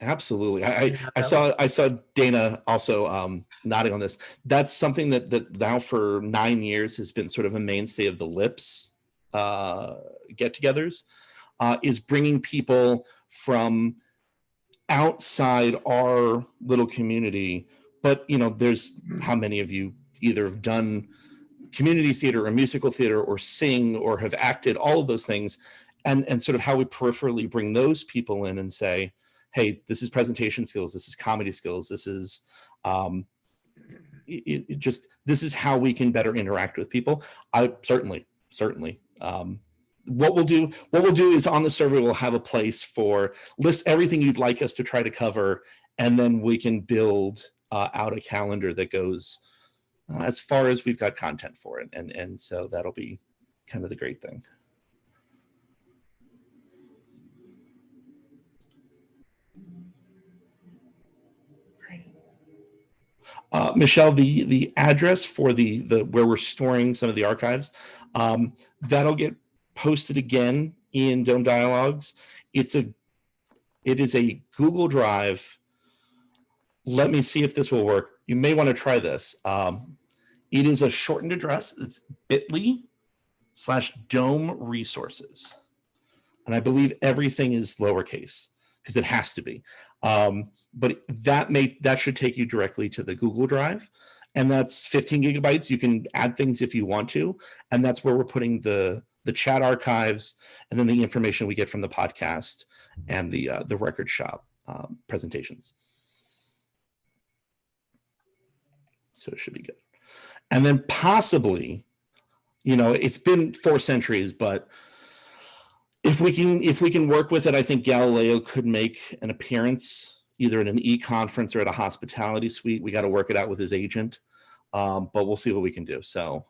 Absolutely. I saw Dana also nodding on this. That's something that now for 9 years has been sort of a mainstay of the LIPS get-togethers, is bringing people from outside our little community. But, there's how many of you either have done community theater or musical theater or sing or have acted, all of those things, and sort of how we peripherally bring those people in and say, hey, this is presentation skills, this is comedy skills, this is this is how we can better interact with people. I certainly. What we'll do is on the survey, we'll have a place for list everything you'd like us to try to cover, and then we can build out a calendar that goes as far as we've got content for it. And so that'll be kind of the great thing. Michelle, the address for the where we're storing some of the archives, that'll get posted again in Dome Dialogues. It is a Google Drive. Let me see if this will work. You may want to try this. It is a shortened address. It's bit.ly/Dome Resources. And I believe everything is lowercase because it has to be. But that should take you directly to the Google Drive. And that's 15 gigabytes. You can add things if you want to. And that's where we're putting the chat archives and then the information we get from the podcast and the record shop presentations. So it should be good. And then possibly, it's been 4 centuries, but if we can work with it, I think Galileo could make an appearance either at an e-conference or at a hospitality suite. We got to work it out with his agent, but we'll see what we can do. So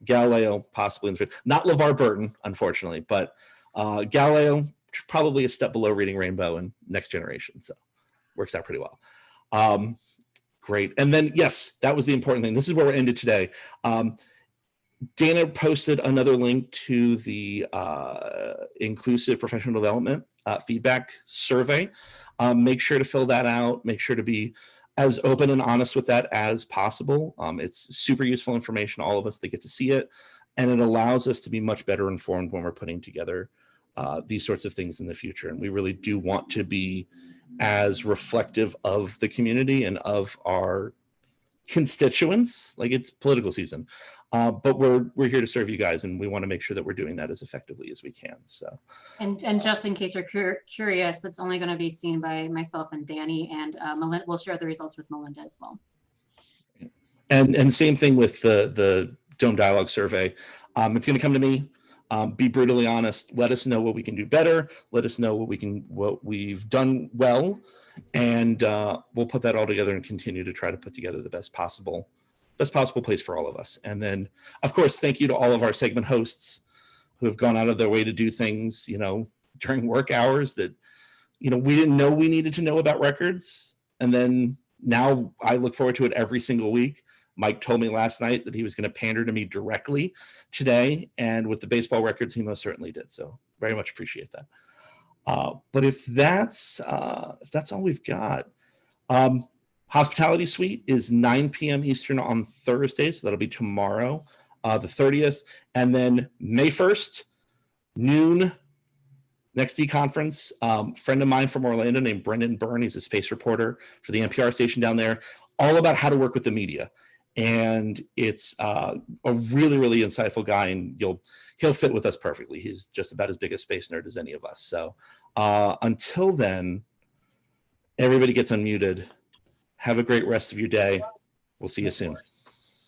Galileo possibly in the future. Not LeVar Burton, unfortunately, but Galileo probably a step below Reading Rainbow and Next Generation. So works out pretty well. Great. And then, yes, that was the important thing. This is where we're ended today. Dana posted another link to the inclusive professional development feedback survey. Make sure to fill that out. Make sure to be as open and honest with that as possible. It's super useful information, all of us that get to see it, and it allows us to be much better informed when we're putting together these sorts of things in the future. And we really do want to be as reflective of the community and of our constituents. Like, it's political season, but we're here to serve you guys, and we want to make sure that we're doing that as effectively as we can. So, and just in case you're curious, it's only going to be seen by myself and Danny, and Melinda. We'll share the results with Melinda as well. And same thing with the Dome Dialogue survey. It's going to come to me. Be brutally honest. Let us know what we can do better. Let us know what we've done well, and we'll put that all together and continue to try to put together the best possible place for all of us. And then, of course, thank you to all of our segment hosts who have gone out of their way to do things, during work hours that, we didn't know we needed to know about records. And then now I look forward to it every single week. Mike told me last night that he was going to pander to me directly today, and with the baseball records, he most certainly did. So very much appreciate that. But if that's all we've got, Hospitality Suite is 9 p.m. Eastern on Thursday, so that'll be tomorrow, the 30th, and then May 1st, noon Next e-conference, friend of mine from Orlando named Brendan Byrne. He's a space reporter for the NPR station down there, all about how to work with the media. And it's a really, really insightful guy, and he'll fit with us perfectly. He's just about as big a space nerd as any of us. So until then, everybody gets unmuted. Have a great rest of your day. We'll see you soon.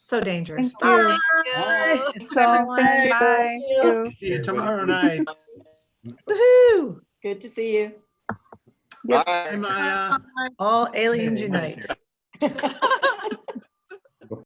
So dangerous. Thank you. Bye. So, bye. See you tomorrow night. Woohoo! Good to see you. Bye, Maya. All aliens unite.